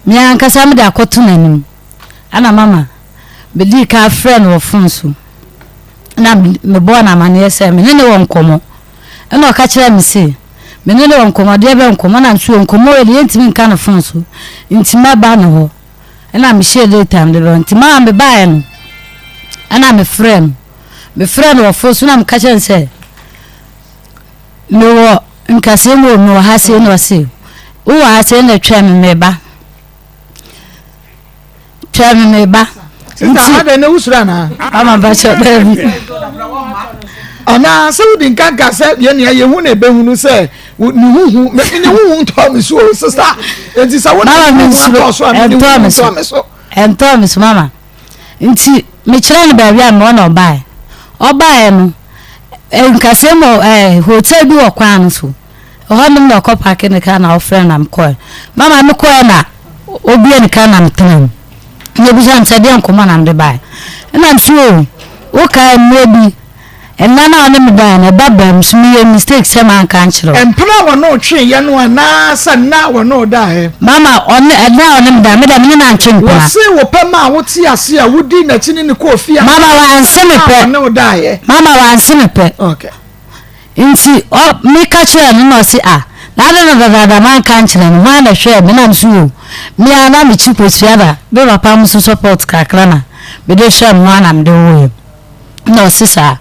me ankasa me da koto nanim ana mama be di ka friend wo funso na me bo na mane se me ne won komo ena o ka kire me se me ne won komo de be nkomo na nso nkomo we de ntimi nka na funso ntima ba no ho ena me share the time de ron ntima me ba no ana me friend wo funso na me ka kire se no nkase mo no ha se no se o wa se na twa me ba Sister, ada ne usura na. Ama ba cho baby. Ana so din kanka se ye ne ye hu na be hu no se ni hu ni hu to me so sister. Enti sa wona me so ento me so mama. Nti me kire ne ba wi am no obae. Obae no nkase mo hotel bi wo kwan no so. Ohanum na ko park ne ka na ofren am ko. Mama me ko na obi ne ka na mtran. Ye bisa nsade nkoma na mde bai na msuo o ka mebi enna na one mda na babam sumi mistake se man kan chiro empna wo no twe ye no na sa na wo no da he mama one enna one mda me da me na ntwe mpa wo se wo pema wo ti ase a wodi na chini ne ko ofia mama wa anseme pe no da he mama wa anseme pe okay inti o me ka chiro no si a na da man kan chiro no ma na hwe me na msuo mi ana mi chipo siada be papa mu support kakra na be de hwe mu ana mde wo no sisa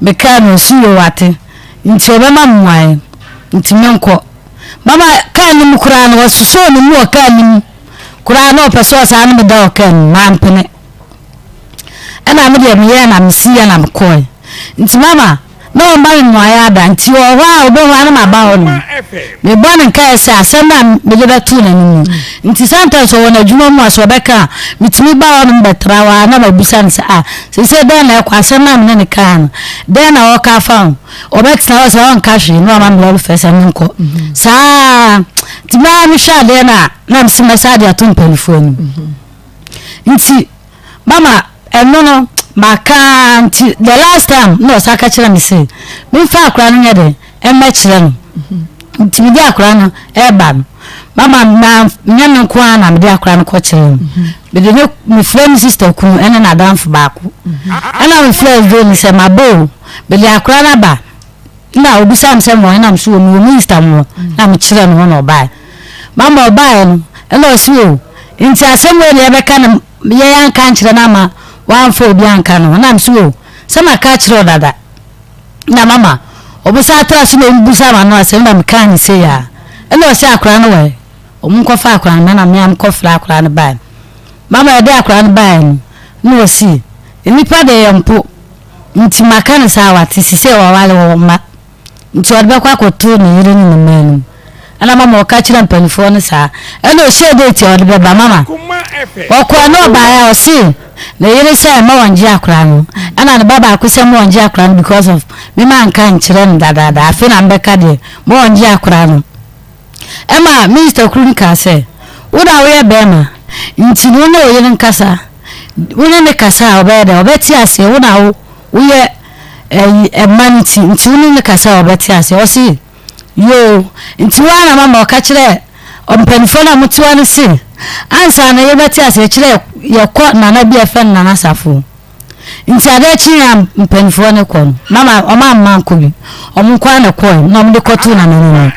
me ka no siyo wate nti obema mwae nti menko mama ka ni mukura no so ni mu ka ni kura no peso sa na me da o kan mampene ana me de me ya na msiya na mkoe nti mama no mba mwae ada nti o wa obe wa na maba ho no me bone nka ese asema me de batu na ni nti santa so wona djuma mu aso beka mitimi ba ho no betrawa na babusa nse se de na kwa asema me ne kan de na o ka fa obetra o so on ka hwe no ma me lo fesa nko sa ti ba mi sha de na msima sa de atum telefone nti mama eno no maka nti the last time no saka kira me say me fa akra no nyede e ma kira no nti me di akra no e ba mama na nyame ko ana me di akra no ko kira me de me friend sister ku ene na danfo ba ko ana me friend do ni say mabo me di akra na ba na obi sam say mo na mso no minister mo na me kira no no ba mama oba no e no si o nti asem we le be ka na ye yan kan kira na ma wan fo bi anka no na mso sama ka kiro dada na mama obusa trasu no busa ma no asem na meka ni se ya ene o se akora no we omko fa akora na me am ko fra akora no ba mama e de akora no ba no si enipa de yampo nti maka ni sa wati sise wa wale wo ma nti odbe kwa koto ni yire ni menu ana mama o ka kira mpanifo no sa ene o she date odbe ba mama okwa no ba ya o si na yere say ma wanje akra no ana ne baba akuse ma wanje akra no because of me man kan kire no dada afi na mbeka de ma wanje akra no ema minister Krunka say uda we be ma nti no na yere nkasa wona ne kasa obede obeti ase wona wo ye emanity nti wona ne kasa obeti ase o si yo nti wana mama o ka kire ompanifo na mutuwa ne si ansa na yebeti ase kire yekọ nana bi efe nana safo nti ade chi ya mpanifo ne kọ mama ọma nkobi ọmukwa na kọ na ọmde kọtu na nana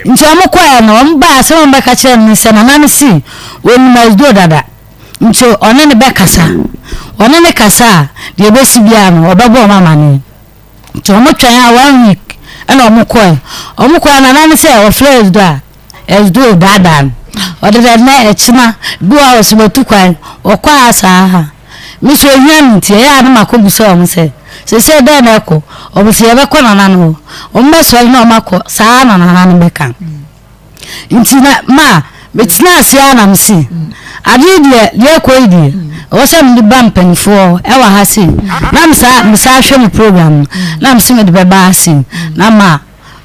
nti ọmukwa na ọmba ase ọmba ka kire ni se nana si woni mazdo dada nti one ne be kasa one ne kasa de ebesi bia no obebo mama ne nti ọmutwa ya 1 week ana ọmukwa na nana se o fresh do a esdo dada odede na echima duwa osibotu kwan okwa asa ha miso hwan ntie ya na makobuso o mse se de na eko obusi ebe ko na no o mmeso na o mako saa na na no beka nti na ma betina asia na msi ade de ko idi o se mdi bampanifo e wa ha si na msa hwe mu program na msi me de beba asi na ma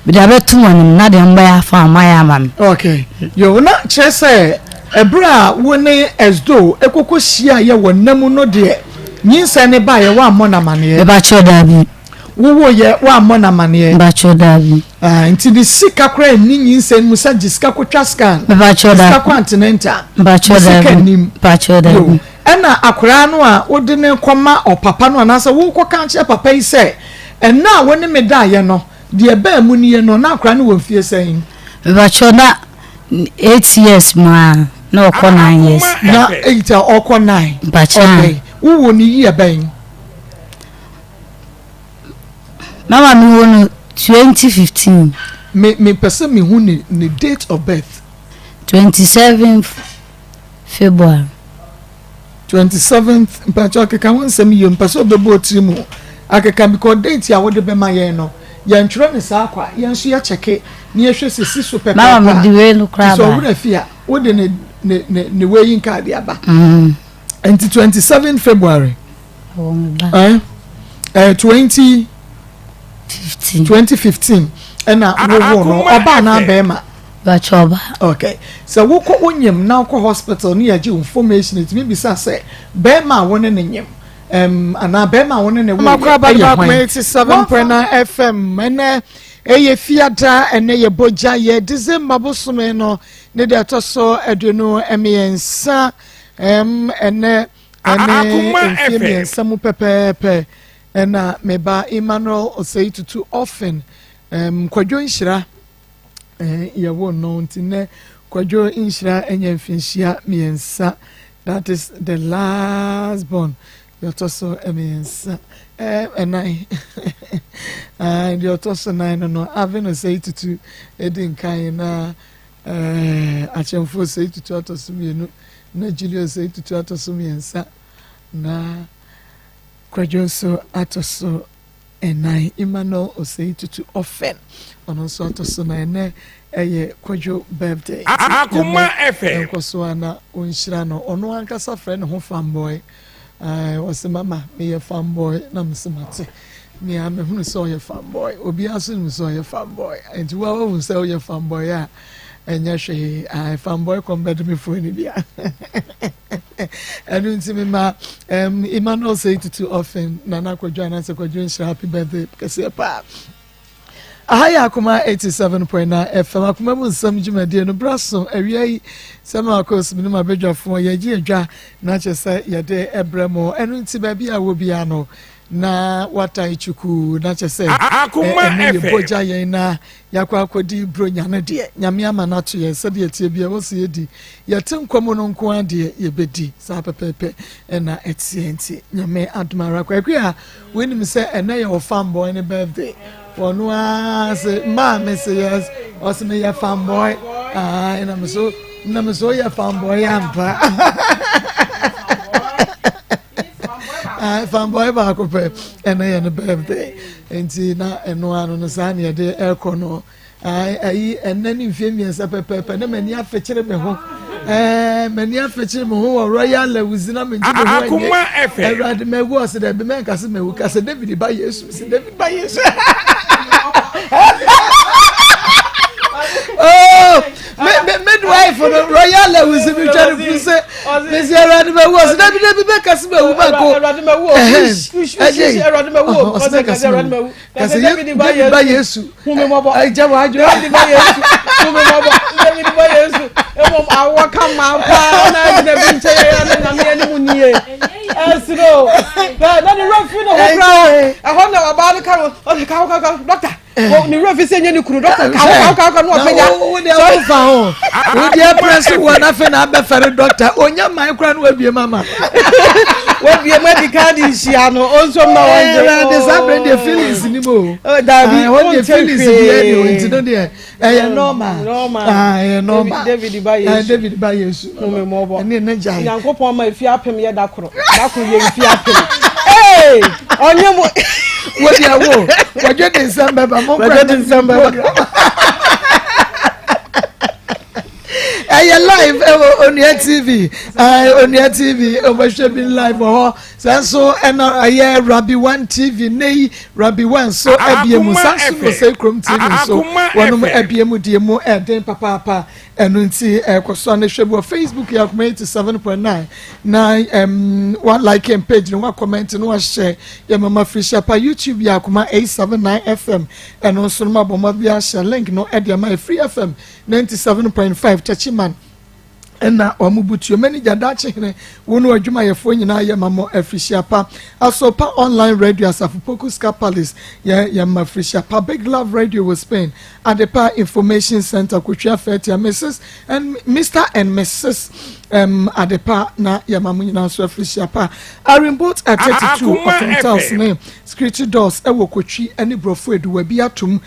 bidabe tuwanim na de mba ya fa maya mam okay yo na chese ebra woni esdo ekoko hia ye wonam no de nyinsa ne ba ye wa mona mane e ba chodabi wo ye wa mona mane ba chodabi nti the sika kra ni nyinsen musa gisika kwatwa scan sika continental sika nim ena akra no a wode ne koma opapa no anasa wo ko kanche papa yi se ena woni medaye no de ba mu ni no na akra no wo fie sen bachoda 8 years ma na oko 9 years na 8 oko 9 okay wo ni yi ben mama mi wonu 2015 me person me hu ni date of birth 27th February 27th mpacho keka won sem yo mpaso bebo trimu akeka because date ya wode be ma ye no ya ntwere ne sa akwa ya nso ya cheke ni ehwe sisi so pepe mama me diwe no kra ba so wona fia wode ne weighing card ya ba and 27th February 2015 ena wo no oba na bema bachoba okay so wo ko onyem na ko hospital ni yaji information it me bisa say bema won ne nyem ana bema won ne wo makra ba 87.9 FM ene eye fiada ene ye boja ye December bosume no ne de toso aduno emiensa ene emiensa mu pepepe ena meba Emmanuel Oseitutu often kwadwo nhyira ye won no ntine kwadwo nhyira enya mfinhyia miensa that is the last born yotoso emiensa enai and yotoso 9 no Avin Oseitutu edin kan na achemfo Oseitutu atoso mienu na Julius Oseitutu atoso miensa na kwadwo so atoso enai Emmanuel Oseitutu often ono so atoso na ene eye kwadwo birthday Akoma FM koso ana onhyira no ono ankasa friend ho fanboy was mama me a fanboy na msemate me am hunu so ye fanboy obi aso mu so ye fanboy and wo wo so ye fanboy a enya hwe fanboy combat me for ni bia and ntimi ma Emmanuel Oseitutu often nana kwadwo ana se kwadwo nhyira happy birthday kase pa Ahaya Akoma 87.9 FM Akoma mu nsam dwumade no braso awiai Maa Akos minima bedwafo ye edwa na chese ye de ebremo enu nti ba bia wo bia no na watai chuku na chese Akoma FM boja ye na yakwa akodi bronya no de nyame ama na to ye se de tie bia wo se yedi ye tenkwam no nko ade ye bedi sa pepepe na etienti nyame adumara kwa a wenim se ena ye fanboy ne birthday Onu say ma me say yes or say me ya fanboy and I'm so ya fanboy ampa fanboy ba ko pe and na birthday enti na eno anu no sa na de elko no ayi enani mfie miensa pepepe na mani afekire me ho mani afekire me ho royal lewuzina me nji me ho Akoma FM erade me wo se de be men kase me wo kase David ba Yesu se David ba Yesu oh midwife for the royal lewis me try to say me say erade me wo se David be kase me wo ba ko erade me wo erade me wo kase erade me wo kase David ba Yesu humi mo bo ai jawo ajo David ba Yesu humi mo bo David ba Yesu emo awaka ma pa na de binche ya na me ani munie esro na the referee no ho bra ho na ba ka doctor ni referee se nyani kuru doctor ka no openya so fa ho we dey press one afa na be fere doctor onya man kura no abie mama we bie medical issue no onso ma wonje the sabre the feelings ni mo dabi on the feelings dey o nti no dey normal David ba Yesu mo mo bo ene na jai Yankopon ma fi apem ye dakoro ye fi apem eh onye mo wo dia wo kwadwo December ba mo kwadwo December live Onia TV Onia TV obehwe live ho so and Rabbi 1 TV nei Rabbi 1 so abiemu sanso say krom TV so wonu abiemu die mu eden papa enu nti ekoso na hwebu Facebook ya Akoma 87.9 na one like and page no comment no share ya mama Frisha pa YouTube ya Akoma 879 FM and also ma bomba bia share link no ede ma free FM 97.5 Chachiman ena omubutu manager da chehene wonu adwuma yefo nyina ye mamo Frisha pa asopa online radio asafupoku Palace ya ma Frisha pa Big Love Radio with Spain Adepa Information Center Kuchia Fetia Mrs. and Mr. and Mrs. Adepa na ya mamu nyina so Frisha pa Arimbot at 32 Hotels name Screechy Doors ewo Kuchi eni brofo edu we bi atum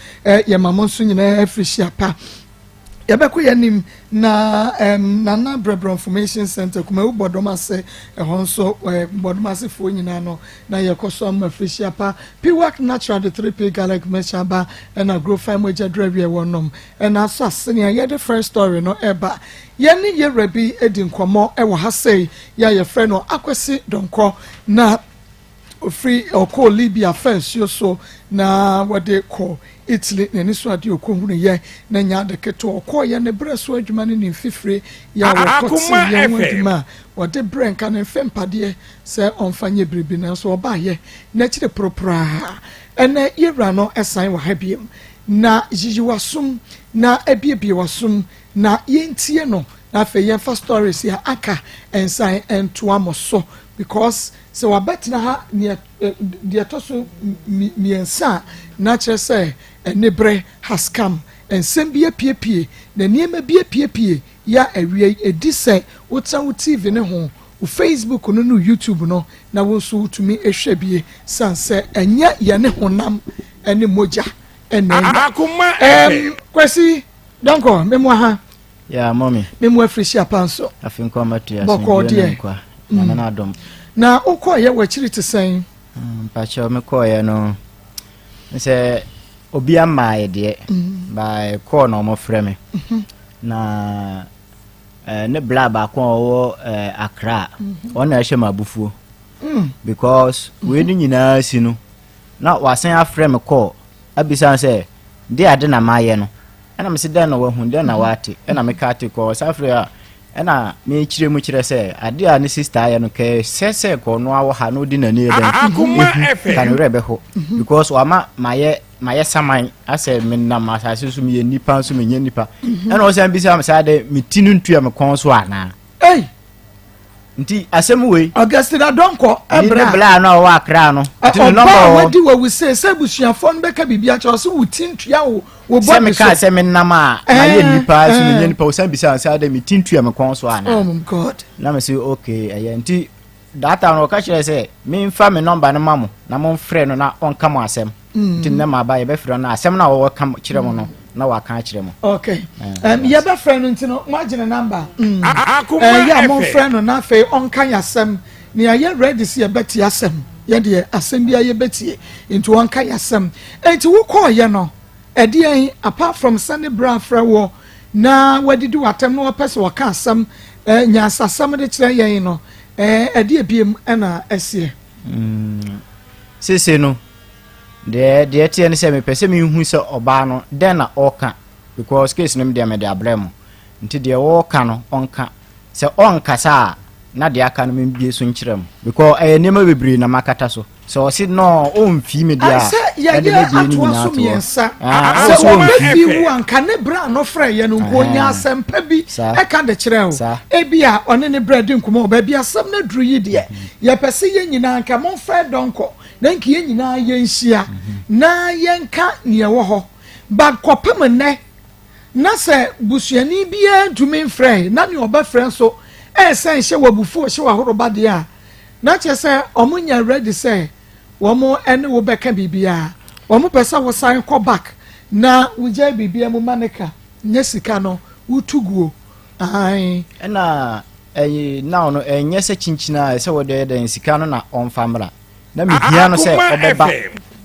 ya mamu so nyina Frisha pa yabeko yanim na nana Brebro Information Center kuma u bodoma se honso bodoma se fo nyina no na yekoso am Frisha pa Piwak Natural the 3P Gallic Meshaba and a grow fine moja drivie wonom and aso asenia ye the first story no eba ye ye rebi edin komo e wo ha sei ya ye friend no Akwesi Donko na free or call Libya first so na what they call Italy na niso ade okohunu ye na nya de keto okọ ye ne breso adwuma ne nfifire ya wokoti ye wadwuma wode brenka ne fempade se onfanye bribi na so oba ye na kire propra ene yewra no esan wa habiem na jiji wasum na ebiebie wasum na yentie no na fe ye fa stories ya aka ensan ento amoso because so wabetina ha ne toso miensa na kire say enebre has come and sembia piepie na niema bia piepie ya awie edise wota wo TV ne ho wo Facebook no no YouTube no na wo so utumi ehwebie sanse enya ye ne honam ene moja ene Akoma kwesi donko memo ha ya mommy memo Frisha panso afinko matua kwa na adom na ukoye wachiri tesen pacho mekoye no nse obi amaye de by call no mo freme na ne blaba ko wo Accra ona ehye mabufuo because we ni nyina sinu na wasen afreme call abisa se de ade na maye no ena me se den na wahu den na wate ena me ka te ko safre a ena me chire mu chire se ade a ne sister aye no ke sese ko no awo ha no di na ne eden kan rebe ho because wa maye saman ase me na masase so me nipa so me nya nipa ena o se mbisa am sa de me tinu ntua me kon so ana nti asem we Augustina Donko ebra na wa Accra no tinu number wadi wo we say busuafo no beka bibia cho so wutintua wo bo me ka se me nama maye nipa so me nya nipa o se mbisa sa de me tintua me kon so ana oh my god na me say okay nti data no ka kire se me mfa me number no mamo na mo frɛ no na on kam asem nti na ma ba ye be frɛ no asem na wo kam kire mo no na wa kan kire mo okay ye be frɛ no nti no mo agene number ya mo frɛ no na fe on kan asem ni aye ready se ye beti asem ye de asem bia ye beti nti on kan asem enti wo call ye no edi apart from Sunday bra frɛ wo na wadidi watem no pese wo kan asem nya asasam de kire ye no edi ebiem na esie sese no de tie ne se me pese me hu se oba no den na oka because case nim de me de abrem nti de oka no onka se onka sa na de aka no me bie so nkirem because nema bebre na makata so so si no onfi me dia ya de be ni na to se wo fi wu anka ne bra no fra ye no ko nya asempa bi e ka de kire o e bia one ne bra di nkomo oba bia asem na duru yi de ye pese ye nyina anka mon fra donko na nki ye nyina ye nhia na ye nka ne wo ho ba kopem ne na se busuani bia dumi fra na ne oba fra so sen hye wabufu hye wahoroba de a na che se omunya ready say womo ene wo beka bibia womo pesa wo sign call back na wuje bibia mu maneka nya sika no wutuguo ai na now no enye se chinchina se wo de den sika no na onfamra na mebia no se obeba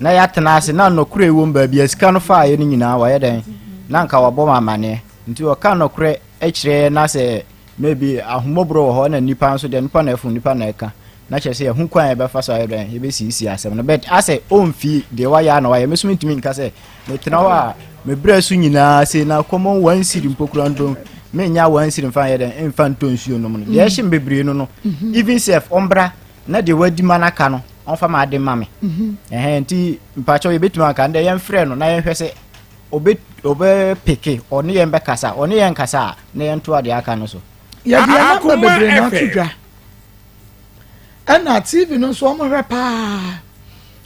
na ya tena ase na no kure wo mba bia sika no fa ye no nyina wa ye den na nka wabo mamane nti o ka no kure echire na se maybe ahomobro ho na nipa so de nipa na afu nipa na eka na che se hu kwan e be fa so ayeden e be sisi asem no but ase omfi de wa ya na wa ye mesumi ntimi nka se me tena wa me bresu nyina se na common one city mpokura ndo me nya one city fa ayeden emfa ntonsuo no no de ehim bebre no even self ombra na de wadi manaka no onfa ma de mame nti mpacho ye betuma aka nde ye mfre no na ye hwese obe peke oni ye mbekasa oni ye nkasa na ye nto ade aka no so ya dia na bebre na tudwa ana TV no so omo repa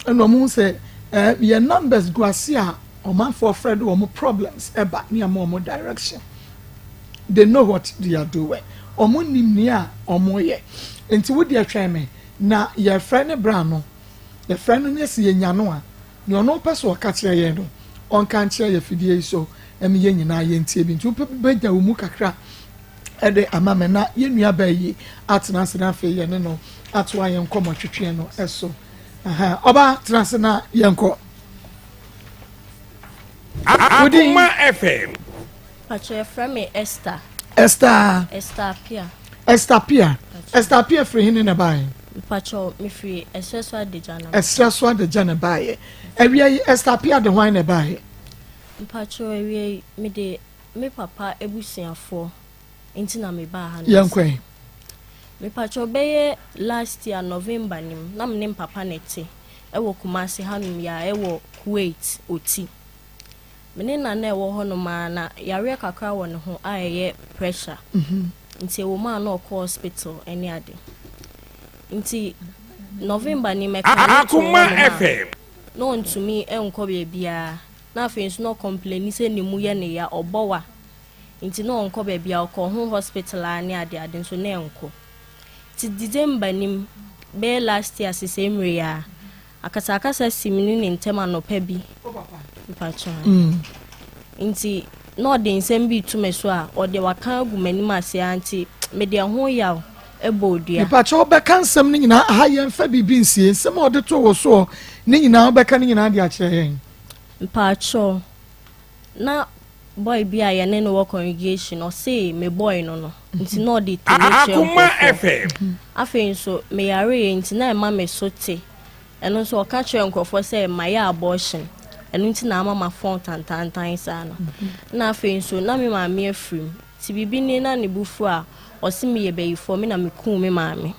eno mu se ye numbers guasia o man for Fred o problems eba near more direction. They know what they are doing. Omo nimnia omo ye. Enti wo dia twa me na your friend Brano. Your friend no se nya no a. Ne ono peso ka kire ye no. On kan kire ye fidie so em ye nyina ye ntie bi. Nti wo begya wo mu kakra. Ede amame na ye nua ba yi atena se na fe ye no ato aye nkomo twetwe no eso. Aha oba tena se na ye nko. Akoma FM. Pacho from me Esther Pia. Esther Pia free hin na bai. Pacho me free Esther de jana bai. Ewie Esther Pia de hwan na bai. Pacho ewie me de me papa ebusiafo enti na me ba ha. Yankwe. Me pacho beye last year November nim na me papa nete. Ewo Kumasi hanum ya ewo Kuwait oti. Mene na na ewo hono ma na yare kakra wo ne ho ayeye pressure. Nti ewo ma na okọ hospital eni ade. Nti November ni me ka Akoma FM. No ntumi enko be bia. Na afensu no complain se ni mu ye ne ya obowa. Nti no onko be bia okọ ho hospital ani ade ade nso na enko. Ti December nim be last year sisemre ya. Akasa simini ni ntema no pa bi. Pacho. Nti no de nsem bi tume so a o de waka agu manim ase anti me de ho yaw ebodua. Pacho be kan nsem ni nyina ha ye mfa bibi nsie nsem o de to wo so ni nyina be kan ni nyina de a kire yen. Pacho. Na boy bi a ye ne no congregation o say me boy no. Nti no de Akoma FM. Afenso me yare nti na ema me sote. Eno so ka kire nkofo say my abortion. Enu nti na ama phone tantantan sa no na afenso na me maame afrim ti bibi ni na ne bufu a osi me ye bayifo me na me kun me maame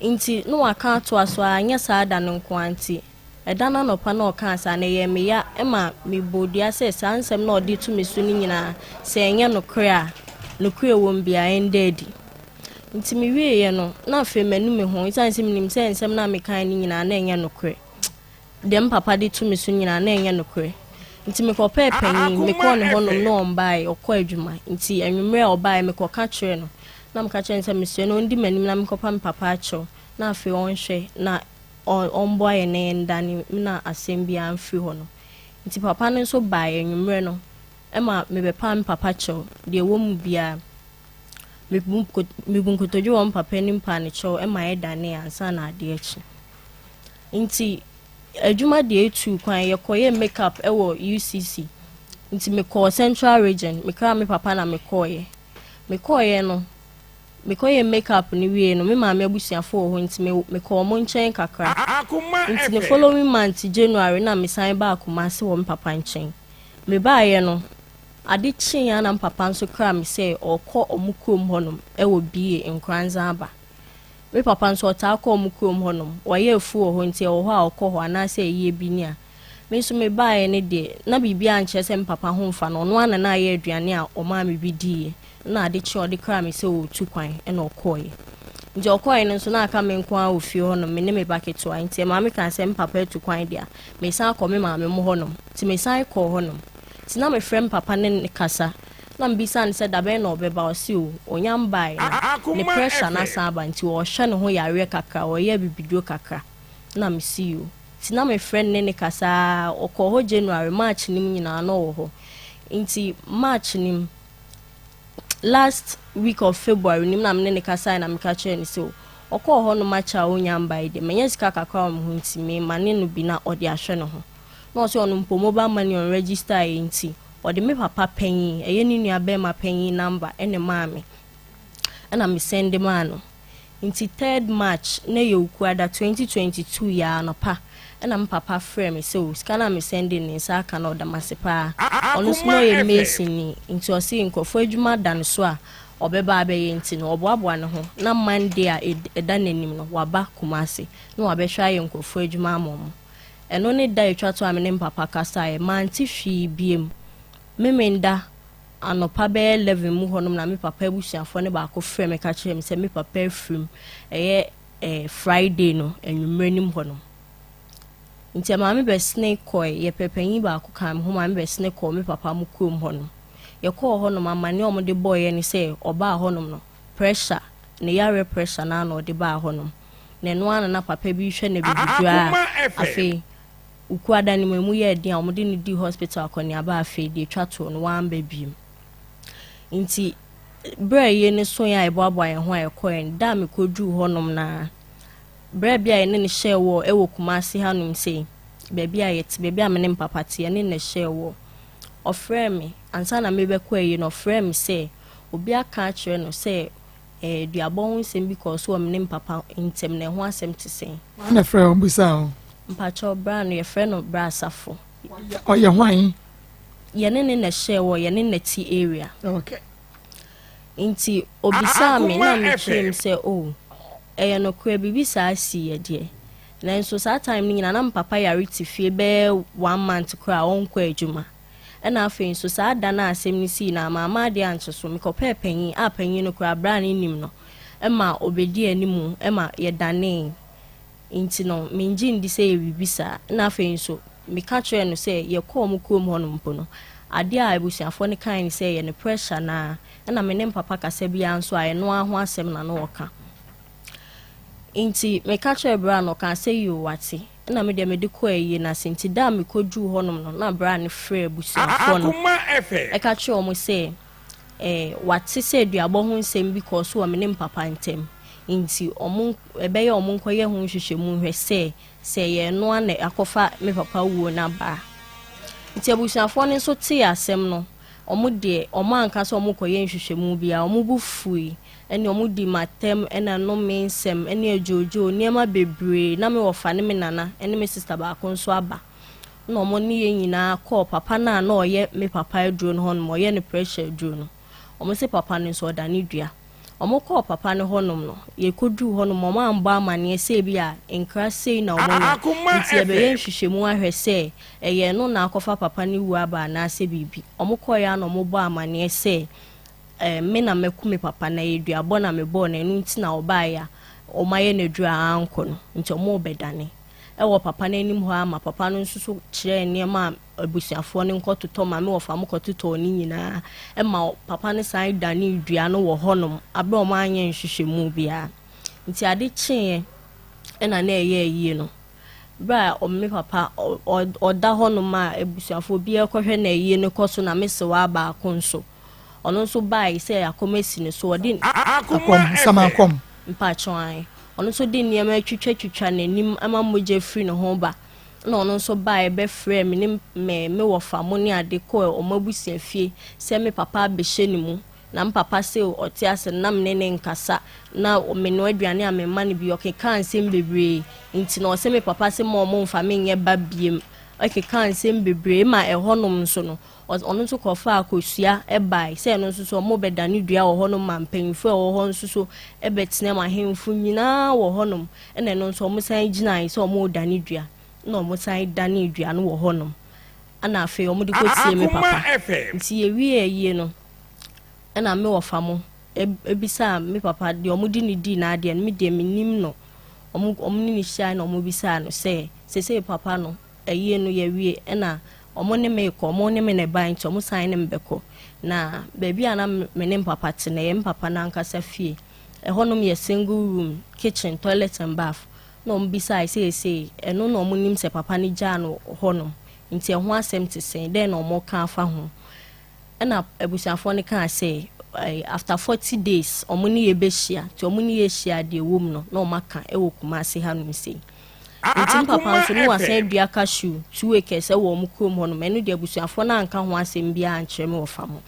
nti no aka to aso anya sa ada no kwanti eda na no pa na oka sa na ye me ya ema me bodia se sansem na odi to me so ni nyina se enye no kra no kra wo mbia endedi nti me wie ye no na afa manu me ho isanse me nim se ensem na me kan ni nyina na enye no kra dem papa di to me so nyina na enye nokre nti me ko pepe ni me ko ne hono no ombai okọ adwuma nti anwumre obai me ko ka kire no na me ka kire nse me so no ndi manim na me ko pa me papa acho na afi onhwe na ombo aye ne ndani na asem bia amfi ho no nti papa no so bai anwumre no ema me be pa me papa acho de wo mu bia me bun ko tojo won papa ni mpa ne cho ema ye dane ansa na ade achi nti adwuma de etu kwan ye koye makeup ewo UCC nti me call Central Region me kra me papa na me koye no me koye makeup ni wie no me maame abusuafo ho nti me call mo nchen kakra nti the following month January na me sign ba Akoma se wo me papa nchen me ba ye no ade chin na papa nso kra me say okọ omukom honom ewo bie nkranza aba me papa nso ta akọ omukom honom waye afu ho nti e wo ho a okọ ho ana se ye bi ni a me so me ba ye ne de na bibia anche se me papa ho mfa no no ana na ye aduane a o ma me bi die na ade chi ode kra me se o tu kwan e na okoye nje okoye nso na aka me nko a ofi honom me ne me baketo a nti ma me kan se me papa tu kwan dia me san akọ me ma me mo honom ti me san akọ honom ti na me frem papa ne kasa na mbisa ne se dabe na obeba osi o onyam bai na ne pressure na saba nti wo hwe ne ho yare kakra o ye bibido kakra na me see you ti na me friend ne kasa okọ ho January March nim nyina na wo ho nti March nim last week of February nim na me ne kasa na me ka che ne se okọ ho no macha onyam bai de menye sika kakra o ho nti me mane no bi na ode ahwe ne ho na o se ono mpo mobile money on register nti ɔde me papa panyin ɛyɛ ne nua bɛma panyin number ɛne maame ɛna me send ma no nti 3rd March na yɛ ukuada 2022 ya no pa ɛna me papa frɛ me so sika na me send ne nsa aka na ɔdamase pa ɔno so no yɛ mason ni nti ɔse nkɔfo adwuma dan so a ɔbɛba abɛyɛ nti no ɔboaboa ne ho na Monday a ɛda n'anim no waba Kumasi na wabɛhwɛ ayɛ nkɔfo adwuma amom ɛno ne da etwa to ame ne papa kasa yɛ manti hwi biem memenda anopa bɛ 11 mu honom na me papa abusuafo ne ba ko frɛ me ka kyerɛ me sɛ me papa afrim ɛyɛ Friday no enwumre nim honom nti ma me bɛ snake koi ye pepanyi ba ko kan ho ma me bɛ snake koi me papa mu kurom honom ye kɔ honom amane ɔmo de boy ne sɛ ɔba honom no pressure ne yare pressure na na ɔde ba honom na no ana na papa bi hwɛ na bibidua afei ukuada ne mu yɛ din a ɔmo de ne di hospital akɔni aba afei de twa to no wan ba biem nti bra ye ne so ya eboaboa ye ho a ekɔ da me kodu honom na bra bia ye ne ne hyɛ wɔ ɛwɔ Kumasi hanom sei baabi a yɛte baabi a me ne papa te ye ne ne hyɛ wɔ ɔfrɛ me ansa na me bɛkɔ ye no ɔfrɛ me sɛ obi aka kyerɛ no sɛ duabɔ ho nsɛm bi kɔ so wɔ me ne papa ntɛm na ho asɛm te sɛn ana frɛ on bisa o mpacho bra no ye frɛ no bra asafo ɔyɛ hwan ye ne ne hyɛ wɔ ye ne ne ti area okay nti obisa me na me kyerɛ sɛ o ɛyɛ no kura bibi saa si yɛ deɛ nanso saa time ni nyina na papa yare ti fie bɛ 1 month kura ɔnkɔ adwuma ɛna afei nso saa da na asɛm ni si na mama de anche so me kɔpɛ panyin a panyin no kura bra ne nim no ɛma obedi animu ɛma yɛ dane nti no me ngye ndi sɛ yɛ bibi saa na afei nso me ka kyerɛ no sɛ yɛ kɔ mu kurom hɔ no mpo no ade a ebusuafo ne kan ni sɛ yɛ ne pressure na ɛna me ne papa kasa bia nso a ɛno aho asɛm na no wɔka nti me ka kyerɛ bra no ka sɛ yo wate ɛna me de me de kɔ ayi na senti da me kɔdwu hɔ nom no na bra ne frɛ ebusuafo no ɛka kyerɛ ɔmo sɛ wate sɛ duabɔ ho nsɛm bi kɔ so wɔ me ne papa ntɛm nti ɔmo ɛbɛyɛ ɔmo nkɔyɛ ho hwehwɛmu hwɛ sɛ yɛ no ana akɔfa me papa wuo na ba nti abusuafo ne nso te asɛm no ɔmo de ɔmo anka sɛ ɔmo kɔyɛ nhwehwɛmu bia ɔmo bu fui ɛne ɔmo di matem ɛna no me nsɛm ɛne ajojo nneɛma bebree na me wɔfa ne me nana ɛne me sister ba ko nso aba na ɔmo ne yɛ nyinaa kɔ papa na ɔyɛ me papa aduro no hɔ no ɔyɛ ne pressure aduro no ɔmo se papa ne nso ɔda ne dua ɔmo kɔ papa ne hɔ nom no yɛ kodu hɔ nom ɔmo ambɔ amane sɛ bi a nkra sei na ɔmo nti ɛbɛyɛ nhwehwɛmu ahwɛ sɛ ɛyɛ no na akɔfa papa ne wu aba na asɛ bibi ɔmo kɔ ya na ɔmo bɔ amane sɛ me na meku me papa na yɛ duabɔ na me bɔ na ɛno nti na ɔbaa ya ɔmo ayɛ ne dua ankɔ no nti ɔmo bɛdane ɛwɔ papa na anim hɔ ama papa no nso so kyerɛ nneɛma abusuafoɔ ne nkɔtotɔ ma me wɔfa mo kɔtotɔ ne nyinaa ɛma papa ne san dane dua no wɔ hɔnom abɛ ɔmo anyɛ nhwehwɛmu bia nti ade kyee ɛna na ɛyɛ yie no bra ɔmme papa ɔda hɔnom a abusuafoɔ bi ɛkɔhwɛ na yie no kɔ so na me se wa ba akɔ nso ɔno nso bai sɛ akɔma si ne so ɔde akɔm sama akɔm mpatwan ɔno nso de nneɛma twitwa n'anim ama mogya firi ne ho ba na ɔno nso bai bɛfrɛ me ne me wɔfa mo ne ade kɔ ɔmo abusua fie sɛ me papa abɛhyɛ ne mu na me papa sɛ ɔte ase na me ne nkasa na me no aduane a me ma ne bi ɔkeka nsɛm bebree nti na ɔsɛ me papa sɛ ma ɔmo mfa me nyɛ ba biem ɔkeka nsɛm bebree ma ɛhɔnom nso no ɔno nso kɔfa akosua ɛbai sɛ ɛno nso so ɔmo bɛdane dua wɔ hɔnom ma mpanyinfo ɛwɔ hɔ nso so ɛbɛtena ma ahemfo nyinaa wɔ hɔnom ɛna ɛno nso ɔmo san gyina sɛ ɔmo dane dua na ɔmo san dane dua no wɔ hɔnom ana afei ɔmo de kɔsie me papa nti yɛwie yie no ɛna me wɔfa mo ebisa me papa de ɔmo di ne di na adeɛ no me de me nim no ɔmo ne ne hyia na ɔmo bisa no sɛ sese papa no ɛyie no yɛwie ɛna ɔmo ne me kɔ ɔmo ne me ne ba nti ɔmo san ne me bɛkɔ na baabi a na me ne papa te na yɛ papa na ankasa fie ɛhɔnom yɛ single room kitchen toilet and bath na ɔmo bisa sɛ ɛno na ɔmo nim sɛ papa ne gya no hɔnom nti ɛho asɛm te sɛn dɛn na ɔmo ka afa ho ɛna abusuafoɔ ne ka sɛ after 40 days ɔmo ne yɛ bɛhyia nti ɔmo ne yɛ hyia deɛ wom no na ɔmo aka ɛwɔ Kumasi hanom sei nti papa nso no wasan dua cashew 2 acres wo mu krom ho no menu de abusuafo na anka ho asem bia ankyerɛ me wofa mo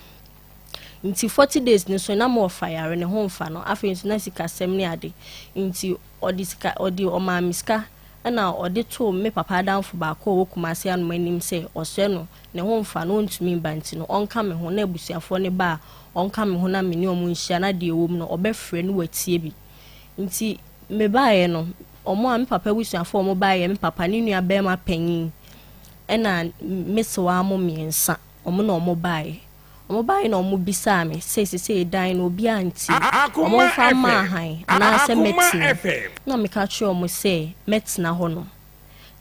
nti 40 days ne so na mo ofa yare ne ho mfa no afei nso na sika sem ne ade nti odi o ma miska na odi to me papa danfo ba ko wo kumase anu manim se osɛ no ne ho mfa no ntumi ba nti no onka me ho na abusuafo ne ba onka me ho na me ne omu nhia na de ewom no obɛfrɛ no watie bi nti me baaye no omo a me papa abusuafo omo baaye me papa ne nua ba ma panyin na mesewa mo miensa omo na omo baaye na omo bisa me se dan no obi anti omo fa ma han na se metina na me ka kye omo se metina ho no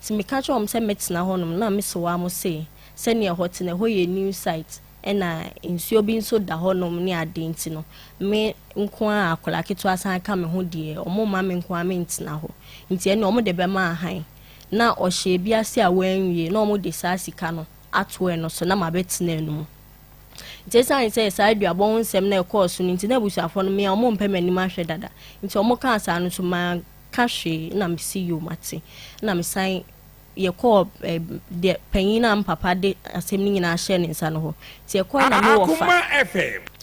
ti me ka kye omo se metina ho no na mesewa mo se ne hot na ho ye new site na nsuo bi nso da ho no ne adenti no me nko a akola keto asan ka me ho de omo ma me nko a me ntina ho nti ene omo de be ma han na ohye bi ase a wanwie na omo de saa sika no ato no so na ma betina enu nti san say saa duabon nsem na course no nti na busuafo no me omo mpemani ma hwe dada nti omo ka asa no so ma ka hwe na me see you mate na me san ye call de penina papa de asem ni nyina hye ne nsa no ho ti ye call na me wo fa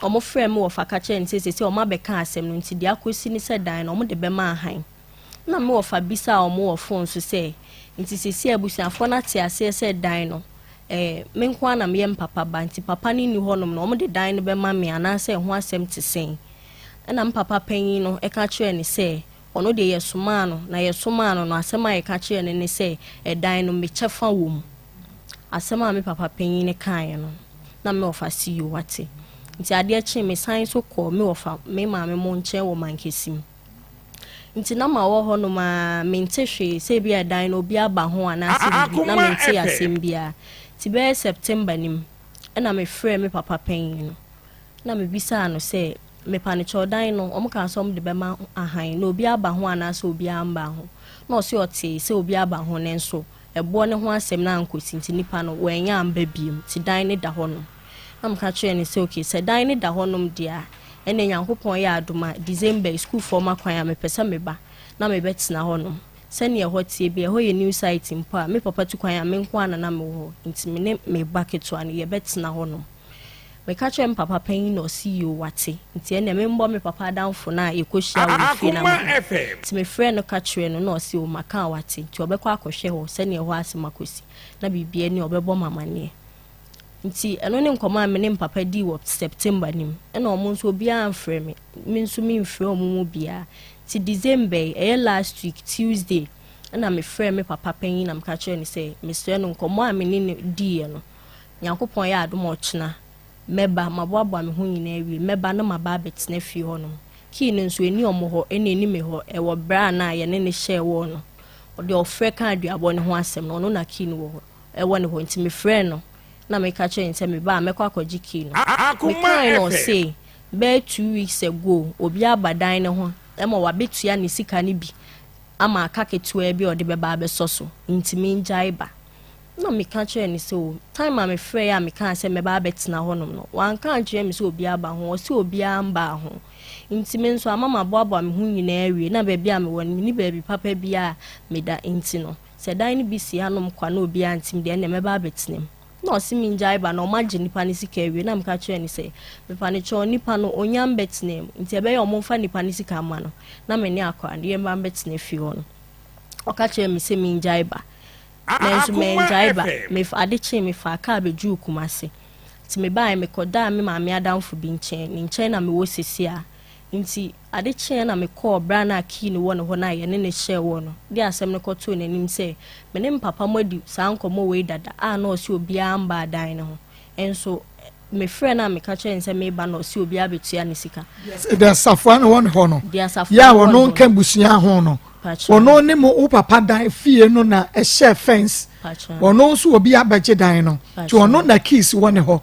omo frɛ me wo fa ka kye nti se omo abeka asem no nti de akosi ni se dan no omo de be ma han na me wo fa bisa omo wo phone so se nti se abusuafo na te ase se dan no me nkwa na me yem papa ba nti papa ni ni honom no omo de dan no be ma me ana se ho asem te sen na papa penyin no e ka kye ni se ono de yesumano na yesumano no asema e ka kire ne se dan no me chefa wo mu asema me papa panyin ne kan no na me ofa si yo wate nti ade achi me san so ko me ofa me ma me mo nche wo mankesim nti na ma wo ho no ma me ntehwe se bia dan no obi aba ho ana se bi na me nte asem bia ti be September nim na me frɛ me papa panyin no na me bisa no se me panicho dan no omo kan so de be ma ahan na obi aba ho ana so obi amba ho na o se obi aba ho ne nso ebo ne ho asem na ankosi nti nipa no wanya amba biem ti dan ne da ho no na me ka kire ne se okay se dan ne da ho no dia ene nyankopon ya adoma December school form akwan ya me pesa me ba na me betina ho no se ne ho tie bia ho ye new site mpa me papa tu kwan ya me nko ana na me ho nti me ne me ba keto ana ye betina ho no me ka kire me papa panyin no CEO wate nti ene me mbo me papa danfo na ekohia wo fi na nti me friend no ka kire no na CEO maka wate nti obekọ akohwe ho se ne ho asemakosi na bibia ni obebo mamane nti eno ne nkoma me ne papa di wo September nim ena omo nso bia amfrɛ me nso me mfrɛ omo mu bia ti December last week Tuesday ena me frɛ me papa panyin na me ka kire ni se me sɛ no nkoma me ne di no Nyankopon ya adom ochna meba maboabo me ho nyina awie meba na maba betina fi ho no ki ne nso eni omo ho eni eni me ho e wo bra na ye ne hye wo no o de ofre kan aduabo ne ho asem no no na ki ne wo e wo ne ho nti me frɛ no na me ka kye nse me ba me kwa kwaji ki no me kan no say be 2 weeks ago obi abadan ne ho e ma wa betua ne sika ne bi ama aka ketua bi o de be ba be soso nti me njai ba no me ka kye ni so time ma me frɛ ya me kan say me ba betina honom no wan kan kye me so obi aba ho o se obi amba ho nti me nso ama maboabo me ho nyina awie na ba bia me won ni ba bi papa bia me da nti no se dan ni bi si hanom kwa na obi antim de na me ba betina no si mi njai ba no magye nipa ni sika awie na me ka kye ni say me pa ni cho nipa no onyam betina nti e be yo mo mfa nipa ni sika ama no na me ni akwa de yamba betina fi ho no o ka kye me se mi njai ba mensu menjaiba me ade che me fa ka beju kumase ti me bai me koda me ma me adamfo bi nchen ni nchen na me wo sisi a nti ade che na me call bra na ki ni wo no ho na ye ne hye wo no de asem ne koto nanim se me ne papa modi san komo we dada a na o si obi amba dan ne ho enso me friend na me ka che nse me ba na o si obi abetua ne sika the safwan one ho no ya wo no nka busua ho no ono ne mo papa dan fie no na e share fence ono nso obi abaje dan no ti ono na keys wone ho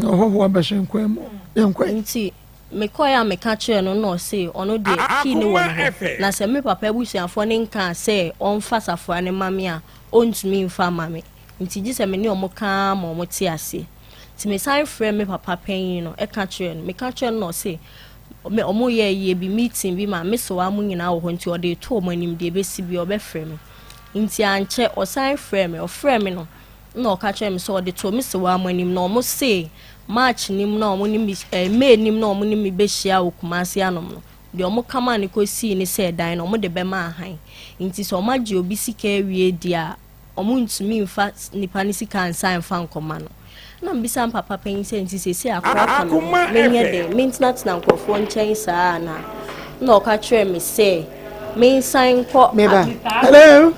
ho abashen kwem yenkwa nti me koya me ka kire no no say ono de key ne wone ho na se me papa busuafo ne nka say on fa safo ne mame a ontumi mfa mame nti gi se me ne omo ka ma omo ti ase ti me sai frɛ me papa panyin no e ka kire no me ka kire no say me omo ye bi meeting bi ma me so amu nyina wo ho nti o de to omo anim de be si bi o be frɛ me nti anche osan frame o frame no na o ka kire me so de to me se wa amanim na o mo se March nim na o mo nim May nim na o mo nim be hia okumase anom no de o mo kama ne ko si ni se dan no o mo de be ma ahan nti so o ma je obi sika wie dia o mo ntumi mfa nipa ni sika ansan fa nkoma no na mbisa papa pen se nti se akwa menye de maintenance na nkofo nchen saa na o ka kire me se me sign ko hello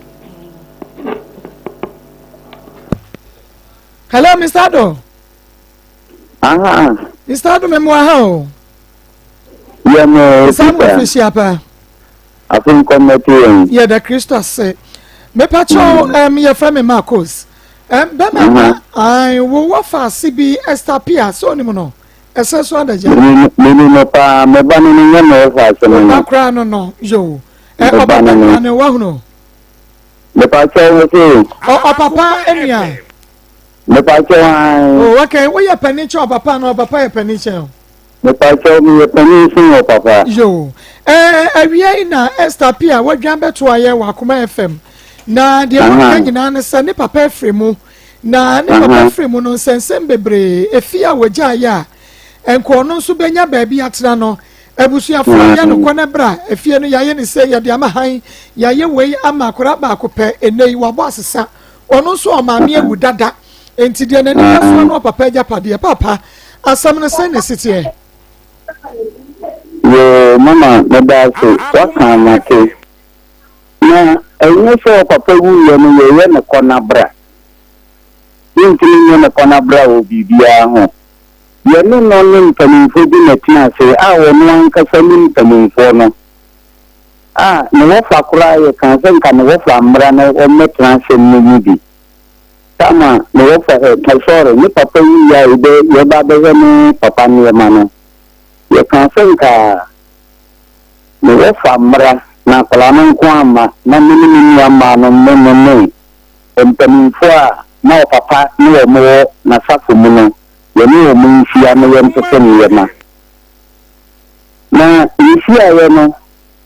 hello Mr. Ado Mr. Ado me mwa ha ya me Samu official pa afun committee ya da Christos se me pacho ya frame Maa Akos be ma ai wo fa CB Estapia so ni mo no ese so adaja me no pa me ba ni nya no fa so no akra no yo obaba na wa huno me pacho se o papa enia me pacho oh okay we ya paniche o papa no papa ya paniche me pacho me paniche o papa yo awie na Estapia wadwan beto aye wa Akoma FM na de mo nyina ne se ne papa efremu na ne papa efremu no sensem bebre efia wagya ya enko no nso benya baabi atena no ebusuafo ya no kwana bra efie no yaye ne se ya de amahan yaye wei ama akora ba akopɛ enei wabo asesa ono nso o maame agu dada enti de na ne so no papa gya pade papa asam ne se ne sitie yo mama me da so waka ma ke na enye so papa wu ye no ye ne kona bra ntini ne kona bra o bibia ho ye no no ne ntamfo bi na tina se a wo no ankasa ni ntamfo no ne wo fa kura ye kan se nka ne wo fa mra na o metra se ni bi tama ne wo fa ka sore ni papa wu ya ide ye ba be ni papa ni ma no ye kan se nka ne wo fa mra na kalaman kwama na mini ama no mmemme entamfo a na papa ni wo mo na safo mu no ye ni wo mu nfia no ye mpese ni ye na nfia ye no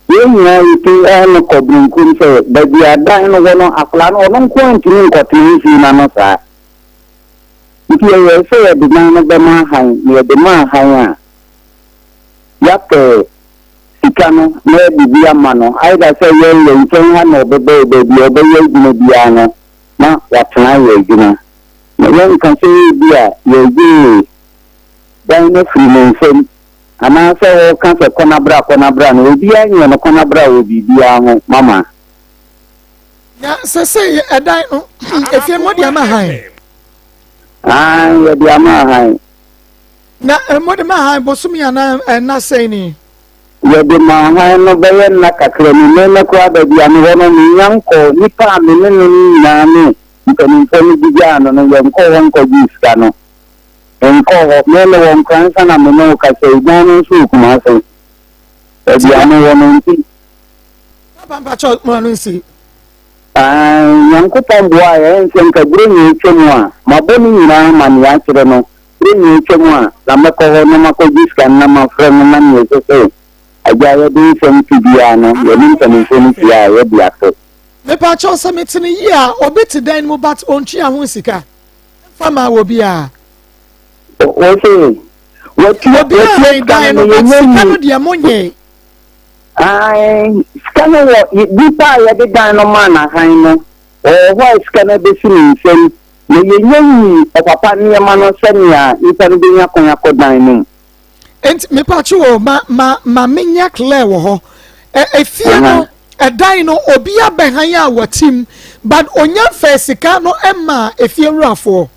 ye nya yiti no kobrunkun se da dia dan no wono akla no no kwantini nkotini nfi na no sa nti ye se ye de na be ma han ye de ma han a yake sikano na bibia mano aida se ye nchen ha no bebe bibia ye gina bia no na watena ye gina na ye kan se bia ye gi dan na freeman ana se o kan se kona bra no bia nye no kona bra o bibia ho mama ya se edan no efie mo dia ma han ye dia ma han na mo dia ma han bosumi na sei ni ye de ma han no be na kakra ni ne ko abia ni wono ni yanko ni pa me ne ni na ni ntani foni bia no no yanko wonko jiska no enko ho me le won kan sana me no ka se gano su kuma se bia no wono nti papa cho mo no nsi yanko pamboa ye nka buru ni twemu a maboni nyina ma ni akire no buru ni twemu a na mako ho no mako jiska na ma frem na ni se ajaye din sem tibia no ye nim tan foni tibia ye bia so me pa cho se metini yi a obeti dan mu bat ontwi ahun sika fama wo bia o se wo ti dan no bat sika no dia monye skano wo dipa ye de dan no mana han no ho skano be sini nsem ne ye nyi papa ne ma no semia ipa no be nya konya dan no ent me pa cho ma menya clear wo ho efie no edan no obi abehan ya watim but onya fesika no emma efie wrafo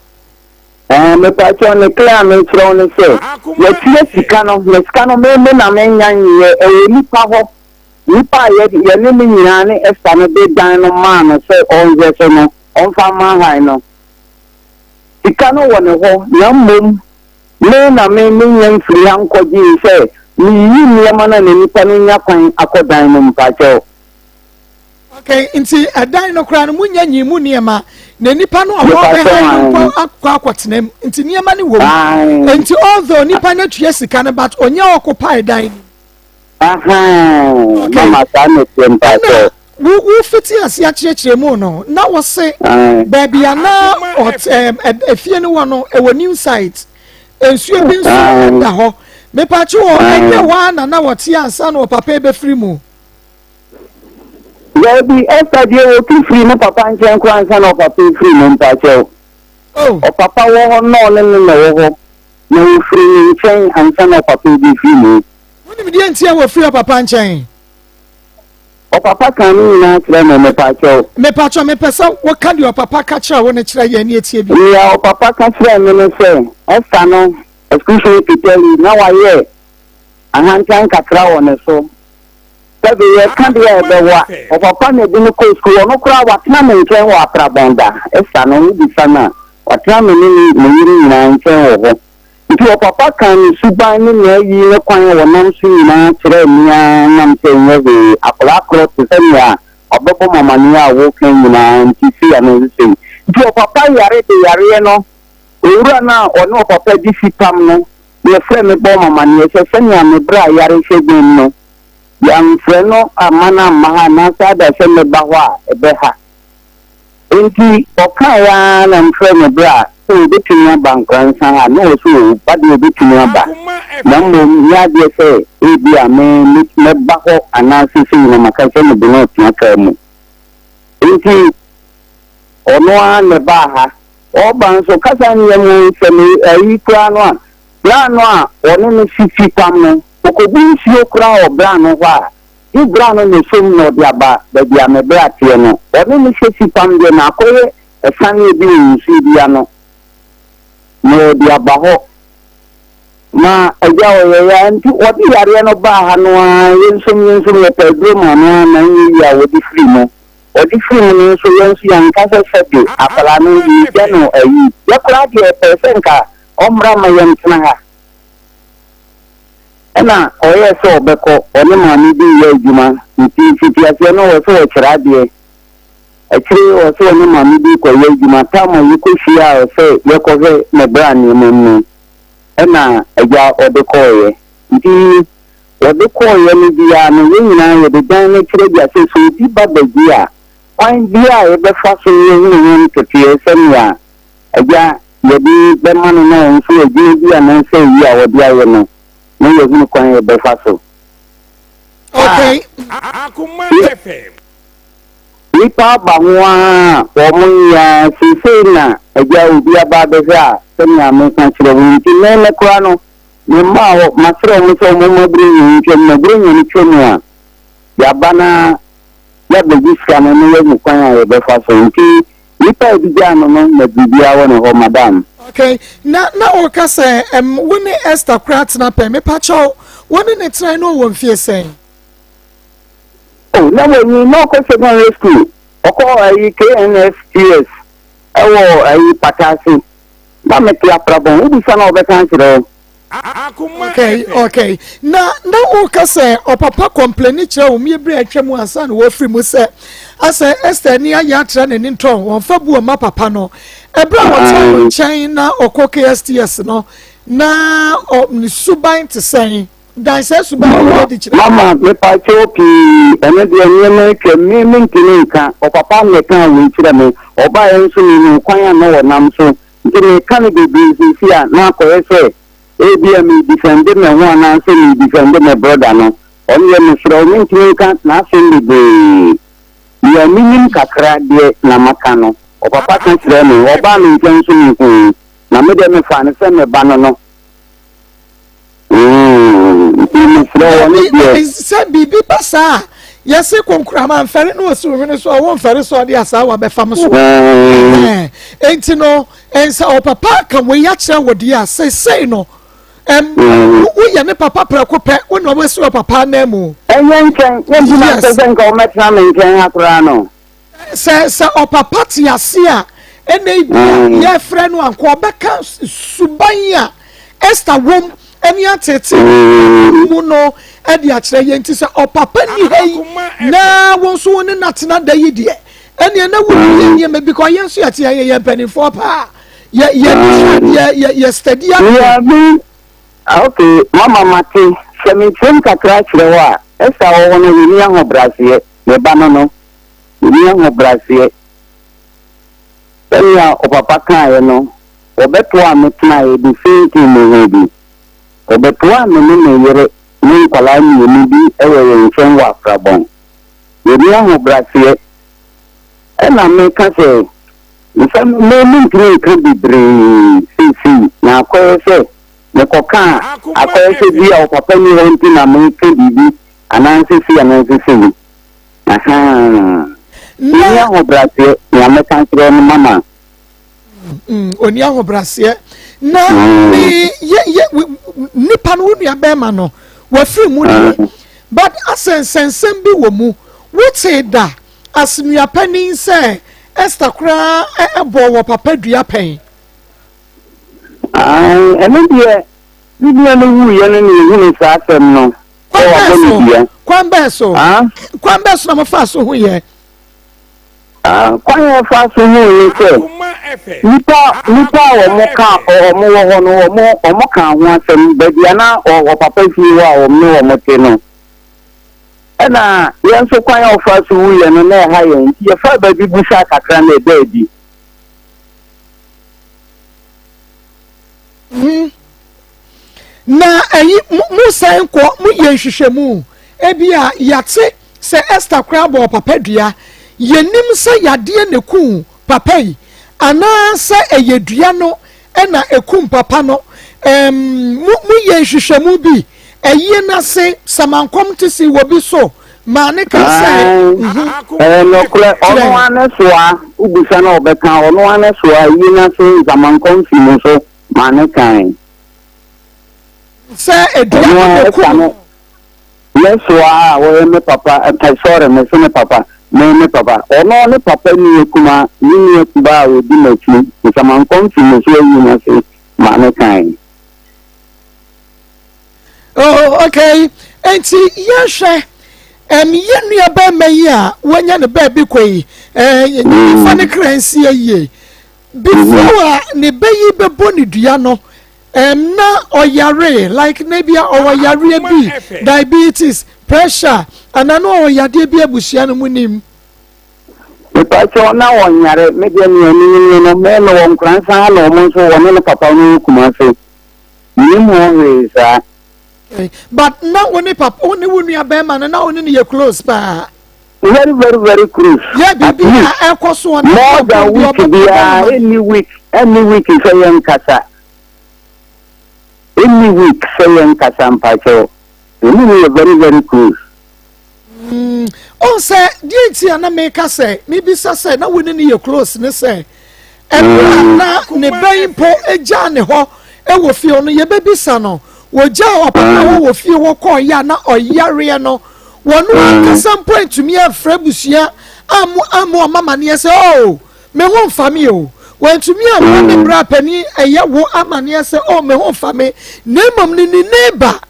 me pa cho ne clear me tro ne se ye tie sika no me na menya ye nipa ho nipa ye ne me nyina ne esta no be dan no ma no se onje so no onfa ma han no sika no wo ne ho na mom me na me nyen firi ankoji se ni yi ma na nipa no nya kwan akodan no mpa cho okay nti adan no kra no munya nyimu niema na nipa no awo be han akwatenem nti niema ne wo nti although nipa na tue sika no but onya occupy dan mama sa ne tempa so wo fiti ase akyerɛkyerɛ mu no na wo se baabi ana efie no wɔ no ɛwɔ new site ensuo bi nso da hɔ mepache wɔ ɛnyɛ wa na wɔte ansa na papa ebefiri mu Yabi esta die wo tu free no papa nkyɛn kora ansa na papa free no mpache o papa wɔ hɔ no le no wɔ hɔ na wo free nkyɛn ansa na papa bi free mu woni me die ntia wɔ free papa nkyɛn o papa kan ni na kyerɛ me mepache me pesa wo ka de o papa ka kyerɛ wo ne kyerɛ yɛ ne etie bi ya o papa ka kyerɛ me no sɛ esta no excuse me na wa yɛ ahantan kakra wɔ ne so sabi ye kan dia ebewa o papa na bi no ko school no kura watena me nkyɛn wɔ aprabonda esa no bi sana watena me ni yiri na nkyɛn wɔ hɔ nti o papa kan suban ni na yi ne kwan wɔ nam so nyina kyerɛ nia nam sɛ nyɛ akora akora te sɛ nia ɔbɛbɔ mama ni a wo kan nyina nti si ano sɛ nti o papa yare de yare no owura na ɔno o papa di fitam no ye frɛ me bɔ mama ni sɛ sɛ nia me bra yare hwɛgbem no yang freno amana maha na sada se me bahwa ebe ha enti okaya na mfreno bra so betumi bankran san ha no so bade betumi aba na mo ya de se ebi a me bahwo ana sisi na maka se me bino tiaka mu enti ono a ne ba ha oban so kasa ni mu se me ayi kra no a bra no a ono ne sisi pam no okobi nsuo kura obra no hɔ a ibra no ne som no de aba baabi a mebra tie no ɔno ne hwesi pam de na akɔyɛ ɛsane bi nsuo bia no no de aba hɔ ma agya ɔyɛ ya nti wɔde yare no ba ha no a yɛnsom yɛ pɛduro ma no na nyɛ ya wɔde firi no wɔde firi no nso yɛnso yɛnka sɛ sɛde apala no yi gya no ayi yɛkora deɛ pɛ sɛ nka ɔmmra ma yɛntena ha na oye so obeko oni mami bi ye adwuma nti fitiase no wo so kyerɛ deɛ akyire wo so oni mami bi ko ye adwuma tamo yi ko hia o se ye ko he me bra ni mu na agya odekɔye nti odekɔye ni bia no ye nyina ye de dan ne kyerɛ bia se so di babagi a kwan bia ye bɛfa so ye nyina nketie sɛmia agya ye bi bɛma no no nso agye bia no sɛ yi a wɔde ayɛ no no you will coin a befaso. Okay. Akoma FM. Nipa Bangwa, Womuya, Sisena, a girl be about the Zah, send ya make natural winty, name a crono, no more, Masro, Muso, bring in Chumia. Yabana, Yabuscan, and you coin a befaso. Nipa began among the Bibia or Madame. Okay, na oka say when Esther Krat na pe me pacho when ne try no won fie say oh na when no ko secondary school oko ayi KNSTS ewo ayi patasi na me tia problem ubi sana obeka nchiro okay na oka say o papa complain kire o me bre atwam ansa na wo free mu say asa Esther ni aya atra ne nton won fa bu ma papa no ebra won China okọ KSTS no na ni suban te sen dan se suban de kire mama me pa chopi ene de nyeme ke me ntini nka o papa me kan wo kire me oba enso ni kwan na wo nam so ntini kan de bi si a na ko ese ebi me defend me ho na so ni defend me brother no onye me sro me ntini nka na so ni be ya minim kakra de na maka no o papa kan kire me oba me nkan so ni ko na me de me fa ne se me ba no se bibi pasa yesi konkurama mfere no so hwene so wo mfere so de asa wa befam so enti no ensa o papa kan we ya kire wodi a sei no wo ye ne papa prako pe wo no we so papa na mu enyen nchen wo bi na se nka o metra me nchen akura no se o papa ti ase a ene bi ye frɛ no anko obeka suban a Esther wom eni atete mu no e di akire ye nti se o papa ni hei na won so ne natena da yi de eni na wu ye me because ye so yate ye penifo pa ye steady ya bi okay mama mate se me trim kakra kire wa Esther wo no ni aho brasie me ba no ni ho brase ya o papa kan no obeto a metna e di finti me bi obeto a me yere ni kwala ni bi ewe nchen wa frabon ni ho brase e na me ka se nfa me ntire ka bibre si na ko se me ko kan akọ bi a o papa ni ho nti na me ka bibi anansi aha ni ho brase ya me kan sire no mama oni aho brase na ni nipa no nua be ma no wa firi mu ni but asensensem bi wo mu wote da asnua panin se Esther kra ebo wo papa dua pen ene die bibia no wu ye no ni hu ni sa asem no kwambeso na mafa so hu ye kwanye fa so hu ye se nipa wo mo ka o mo wo no o mo ka ho asem badia na o papa fi wa o mo te no ena ye so kwanye fa so hu ye no na ha ye ye fa ba bi busa kakra na ebe na ayi mu san ko mu ye hwehwemu ebia yate se Esther krabo papa dua yenim se yade ne ku papa yi ana se eyedua no na ekum papa no mu ye hwehwemu bi eyi na se samankom tisi wo bi so ma ne ka se no kula ono ane soa ubusa na obeka ono ane soa yi na se samankom fi mo so ma ne kan se edua ko yes wa we me papa sorry me se me papa me papa ono ne papa ni kuma ni ba we di machi sama kon fi me so yi na se ma ne kan oh okay enti yehwe ye nua ba mayi a wanya ne ba bi koyi ni fa ne kransi aye before ne bayi bebo ne dua no na oyare like nebia oyare bi diabetes pressure anano oyade bi abusia no munim pa cho na oyare media ni no me no won kransa na mo so won no papa no kuma so ni mo we sa but na woni papa woni wonu abema na woni ne close pa very very very close yeah bibi a ekoso on more than week any week say yan kasa any week saying Kasampacho, you very, very close. Oh, sir, dear, and I make us say, maybe, sir, no, we need your close, ne say. And now, ne baying po a journey ho, and will feel no your baby son, will jar up and will feel what call Yana or Yariano. One at some point to me, a Frebusia, I'm more mamma near say, oh, me won't family. When to me a money bra penny a ya wo amania say oh me hon fa me nemam ni neighbor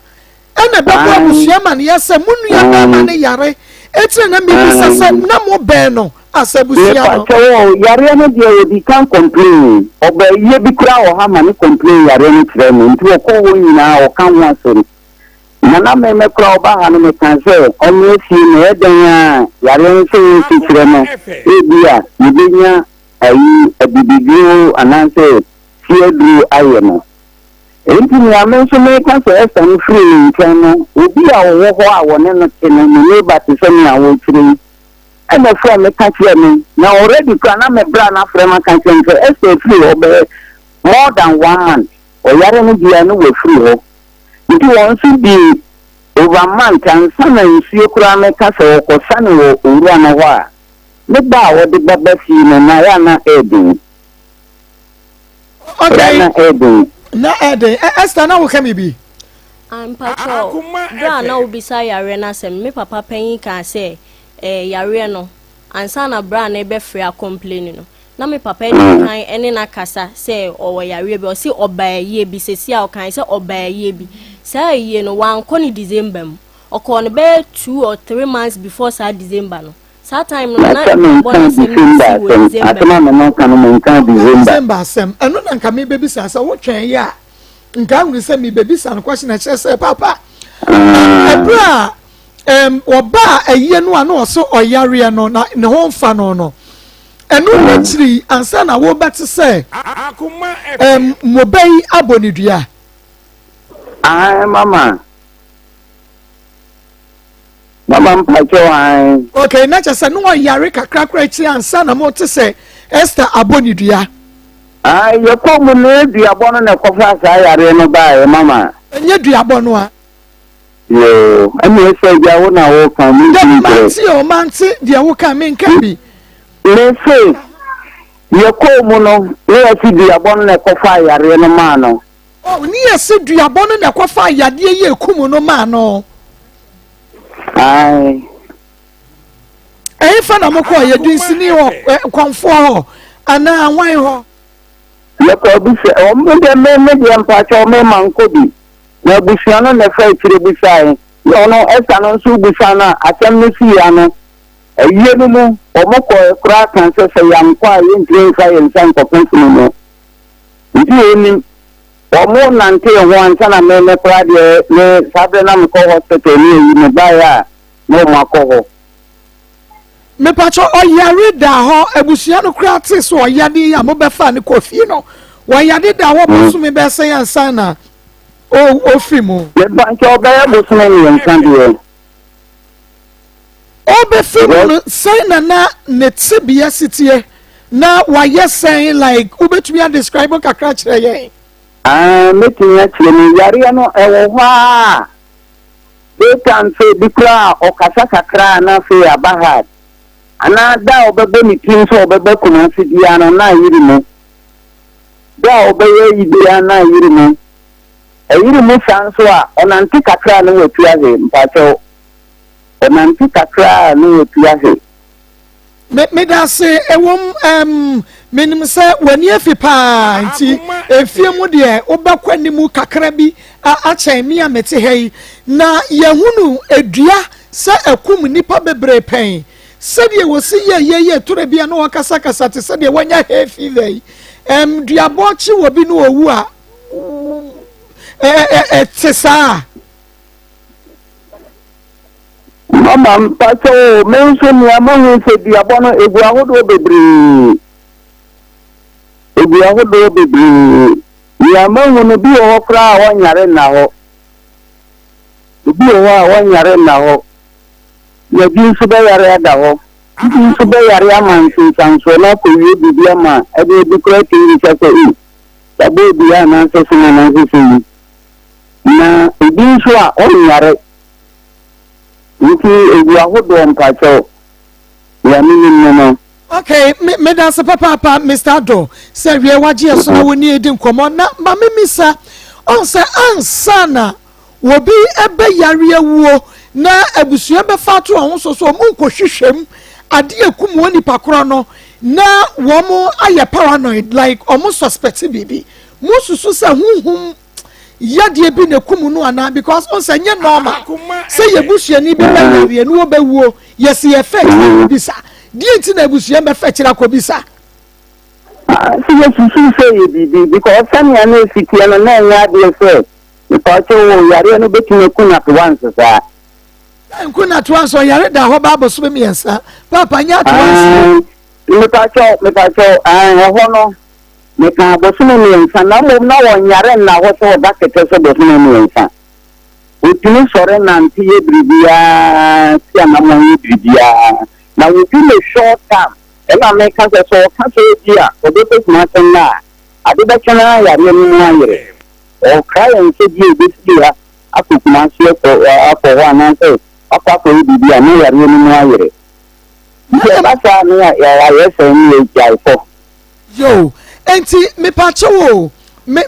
and a baba busiaman yes a munu ya ba ne yare etre na me bisa say na mo be no asabusia no yare no dey we can complain oba ye bi kura o ha ma ni complain yare ni tre me nti ko wo nyina o kan ho asem na me kura oba ha no me kan say onye fi na eden a yare ni say tre no e bia ni benya ayi abibidio ananse fiedru ayeno enti ni amenso me kan se esan free nkan no obi a wo ho a wone no tene ne ba te se ni a wo tiri e na fo me ka kire me na already kan na me bra na frema kan kire ese free obe more than 1 month o yare no dia no we free ho nti won so bi over month and some nsi kura me ka se ko sane wo owura no ho a me ba wo de baba fi na ya na edin okay na edin na edin Esther na wo ka me bi I'm patrol bra na obisa yare na sem me papa panyin kan say yare no ansa na bra na be free a complain no na me papa kan ene na kasa say o yare bi o si obaye bi sesi a o kan say obaye bi say ye no wan ko ni December o ko no be 2 or 3 months before sa December no sa time no na bonus atama no kan no kan December sem eno na nka me bebi sa wo twen ya nka ngu se me bebi sa no question na che say papa ebra oba eye no ano so oyare no na ne ho mfa no enu retiri ansa na wo bet say Akoma mobai abonidua mama mpacho ai okay na chese no oyare kakra chi ansa na mo te say Esther abonidua ye ko mu ne duabo no na kofa sa yare no ba mama enye duabo no a yo ame se ja wo na wo kan mi manti de wo kan mi nka bi le se ye ko mu no ye si duabo no na kofa yare no ma no ni ye si duabo no na kofa yade ye kumu no ma no ai fa na mo ko ye dun sini ho konfo ho ana anwan ho ye ko bi se o mo de me de mpacho me manko bi na busiano na fa itire busai yo no esa no so busana atem no si ya no eye no mu o mo ko kra kan se yam kwa ye ntire fa ye nsan ko pensin no ndi oni o mo nante ho ansa na me kra de ne sabe na mo ko hospital ni yi me ba ya no mo ko ho me pacho oyare da ho abusiano kra te so oyade ya mo be fa ne kofi no oyade da ho bosu me be se ansa na o fimu le bancho be bosu me ni nsan de o be fimu say na ne tibia sitie na why saying like ubetumi a describe kakra kire yen meeting ya kire ni yare no ewo ha they can say bikra o kasa kakra na fe abahad ana da obebe ni tin so obebe kuma sidia no na yiri mu da obeye idea na yiri mu eyiri mu sanso a onanti kakra no wetu ahe mpacho onanti kakra no wetu ahe me da se ewom menim se wani afipa nti efie mu de obakwa ni mu kakra bi a chen mi amete hei na yehunu edua se akum nipa bebre pen se de wosi ye tore bia no wakasa kasa te se de wanya hefi vei duabo chi wo bi no owu a tesa mama mpacho menso ni amahu se duabo no egu ahodo bebre ni amahu no bi o kra wonyare na ho bi o wonyare na ho ya bi nso be yare ada ho bi nso be yare amansi sanso na ko wie bibi ama ebe bi kra tiri chako ya be bi ya na so so na so na ebi nso a onyare nti egu ahodo mpacho ya nini no okay me da se papa Mr. Do se wie waje so na woni edi nkomo na ma memisa on se ansana wobi ebe yare awuo na abusua be fatu ho so mu nkohwehwem ade akum woni pakoro no na wo mu aye paranoid like omo suspect bibi mu susu se hunhum yade bi na kum no ana because on se nye normal se yebusua ni bi be no obewuo yes ye fake bisa die nti na abusua be fake ra ko bisa si yesu say bibi because sanya na fitia no na nya de say because wo yare no betime kuna to once sa kuna to once yare da ho ba boso be miensa papa nya to once me pacho ho no me ka boso me miensa na mo na wo yare na ho so da kete so boso me miensa utini sore na ntie bribia ti na mo ni bribia na we do a short term ela me ka so ka so dia obeto kuma na adeba chana yare ni mu ayere o kai en se die be dia akukuma se ko afọ wa na se akwa bibia no yare ni mu ayere ye ba sa ni ya se ni e jai fo yo enti me pa chewo me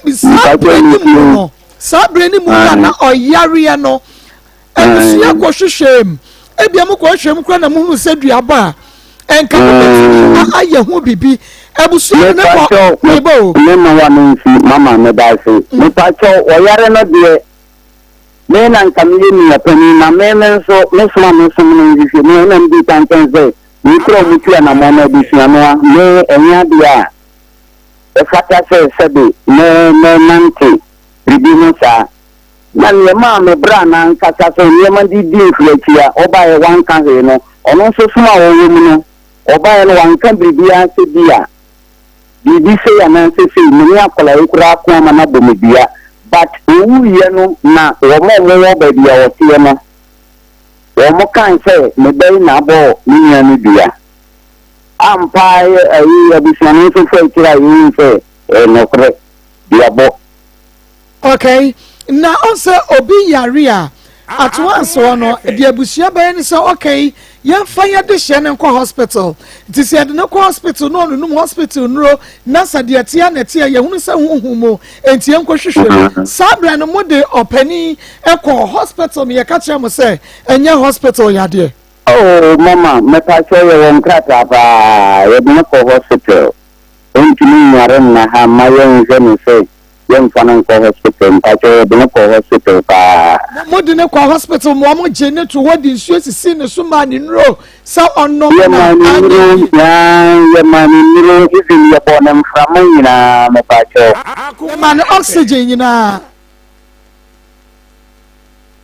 sabre ni mu na oyare no ebusia ko hwehwem ebia mu ko hwehwem kra na mu hu se duaba enka ko aye hu bibi ebusia ne ko mebo me ma wa no fi mama me ba se me pa cho oyare no de me na nka me ni na pani na me so me so ma so no ndi me na ndi tantan se ni kro mu tia na mo na bi sia no me enya dia e fata se be me nante bibi no sa na ne ma me bra na nkasa so ne ma di influencia oba e wan ka he no ono so suma wo mu no oba e no wan ka bibia se bia bibi se ya na se me akola ekura ko ama na bomebia but owu ye no na wo mo ba bia wo tie no wo mo kan se me dai na bo ni nya ni bia ampa ayi abisani so fe kira yi fe no kre bia bo. Okay, na also obi yaria at once no the abusia be say okay yan fanya de hye ne ko hospital it is the no hospital no hospital no na sade atia na tia ye hunu se huhumo enti yan ko hwehwe sabra no mode opani e ko hospital me ye ka kire mo say enya hospital ya de. Oh mama me pa che ye won krata ba ye de ko hospital enti ni yare na ha mayen je no say yan fanan ko hospital pa che de ko hospital pa mo de ne ko hospital mo jene to what the issue si ne so ma ni nro sa onno ye mani nro ifin ye bonam framan na me pa che man oxygen nyina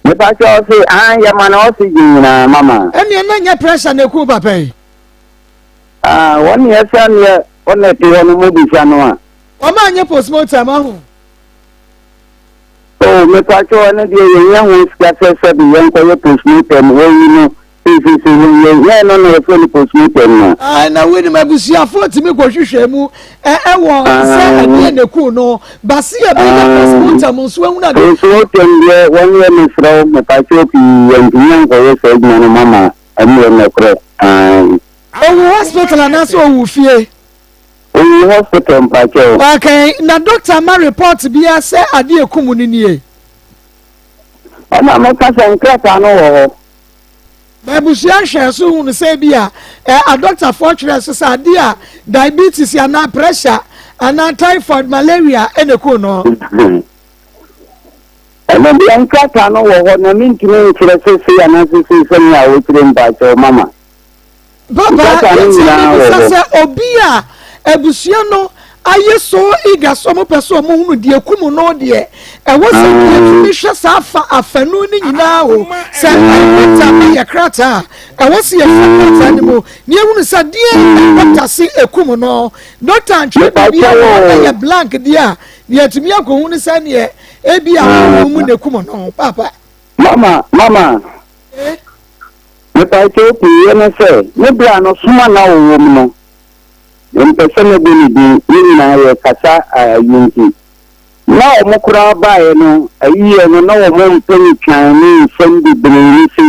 me pa che o say ye man oxygen na mama ene na nya pressure na ku papa yi won ye san ye on te won mo bi san wa o ma nya postmortem ahu. Oh, me pacho na dia yang won ska se bi yang ko yo postmortem wo yi no si ye no fo ni postmortem no na we ni mabusia fo ti me ko hwehwe mu wo se ade na ku no basi ya be postmortem so hu na de so tem ye won ye ni fro me pacho pi yang ko yo se no mama ami na kre hospital na so wu fie hospital pacho. Okay, na doctor ma report bia say ade ekumu ni nie. Ana me ka se nkrata no wo. Babusia hwe so hu say bia a doctor for chere so say ade a diabetes ya na pressure ana typhoid malaria eneku no. Ana bia nkrata no wo na mintime chere se ya na se ya wo chere pacho mama. Baba say obi a ebusia no aye so iga so mo peso mo hunu de akumu no de e wo se de hwe sa afanu ni nyina o se ta me ya krata e wo se ya krata ni mo ni hunu sa de doctor se akumu no doctor antwe bia no ya blank dia ni atumi akohunu sa ne e bia mu na akumu no papa mama me pa che pi na se ne bia no suma na wo mu no mpesene bi na ye kasa yinki na omukura bae no ayiye no na wo mpeni twan ni sendi breni si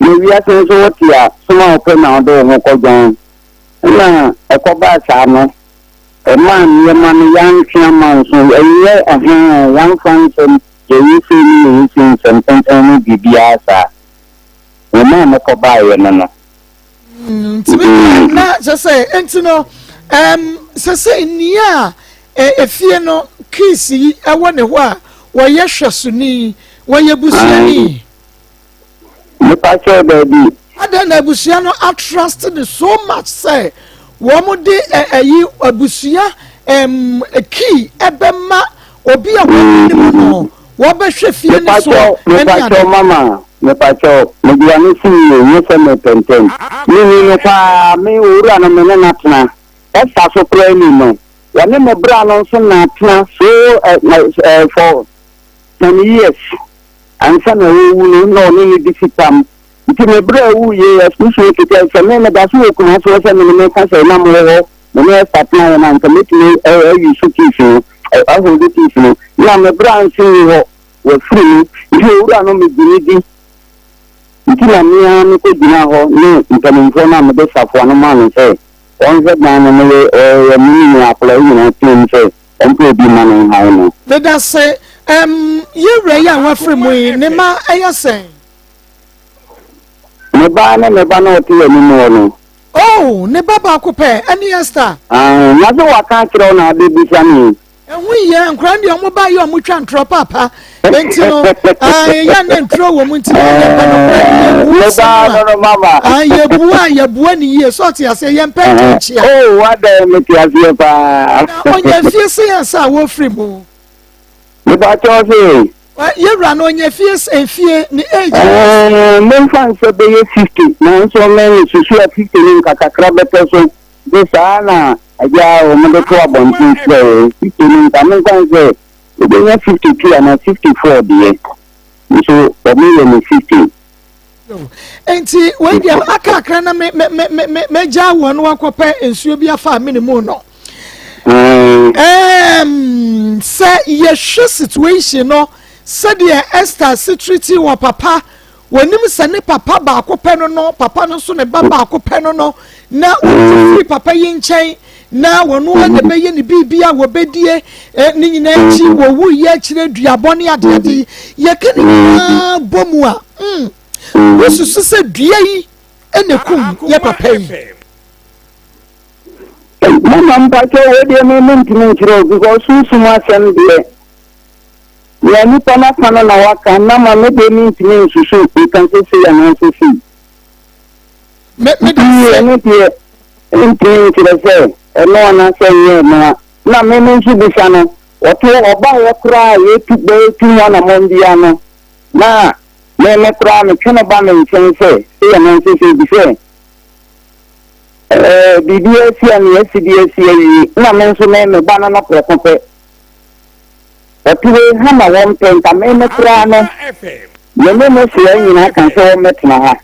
ni wi ase so wotia suma ope na do ho kojan na ekoba sa no e man ye man yan chairman so ayiye yan function je yisi ni sen bibia sa o man ko bae no na say entino say nia efie no kisi ewo ne ho a wo ye hwesuni wo ye busuani me pa che baby ada na busuya no I trust the so much say wo mo de ayi abusuya ki ebema obi a wo ni mo no wo be hwe fie ni so me pa che mama me pacho me dia ni si ni se me tenten ni no pa me ura no me na tna esa so pra ni no ya ne me bra no so na tna so for 10 years and some who no ni disitam ti me bra wu ye especially ke se me da so ku na so se me ka se na mo ho me start na na commit me you so kifu I hold it kifu na me bra si ho we free you ura no me di Nkila miya ni ko gina ho ni nkaminfo na me de safo no ma no se on se na no me ya mi ni apla yi na tin se on ko bi ma no ha no de da se ye re ya wa free mu ni ma eya sen me ba no ti ya ni mo no oh ne baba ko pe ani esta na so wa ka kiro na de bi sami enwu ye nkran de omo ba ye omo twa ntro papa enti no ya na ntro wo mu nti no mama ye bua ni ye so ti ase ye mpe nchi oh wa da me ti ase pa onye fie se ya sa wo free mu About your you run on your fears and fear the age. Men fans say be 50. Now so many to share 50 in Kakakra person. This Anna, a jar or mother trouble. 50 in Kamen say, they 52 and 54 dear. So, for me, 50. And see, when you have Akakra, me jar one wakope and Subia family mono. Say, yes, situation, no. Said the Esther secretary or papa when you send papa back no papa no so ne baba no now free papa yin chain now when one the bay ni bibia wo bedie ni na chi wo wu ye chire duabone ade ye kan bomu a wo susu se dua yi ene kum ye papa yi Mama mpacho we de me ntimi chiro because susu ma sem de ya ni pana kana na waka na ma me de mi ntimi susu you can say ya na susu me ni de ntimi chiro se no na se ye na me nsu bisa no oto oba ye kra ye tu na mondia no na me kra me kena ba me chen se ya na susu bisa BDS and SDS na me nso me ba na prekope Atuwe hama one point amene kra no yeme no se nyina kan se metna ha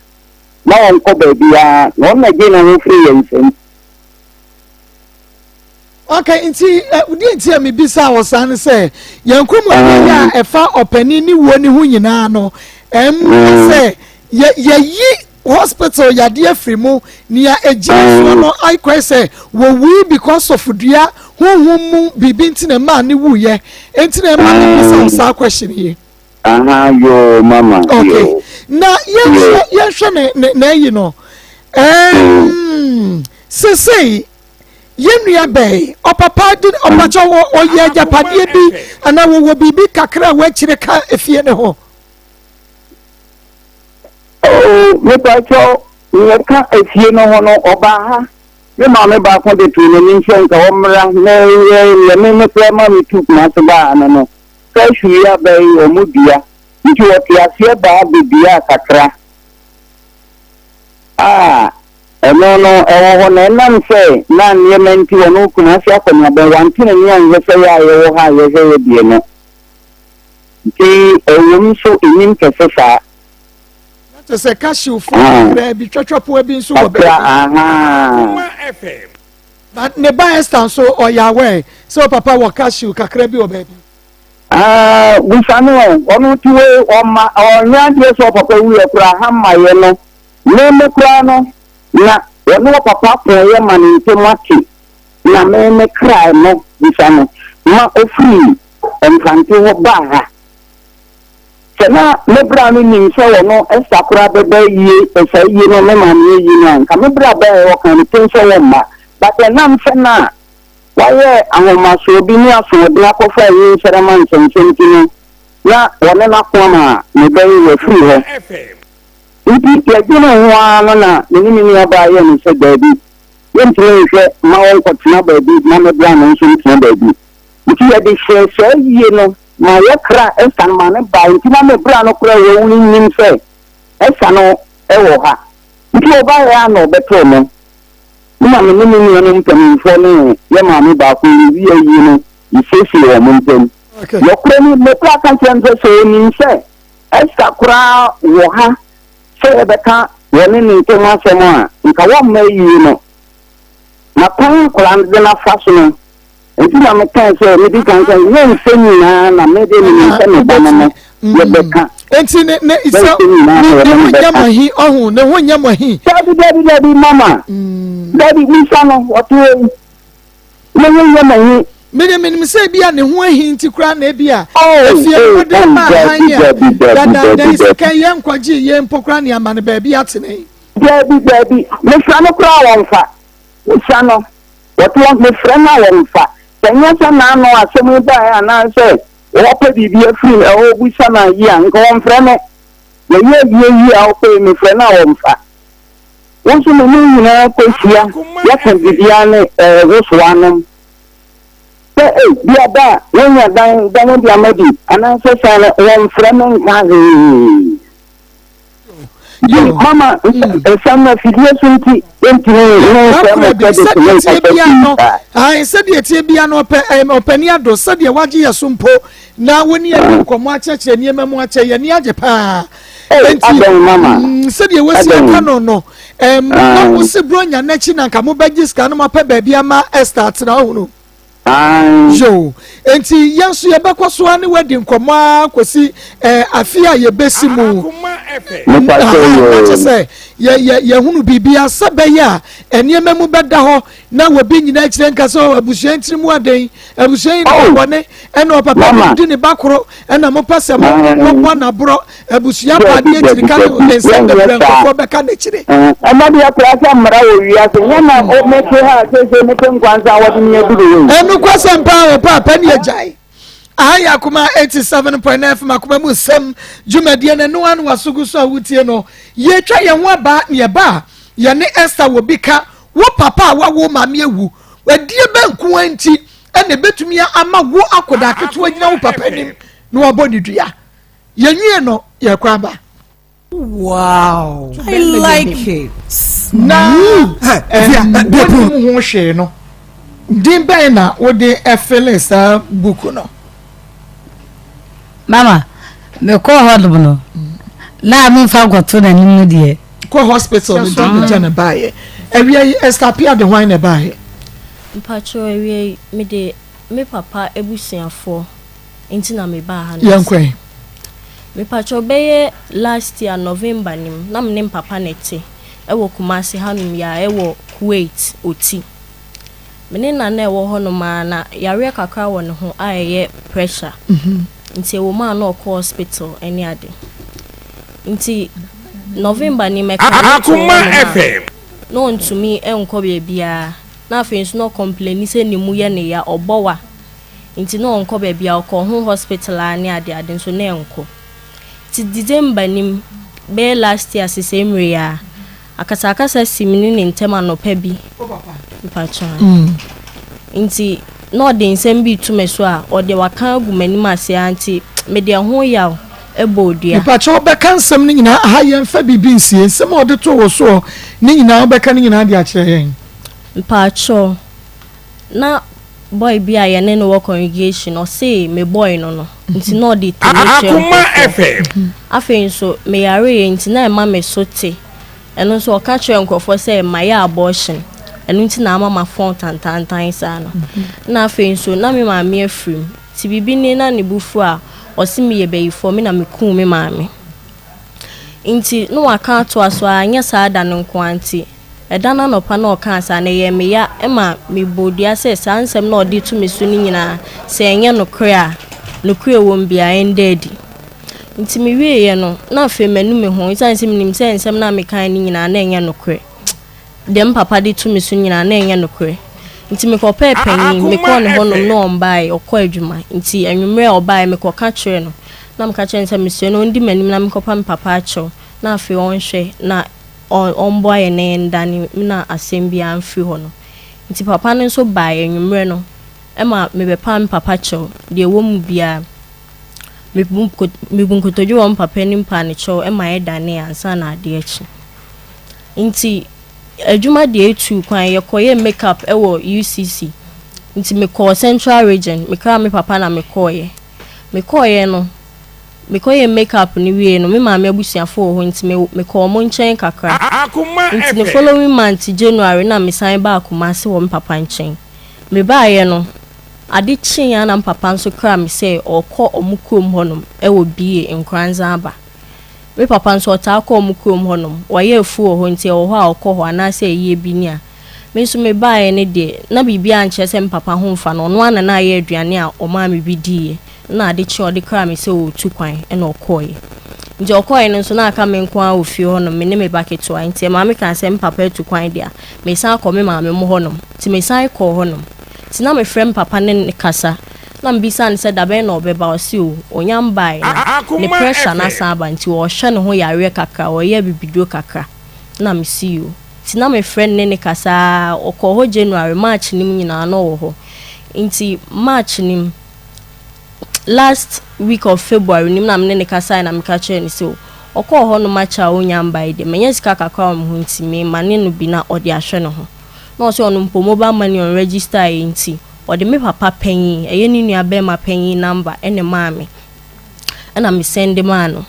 na won ko ba bia no na je na ho free yen. Okay, nti udi nti me bisa wosan se yankomo ya efa opani ni wo ni hu nyina no se ye hospital ya de afrimu ni ya ejinso no I kwese wo wi because of dua huhumu bibi ntina ma ni wu ye ntina ma ni bisa sa question here. Yo mama. Okay. Yo. Na ye hwe na yi no. Say yenua bay opapa din opacho wo ye japade bi ana wo bibi kakra wa chire ka efie ne ho. Me pacho ye ka efie no ho no oba ha me ma me ba ko de tu ni nchen ka omra ne me prema mi tu ma so ba no ka hwia bay omudua nti wo ti asie ba bibia kakra no ho na nan se na nye menti wono kuna sia ko na ba wanti na nya nje se ya ye wo ha ye se ye die no nti ewum so enim kese sa to say cashew for baby twatwapo bi nso wo baby FM but ne ba stand so or ya way so papa wo cashew kakra bi wo baby we sanu onu tuwe o ma onya die so papa wi e kura ha ma ye no me kura no na wono papa ko ye ma ni tomati na me kra no we sanu ma ofri enfante ho ba ha Sena lebra ni nimso wono esakura bebe yi esa yi no me ma ni yi na nka mebra ba e wokan tenso wo ma but na mfena waye ahoma so bi ni aso de akofa yi seraman senchenti no ya wona na koma me be we free ho ipi ya jina ho na ni aba ye ni se baby yentire hwe ma won ko tena baby na mebra no so tena baby ipi ya de hwe yi no ma yakra esan mane ba ntina me bra no kra wo nim se esano ewo ha nti oba ya no beto no ma me no mpamfo no ye ma me ba ko ni wi ayi no ifefi wo mpam yo kra ni me kra kan tente so nim se esa kra wo ha se beka wo ni ntoma se mo a nka wo ma yi no na pan kra na faso no Enti na me kan se me di kan kan ye nfeni na me de ni se me ba no ye beka enti ne isa ne nyama hi ohun ne ho nyama hi daddy mama daddy mi sano otu ne ho nyama hi me se bia ne ho hi nti kura na bia efie mo de ma hanya dada isa kan ye nkwaji ye mpokura ne ama ne ba bia tene daddy me sano kura wonfa me sano otu me frena wonfa Senya sana no asemu ba ya na se wo pe bibi afiri e wo bu sana yi an ko on freme ye a wo pe mi frena wo mfa wo so me ni nyina ko sia ya kan bibi ane wo so anom say dia da when you dan dia madi anan so say one friend nkaze mama some fidie sunti enti no say said the tie bia no opani ado said the waje yasumpo na woni ya komo acheche ni ememu ache ye ni age pa enti said the wasi aka no na wo se bronya na chi na nka mo bagi ska no mape ba bia ma start na hunu yo enti yanso ye bekoso ane wedding komo akosi afia ye besimu say ye hunu bibia sabaya eniema mu beda ho na wobi nyina kire nka so abusua ntirimu aden abusua ni bone ena opapa di ne bakoro ena mo pase mo na bro abusua pa de tirika ne sende bren ko beka ne kire amadi akrasa mara wo wiase nyama o meke ha se meke nkwanza wodi ne duru enu kwasem pa pa ne ajai aya kuma 87.9 makuma mu sem jumedie ne no anu wasugu so awutie no ye twa ye ho aba ne ba ye ne Esther wo bika wo papa wa wo mame ewu wadie banku anti ene betumi ama wo akoda keto agina wo papa nim no abodi dua ye nwie no ye kwaba wow I like it na ho hwe no dimbe na wo de efelesa buku no mama me ko hodum no la mi fa goto na nimu de ko hospital ni do jana bae ewie estapia de wine bae mpacho ewie me de me papa ebusiafo enti na me ba ha yankwen me pacho beye last year November nim na me papa nete ewo Kumasi hanum ya ewo Kuwait oti me na ewo hono ma na yare kakra wo ne ho ayeye pressure nti wo ma na ko hospital eni ade nti November ni Akoma FM no ntumi enko bia na afensu no complain se ni mu ye ne ya obowa nti no onko bia okọ ho hospital ani ade nso na enko ti December ni be last year sesemre ya akasa simini ni ntema no pa bi pacha nti no de nsem bi tumeso a ode waka agumani ase anti me de ho yaw ebodia pacha be kansem ni nyina ha ye mfa bibi nsie nsem ode to wo so ni nyina be kan nyina de a kire yen pacha na boy bi aye ne no congregation o say me boy no nti no de Akoma FM afenso me yare nti na ema me sote eno so ka kire nkofo say my abortion enu nti na ama ma phone tantantan sa no na afenso na me maame afrim ti bibi ni na ne bufu a osimi ye beyifo me na me kun me maame nti no waka to aso anya sa da no kwanti edana no pa na oka sa na ye me ya ema me bodia se sansem na odi to me su ni nyina se enye no kra no kra wo mbia endedi nti me wie ye no na afa manu me ho sansem nim se ensem na me kan ni nyina na enye no kra dem papa di to me su nyina na enye no kra nti me ko pepenyi me ko ne honom no ombai okọ adwuma nti anwumre obai me ko ka kire no na me ka kire nse me se no ndi manim na me ko pa me papa acho na afi onhwe na ombo aye ne ndani na asem bia amfi ho no nti papa no so bai anwumre no ema me be pa me papa acho de wo mu bia me bun ko tojo wo papa ni mpa ne cho ema ye dane ansa na ade achi nti adwuma de etu kwan ye koye makeup ewo UCC nti me call Central Region me kra me papa na me koye no me koye makeup ni wie no me ma me abusiafo ho nti me call mo nchen kakra nti the following month January na me sign ba Akoma se wo me papa nchen me ba ye no ade chin ya na papa nso kra me say okọ omukom honom ewo bie nkranza aba me papa nso ta ko omukom honom waye afu ho nti wo ho a okọ ho ana se ye bi ni a me nso me ba ye ne de na bibia anche se me papa ho mfa no no ana na ye aduane a o ma me bi die na ade chi ode kra me se o tu kwan e na okoye nti okoye nso na aka me nko a ofi honom me ne me baketo a nti ma me kan se me papa tu kwan dia me san ko me ma me mo honom nti me san ko honom nti na me frem papa ne kasa na mbisa ne se dabe na obeba osi o onyam bai ne pressure na saba nti wo hwe ne ho yare kakra wo ye bibido kakra na me see o nti na me friend ne kasa okọ ho January March nim nyina na wo ho Inti March nim last week of February nim na me ne kasa na me ka kire ni so okọ ho no match a onya mbai de menye sika kakra mo nti me mane no bi na odi ahwe no ho na so ono mpo mobile money on register nti odi me papa panyin eye ni nua be ma panyin number ene maame na me send ma no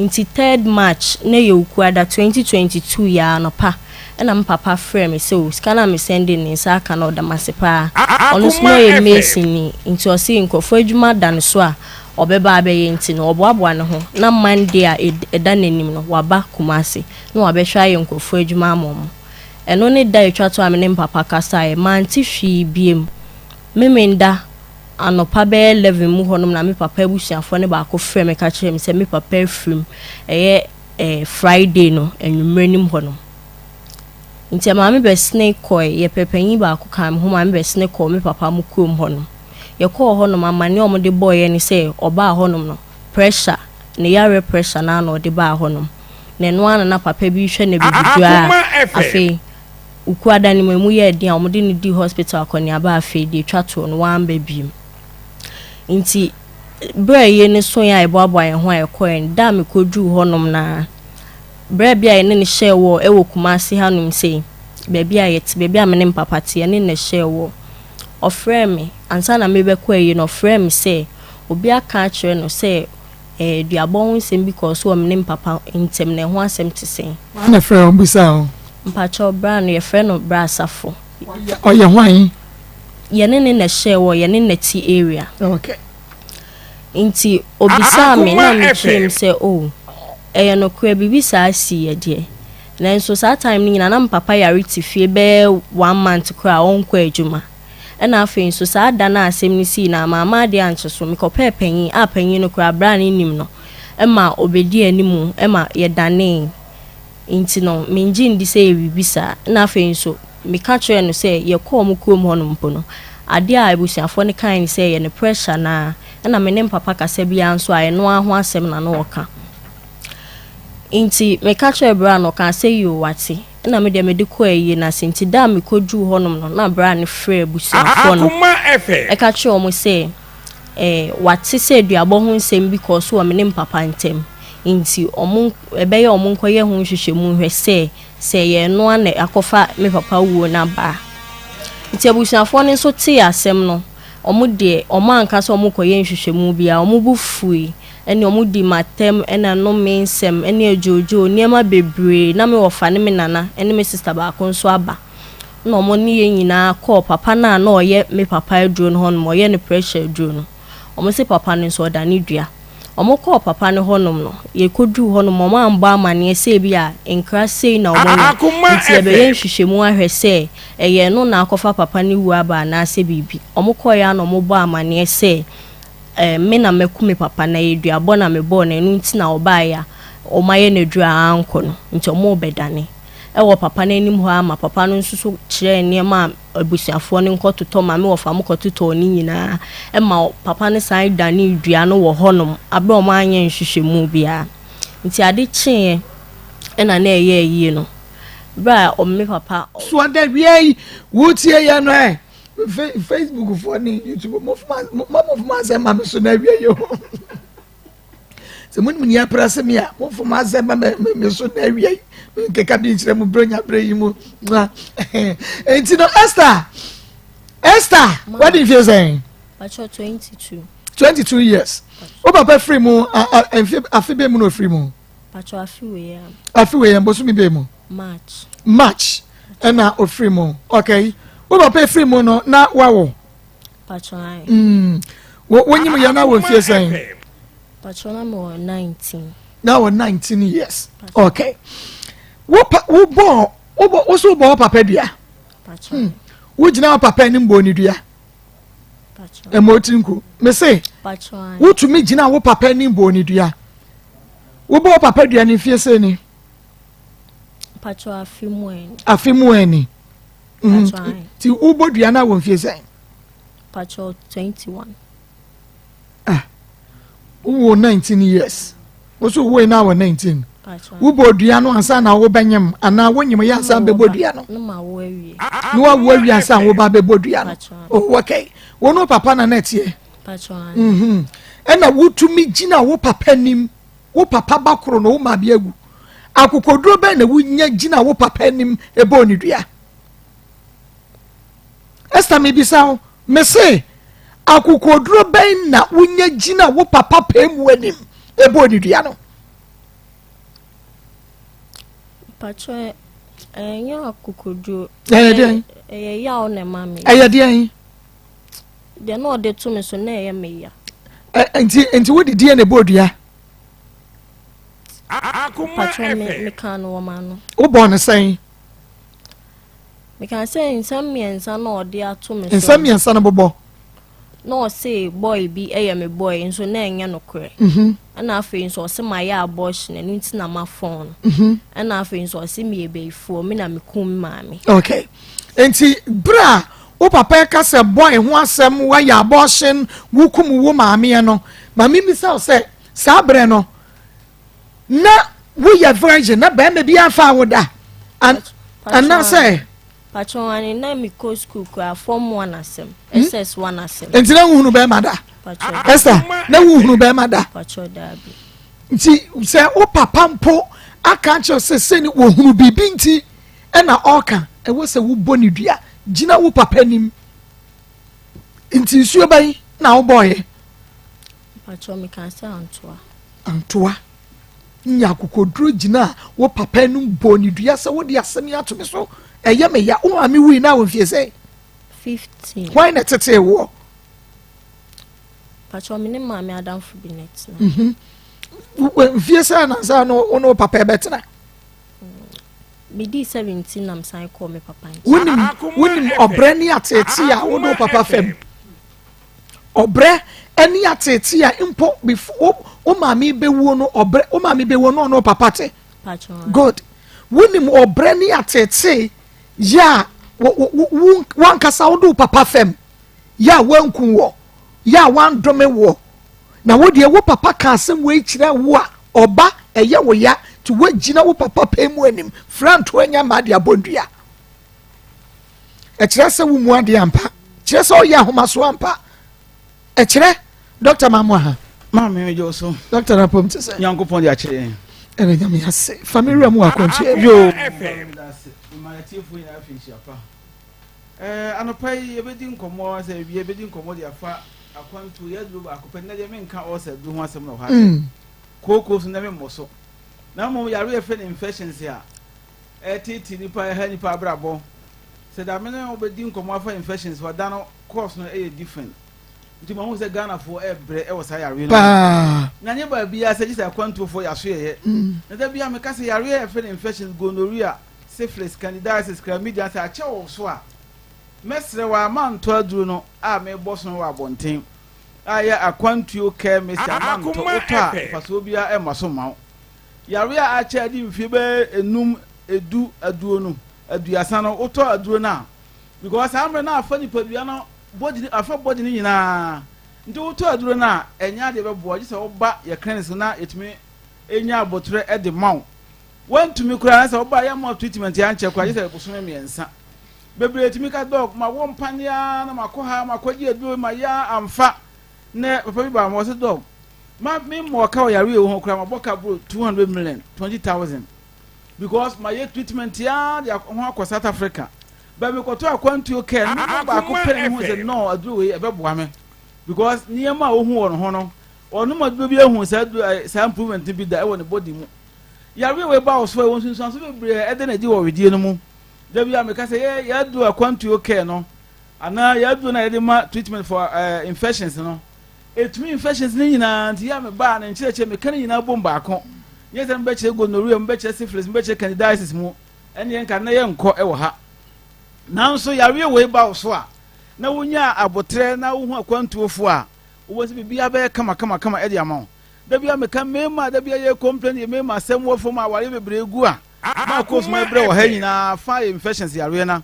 nti 3rd March na ye ukuada 2022 ya no pa na me papa frame so sika na me send ni sa aka na oda masepa ono so ye mesi ni nti o si nkofo adwuma dan so a obeba abeyi nti no oboaboa ne ho na Monday a eda nanim no waba Kumasi na wabehwa ye nkofo adwuma amom eno ne da etwa to amene papa kasa e manti hwi biem memenda anopa be 11 mu honom na me papa abusuafo ne ba ko frɛ me ka kyerɛ me sɛ me papa afrim Friday no enwumre nim honom nti ma me be snake koy ye pepanyi ba ko kan ho ma me be snake koy me papa mu kuom honom ye ko honom amane o mo de boy ni sɛ oba honom no pressure ne yare pressure na no de ba honom na no ana na papa bi hwɛ na bibidua afi ukuada ni mu ye dia o mo de ni di hospital akoni aba afi de twato no wan ba biem nti bra ye ne so ya eboaboa ye ho a ekoen da me kodu honom na bra bia ye ne ne hye wo ewo Kumasi hanom sei bia yeti bia me ne papa tie ne ne hye wo ofre me ansa na me be kwa ye no ofre me say obi aka kire no say duabon nsem because wo me ne papa ntem ne ho asem tesen na frɛ on bisa o mpacho bra no ye frɛ no bra asafo oye hwan ye ne ne hye wo ye ne ne ti area okay inti obisa me na me trim say oh no kwa bibisa si ye de na nso sa time ni na papa yare ti fie be 1 month kwa onkwa adwuma na afi nso sa da na asem ni si na mama de anche so me kopa panyin a panyin no kwa bra ni nim no ma obedi animu ma ye dane inti no minji ndi say bibisa na afi nso me ka kire no say ye ko mo kuom ho no mpo no ade a ebusiafo ne kan ni say ye ne pressure na me ne papa kasa bia nso a no aho asem na no oka inti me ka kire bra no kan say you wati na me de ko ayi na senti da me kodu honom no na bra ne frɛ busuafo no e ka kire o mo say wati say duabo ho nsem because wo me ne papa ntem inti omo ebe ye omo nkoye ho hwehwɛ mu hwɛ say ye no ana akofa me papa wuo na ba nti abusuafo ne so te asem no omo de omo anka so omo koye hwehwɛ mu bia omo bu fui ene omudi matem ena no mensem ene ajojo niema bebre na me wofa ne me nana ene me sister ba ko nso aba na omo ne ye nyina call papa na oye me papa aduro no hono oye ne pressure aduro no omo se papa ne nso da ne dua omo call papa ne honom no ye kodu honom omo amba amane se bia enkra sei na omo no nti ebe ye hwehwemu ahwe se eye no na akofa papa ne wu aba na se bibi omo call ya na omo bo amane se me na mekume papa na eduabo na mebo na enu nti na obaya o maye na dua anko no nti o mo bedane wo papa na anim ho ama papa no nsusu kire niema abusuafo ne nkototo ma me wo fa mo kototo ni nyina ma papa ne sai dane dua no wo honom abe o ma anya nhwehwemu bia nti ade chie na eye yi no bra o me papa so that we wutie ya no Facebook for ni YouTube mo say mama so na wie yo se mun ya prase me a mo fo ma say mama me so na wie ke ka bi ntire mo bronya breyi mo enti no Esther what did you say Pacho 22 years o papa free mo afi be mo no free mo Pacho afi we ya bo so mi be mo March na o free mo okay wo papa free mo no na wawo Pacho ai wonyi mo ya na wo fie sen Pacho na mo 19 now 19 years okay wo so bo papa dua Pacho wo gina papa ni mbo ni dua Pacho emotinku me say Pacho ai wo tumi gina wo papa ni mbo ni dua wo bo papa dua ni fie sen ni Pacho afi mu eni ti ubo dua na wo fie sen Pacho 21 wo 19 years wo so wo na wo 19 wo bodua no ansa na wo benyem ana wonyem ya ansa be bodua no no ma wo awie no wa wo awie ansa wo ba be bodua no oh okay wo no papa na netie patron ena wotumi gina wo papa nim wo papa bakoro no wo ma be agu akokoduro be na wonya gina wo papa nim ebe onidua esta me bisa me say akokoduro be na wonya gina wo papa pemu anim ebe onidua no patron nya akokoduro ya o ne mami de de no de to me so na ya me ya enti wo di na bodua Akoma patron me FM. kan wo ma no wo born say me kan say nsam miensa na ode ato me so nsam yansa na bobo no say boy bi me boy nso na enya no kure ana afi nso se ma ya abortion enu nti na ma phone ana afi nso se me ebeifo me na me kum maami okay enti bra wo papa ka se boy ho asem wa ya abortion wo kum wo maami no maami mi say sa bre no na wo ya virgin na ba me bi afa wo da ana say patron ani na mi ko school kwa form 1 asem SS1 asem enti na hunu be mada patron Esther na hunu be mada patron dabi nti se wo papa mpo aka cho se ni wo hunu bibi nti e na oka e wo se wo boni dua gina wo papa nim nti suo bai na wo boy patron mi kan say antoa nya kokodro gina wo papa nim boni dua se wo de asem ato me so eye me ya wo ami wi na wo fie say 15 why na tete wo patron mi ne maami adam fu binet na fie say na sa no papa betena mi di 17 nam sign call me papa wonim obre ni atete a wo no papa fam obre eni atete a impo before o maami be wo no obre o maami be wo no papa te patron good wonim obre ni atete ya wan kasa wo do papa fam ya wankun wo ya wan dome wo na wo de wo papa ka asem we kire wo a oba eye wo ya to wagina wo papa pemu anim franto anya ma de abondua e kire se wo mu ade ampa kire se o ya homa so ampa e kire Dr. Mamwa ma me jo so Dr. Rapom tse Nyankopon dia kire ene nyame ase family mu akontu yo ma tifu ina afi siapa anopai ebedi nkomo se bi ebedi nkomo dia fa akwantu ya duro ba akopɛ na de menka o se du ho asɛm na ho ha koko so na me moso na mo yare efe infections ya titi nipa ha nipa abrabo se da me na obedi nkomo afa infections wa da no course no different nti mo se Ghana fo ebre e wo sa yare no na nye ba bia se gisa akwantu fo ya so ye na da bia me ka se yare efe infections gonorrhea syphilis candidiasis chlamydia sa ache wo so a mesre wa manto aduru no a me boso wa bonten aya akwantuo ke mesi amanto ota faso bia e maso mawo yare a ache adi mfie be enum edu aduo no aduasa no oto aduo na because amre na afa nipa bia no body afa body ni nyina nti oto aduo na enya de be bo gise oba ye clinic na etimi enya abotre e de mawo wantumi kura na se oba ya mo treatment ya nche kwa gise busome miensa bebre etimi ka dog ma wo mpania na makoha makoji edu ma ya amfa ne papa bi ba mo se dog ma me mo ka yare wo kura ma boka bro 200 million 20,000 because my treatment ya de ho akọ South Africa ba me ko to akwantu care no ba ko pere ho se no adu we e be boa me because niam a wo hu won ho no onu ma do bi ehun sa improvement bi da e won body mu yare we ba so won sunsun so bebre e de na di wo wedie no mu da bi am ka se ya do akwantu care no ana ya do na de ma treatment for infections no etumi infections ni nyina nti ya me ba na nchireche me kan nyina bomba akọ yes mbe che gonorrhea mbe che syphilis mbe che candidiasis mu ene enka na ye nkọ e wo ha nanso yare we ba so a na wonya abotre na wo hu akwantuofo a wo se bibia be kama e de ama da bia me kan mema da bia ye complain ye mema asem wo fo ma ware bebre gu a ma cause my bre wo ha nyina fa infections yare na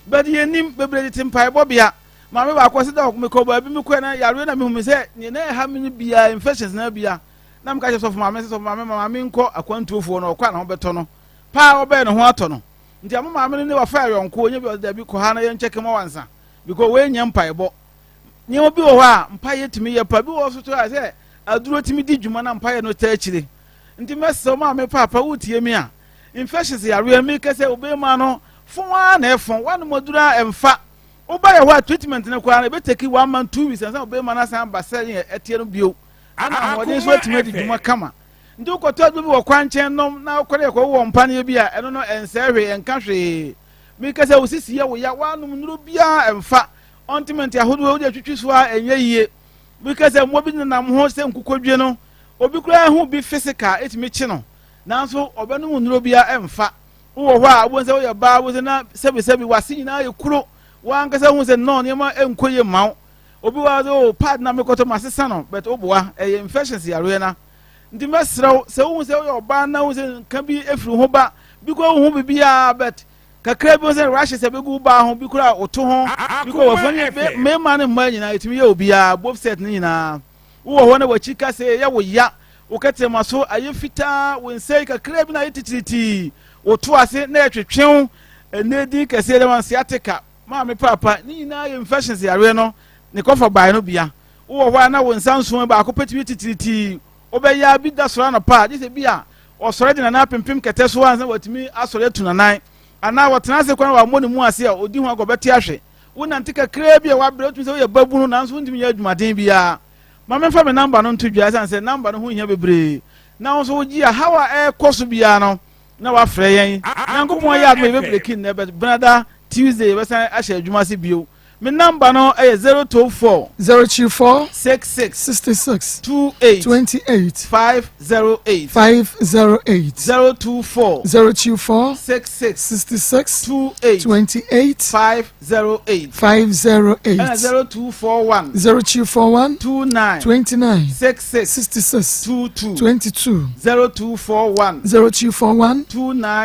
but ye nim bebre timpai bobia ma me ba kwose da me ko ba bi me ko na yare na me hu me se ni na ha me bia infections na bia na mka so maame nko akwantuofo no okwa na ho beto no pa obe no ho ato no nti am maame ne wa fa yonko onye bi da bi ko ha na ye ncheke mo wansa because we nya mpaebo nye obi wo ha mpaye timi ye pa bi wo so to say aduro timi di dwuma na mpaye no ta akire nti meso maame papa wutie mi a infections ya re mi kese obe ma no fon na efon wan modura emfa oba ye ho treatment ne kwa na be take 1 month 2 weeks and obe ma na san ba say etie no bio ana wode so timi di dwuma kama ndi ukoto bi wo kwanchen nom na okore ko wo mpane bi a eno no ensehwe enka hwe mi kase osisi ye wo ya wanum nuru bia emfa ontiment ahodo wo de twitwi so a enye yie mi kase mo bi nam ho se nkukodwe no obi kura hu bi physical etimi chi no nanso obenu nuru bia emfa wo ho a wo se wo ya ba wo se na sebi wase nyina ye kuro wan kase hu se no ne ma enkoye mawo obi wa zo pad na mekoto masesa no but oboa infections ya re na ndi mesrew se wo se wo ba na wo se kan bi efiri ho ba bi ko ho bibia but kakra bi wo se rashes se begu ba ho bi kura oto ho bi ko wo fani me ma ne ma nyina etimi ye obia both set ni nyina wo ho na wachi ka se ya wo ya wo kete maso aye fita wo nsei kakra bi na yititiriti oto ase na etwetwen enedi kase de man sciatica ma me papa ni nyina infections ya re no ne kofa bai no bia wo ho na wo nsanso ba akopetimi titiriti obeya bi da sora na pa je se bia osore de na pempem kete so ansa watimi asore tunanan ana wotena se kwan wa moni mu ase a odi hu agobeti ahwe wona ntika kra bia wa bre otumi se ye babunu nanso ndimi ya adwumaden bia ma me fa me number no ntodwa sanse number no hu hia bebre na wo so wogi a hawa koso bia no na wa frɛ yen nyankopon ya adme bebre kin na be brother Tuesday be san ahye adwuma se bio my number no is 024 66 28 508 024 66 28 508 and 0241 29 66 22 0241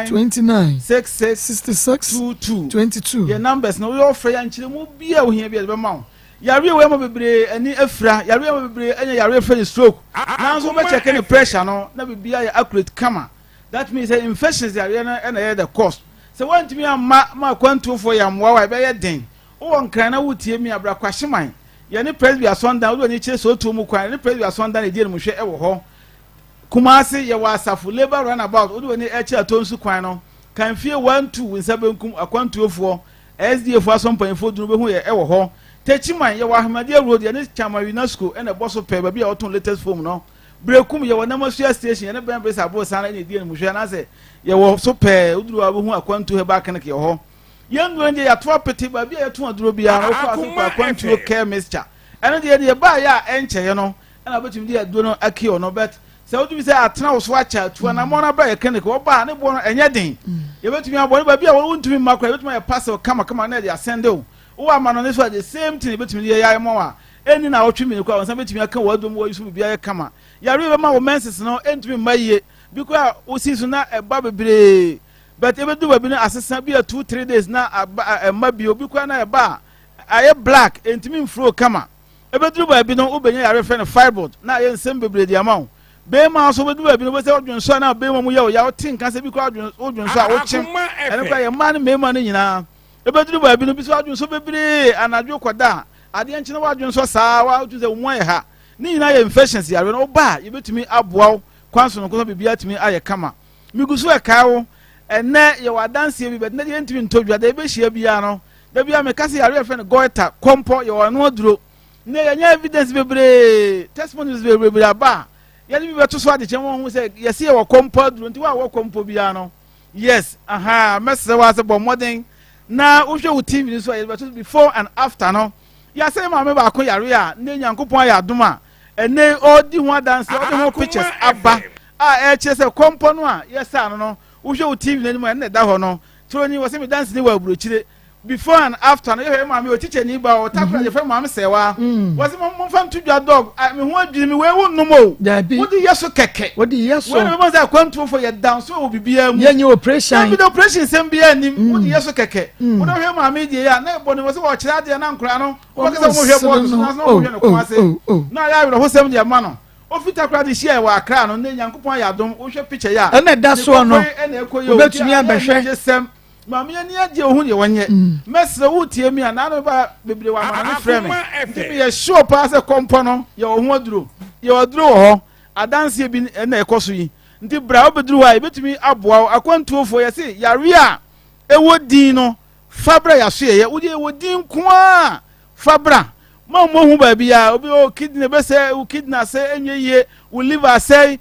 29 66 22 your numbers no we offer yan chiremu bia ohia bia be ma yare we mo bebre ani afra yare mo bebre anya yare fa stroke nanso be check any pressure no na bibia ya accurate kama that means infections yare na the cost so want me ma kwantu for yam wa be ye den wo nkran na wutie mi abra kwahyeman ye ne presbya sonda wo ni kire so to mu kwan ne presbya sonda na die mu hwe e wo ho kumase ye wa asafo labor run about wo ni e kire to nsu kwan no kan fie 12 nsabenkum akwantu ofo SDF asompanfo dunu be hu ye e wo ho techiman ye wa Ahmadi road ye ne chama UNESCO e na boso pe ba bia oton latest form no brekum ye wa namasua station ye ne ben bresa abo sana ne die mu hwe na se ye wo so pe uduru abo hu akwantu he ba kan ke ho ye ndu nje ya to apete ba bia ye to aduro bia no ko aso akwantu care mixture ene de ye ba ya enche ye no na betum de aduro no akio no bet se wotu se atena wo so acha tu na mo na ba ye kan ke wo ba ne bo no enye den ye betumi abo ne ba bia wo ntumi makra betumi ye parcel kama na de asende o wo amano ne so the same thing betumi ye yae mo a eni na wotwe mi kwa won betumi aka wo adom wo yusu bia ye kama yare be ma wo menses no entumi maye because wo sisu na eba bebre but ebedu ba bi na asesa bia 2-3 days na ema bi obi kwa na eba aye black entumi mfro kama ebedu ba bi no obenya yare fe no fibroid na ye nsem bebre di amount be ma so bedu ba bi no be se odwon so na be ma mu ye o ya o tin kan se bi kwa odwon so a wo kyem ene kwa ye ma ne me ma ne nyina ebeduru ba bi no bi so adwon so bebre anadwo koda ade enche na wadwon so saa wa tu se wo ye ha ni nyina ye infections ya no ba ye betumi aboa kwanso no ko bibia tumi aye kama migusu e kawo ene ye wadanse bi bet na ye ntimi ntodwa da be hia bia no da bia me kase ya refer no goita kompo ye wono aduro ne ye nya evidence bebre testimonies bebre aba ye ni bi beto so ade che won hu se ye se ye wo kompo aduro nti wa wo kompo bia no yes message wa se bo modern na uhwe wo TV ni so ye beto before and after no ya say ma me ba ko yare a ne nyankopon ya doma ene odi ho dance odi ho pictures aba e che se kompo no a yes no uhwe wo TV ni mo ene da ho no tro ni wo se me dance ni wa burochire before and after no ye ma me o teacher ni ba o takura je fe ma me sewa wo se mo fa ntudwa dog me ho adwiri me we wo nnom o wodi yeso keke wodi yeso we mo say kwantu for ye down so wo bibia mu ye nye operation bi operation sem bia nim wodi yeso keke wo do hwe ma me die ya na ebo ni wo se wo kira de na nkura no wo ke se mo hwe bo so na wo hwe no kwase na ya wo ho sem de ma no ofita kra de share wa akra no ne Nyankopon ya dom wo hwe picture ya ena da so no obetumi abehwe mama ya ni agye ohun ye wonye mesre wo tie mi ana no ba bebre wa mama no frɛ me ye show pa se kompo no ye ohun aduro ye oduro ho adanse bi na ekoso yi nti bra obeduru wa ebetumi aboa akwantuofo ye se yare a ewo din no fabra ya so ye wo de ewo din ko a fabra ma mo hu ba bia obi o kidney be say o kidney say enye ye o liver say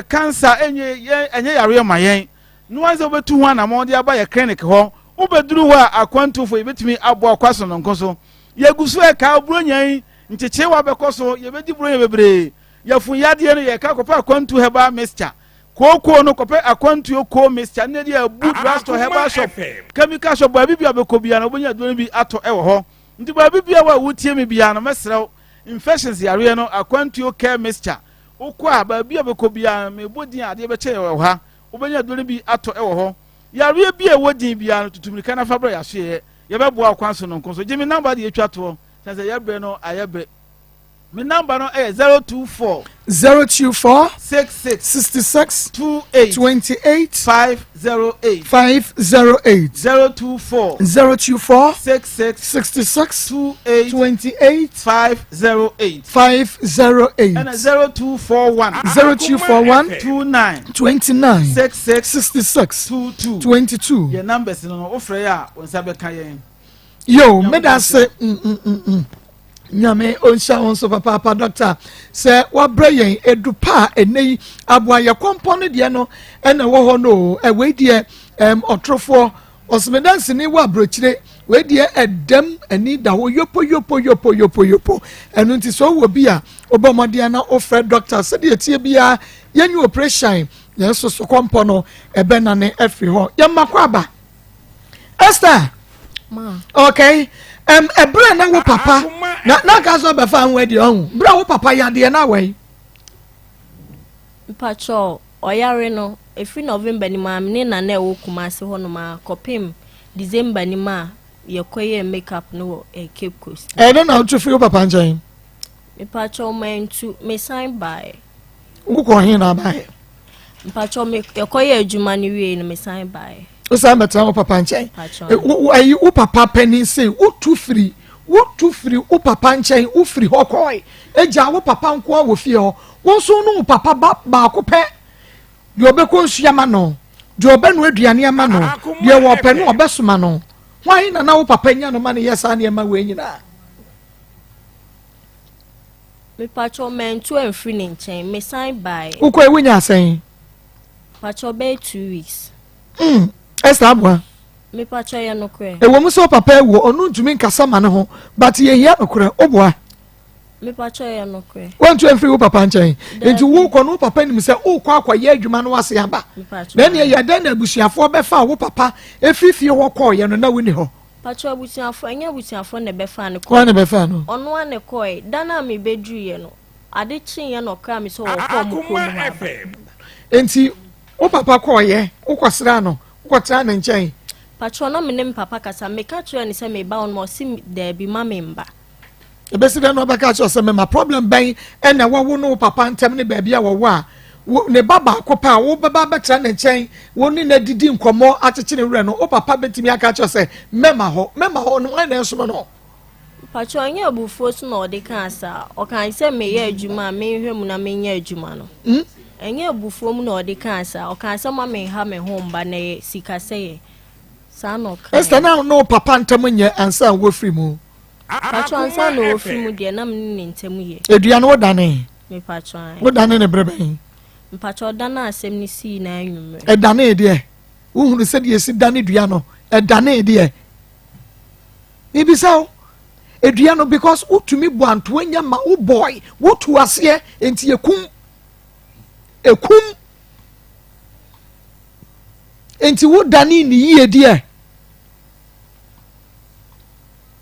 cancer enye yare ma yen no anse obetu hu na mo de aba ye clinic ho obeduru wa akwantufo ebetumi abo akwaso no nkoso ye gusu e ka obronyan ncheche wa bekoso ye bedi bronyan bebre ye fun yade no ye ka kopa akwantu heba mixture koko no kopa akwantu ko mixture ne de abu drasto heba shop chemical shop ba bibia bekobia na obonya do bi ato e wo ho nti ba bibia wa wutie me bia no mesrew infections yare no akwantu care mixture ukwa ba bibia bekobia me bodin ade be che wo ha obonya do bi ato e wo ho yare bia wodin bia no tutumrika na fabra ya so ye be bo akwanso no nkonso gimi number de etwa to say ye bre no ayebre my number no 024 66 28 508 024 66 28 508 and 0241 29 66 22 your numbers no ofre ya onsa be kan yen yo me da say nyame onsha onso papa doctor se wabra yen edupa enei aboa ye kompone de no ena wo ho no we de otrofo osmedansi ni wabrochire we de edem ani da wo yopo enu nti so wo bia obomode na ofre doctor se de tie bia yenyu operation yeso so kompono ebe na ne afri ho yemakwa ba Esther ma okay ebra na wo papa na ka so be fa anwe de ohun bra wo papa ya de na we pacho oyare no efi November ni ma me na na wo kumase ho no ma kopim December ni ma ye koye makeup no Cape Coast no na to fi wo papa njan me pacho man to me sign by wo ko hin na by pacho me ye koye adwuma ni wie no me sign by Osa metra wo papa nchen ayi wo papa pani say wo tu free wo papa nchen wo free hokoi eja wo papa nko a wo fie ho wo so no papa ba ko pe de obeko nsuama no de obenu aduane ama no de wo pe no obesoma no hwan na wo papa nya no ma ne yesa ne ma we nyina me pacho men to enfri ne nchen me sign by wo ko ewunya asen pacho be 2 weeks Esther abua me pacho ya no kre e wo muso papa ewo onu ntumi nkasa ma ne ho but ye hia no kre obua me pacho ya no kre won to enfri wo papa nchen enti wo ko no papa nim se wo kwa akwa ye adwuma no wase aba na ne ye dan na busuafo be fa wo papa efifie wo ko ye no na woni ho pacho busuafo enya busuafo ne be fa ne ko kwa ne be fa no ono ane ko e dana me bedru ye no ade chin ye no kra me so wo ko mo ko no enti wo papa ko ye wo kwasra no kwatra na nchen pacho na me ne papa kasa me ka tro ni se me ba on mo si de bi ma me mba e be sida no ba ka tro se me ma problem ben e na wo no papa ntem ne ba bia wo a ne baba ko pa wo baba betra na nchen wo ni na didi nkomo akekere wure no wo papa betimi aka tro se mema ho no na enso no pacho anya obufuo so na ode kan asa o kan se me ye adwuma me hwemu na me nya adwuma no anya obufuo mu na ode kan asa o kan se ma me ha me ho mba na sika seye sa no kan Esther na no papa ntam nya ansa wo free mu pacho ansa no wo free mu de na me ne ntam ye eduano wo dane me pacho wo dane ne brebe pacho dana asem ni si na anwumre e dane de wo hunu se de si dane duano e dane de e bisaw eduano because utumi bo anto anya ma wo boy wo tu ase enti ekum enti wo dane ni yie de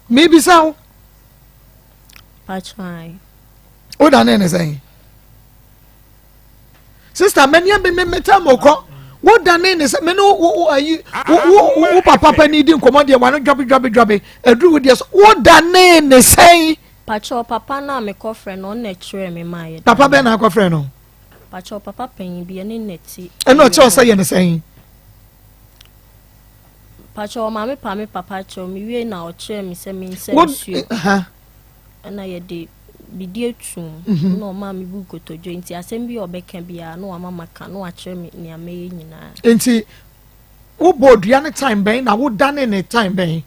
maybe so pacho wo dane ne say sister many be metamoko wo dane ne say me no wo papa pani di nkomo de wa no dwabe edru wo de so wo dane ne say Pacho papa na me kofre no na chere me maye. Papa be na kofre no. Pacho papa penyi bi ne neti. E no che o say ne say. Pacho mama pa me papa cho me wie na o chere me se me nse nsuo. Ha. Na ye de bidie tum no ma me bu kotojo nti asem bi obeka bia no mama ka no a chere me ni ameye nyina. Nti wo bodua ne time ben na wo dane ne time ben.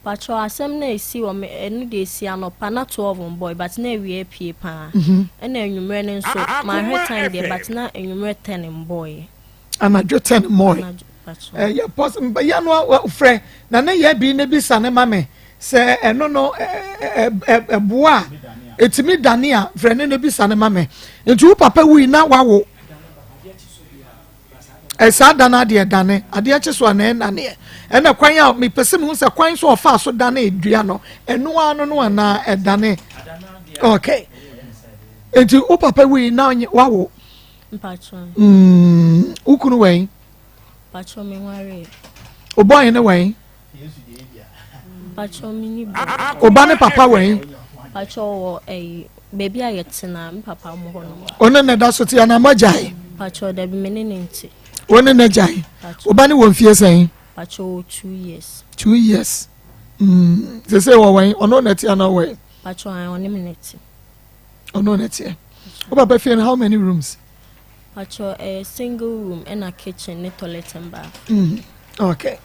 Pacho asem na esi o me enu de esi anopa na 12 boy but na wie pie pa. Na enwumre ne nso ma hwe time de but na enwumre 10 boy. Anadwo 10 boy. Ya pos ya no frɛ na ne ya bi ne bi sa ne mame sɛ ɛno no boa etimi dane a frɛ ne bi sa ne mame nti wo papa wi na wawo esa dana de dane ade akye so na nane ɛna kwan a me pese me hu sɛ kwan so ofa so dane edua no ɛno ano no na ɛdane okay nti wo papa wi na wawo mpacho ukunu wɛn pacho me ware o boy ne wɛn pacho me ni o ba ne papa wɛn pacho wo baby ayetena me papa mo ho no one ne da so ti ana majai pacho da bi me ne nti one ne jai o ba ne won fie sɛn pacho 2 years 2 years say wo wɛn ono ne ti ana wɛn pacho an one minute ono ne ti o papa fie how many rooms pacho a single room and a kitchen ne toilet and bath okay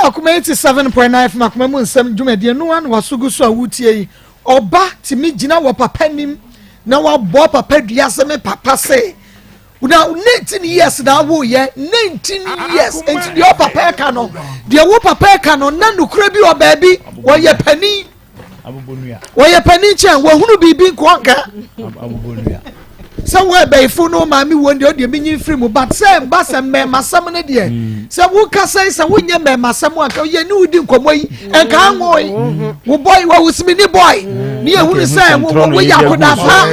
Akoma 87.9 FM Akoma mu nsɛm dwumadie no an wasugu so awutie yi oba timi gina wo papa nim na wa bo papa dua se me papa say una 19 years na wo ye 19 years enti de papa ka no de wo papa ka no na nukura bi o baabi wo ye pani abobonua wo ye pani chen wo hunu bibi nko nka abobonua so we be fu no ma mi won de me nyin free mu but say ba say me masam ne de say wo ka say say wo nye me masam anka ye ni udi nkomo yi enka anwo yi wo boy wo usimi ni boy ni ehunu say wo ya koda fa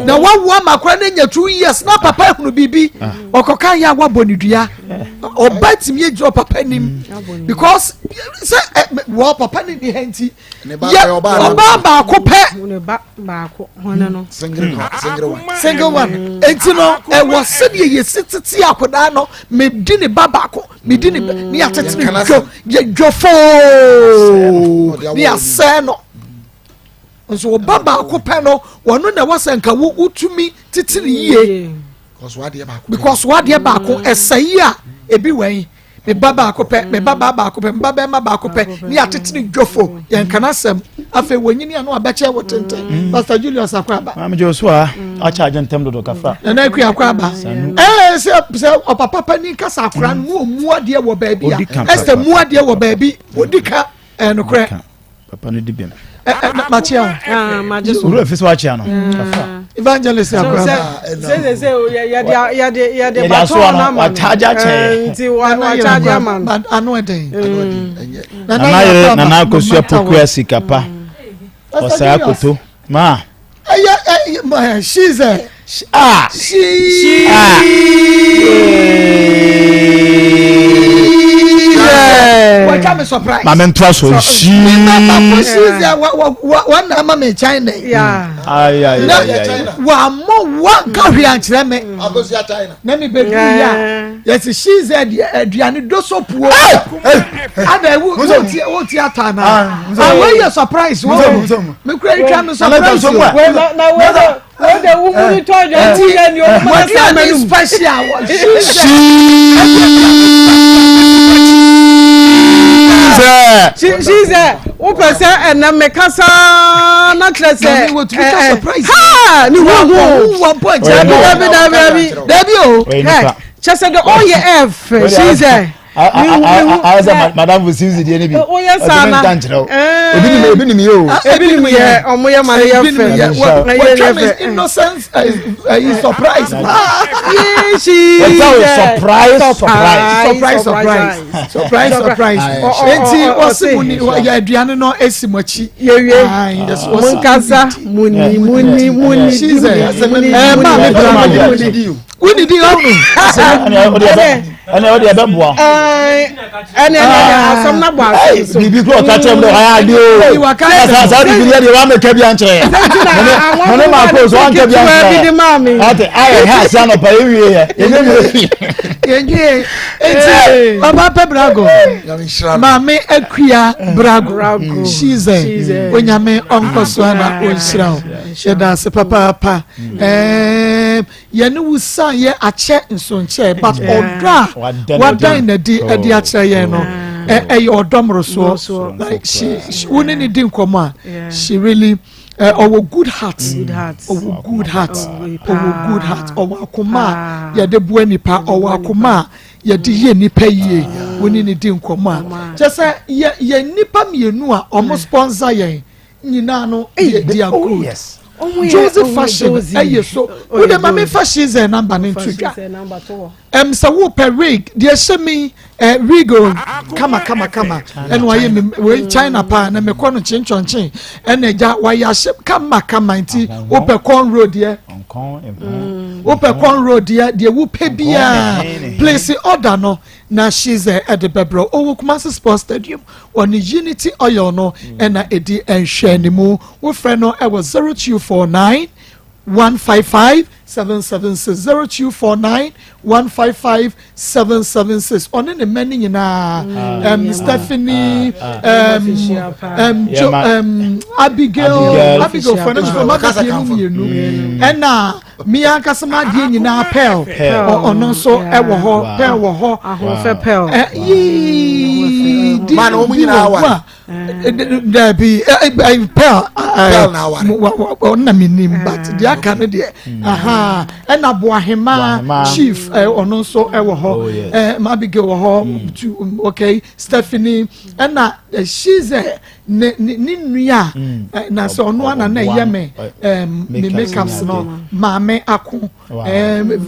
na wo amakora na nya 2 years na papa ehunu bibi okoka ya wa bonidua obatimi ejo papa nim because say wo papa ni bi henti ya oba ba ko pe ba ko hono no single one enti no e wo se de ye sititi akoda no me di ne baba ko me di ne ni atete ne jofo ni ase no nso baba ko pe no wono na wasanka wo utumi titiri yie because what de ba ko esai a ebi wen me baba ko pe me baba ko pe me baba ma ba ko pe ni atete ne jofo yen kanasem afa wonyini ano abeche wotenten Pastor Julius Akwaba am Joshua a charge ntem do kafra na ku Akwaba se o papa pani kasa akra no mu ade wo baabi a ese mu ade wo baabi odika no kre papa no dibem Machia majesu uru efese wa chia no kafra evangelist Akwaba ya de bato na ma charge che nti wa charge man anu eden na na akosua poku asikapa osa akoto ma she's a what am surprise mama ntwa so she one ama me China ay wa mo one ka hwe ankyere me agosia China na me be ya yes she's a aduane do so puo ada wo theater na where you surprise wo me kura twa me surprise na we the woman to you ni o ma sa menu special she's a o pese na me kasa na trese ha ni wo point Dabi o chese the OEF she's a madam was using the enemy o yes sana ebi ni yo ye omo ye mare ye fe innocence is surprise she surprise enti osibuni ya aduane no esimochi yewie munkasa muni she's a ma me brama we did you ene o de beboa ene asam na bo aso bibi kro ka chem do ha de o sa bibi de wa make bia nche mone ma ko so an ke bia nche ate ai ha sia no pa ewie ye yenye baba pe brago mame akua brago shize onyame onkoso ana onshira sheda se papa ye no wusa ye ache nsonche but odra wadan na di edi ache ye no odomro so like she woni ni din komo she really our good heart our Akoma ya de bua nipa our Akoma ya de ye nipa ye woni ni din komo a just ye nipa mienu a omo sponsor ye nyina no they are good. Yes. Joseph fashion so wo de mama fashion is number into so wo per rig de shemi rigo kama and why we China pa na me kono chinchonchen and eja why kama nti wo per con road here wo per con road here de wo pe bia place order no na she's at the bebro o Kumasi Sports Stadium on Unity Oil no and na edi enhwe ni mu wo frɛ no e was 0249 155 776 0249 155 776 on the many nyina Stephanie Abigail financial market yenu and na Maa Akos die nyina pel ono so e wo ho pel wo ho ahofe pel man o nyina wa there be pel na minim but dia kan de aha and aboahema chief ono so e wo ho Abigail wo ho okay Stephanie and na she's ni nua na so ono ana na yeme me makeups no Maa Akos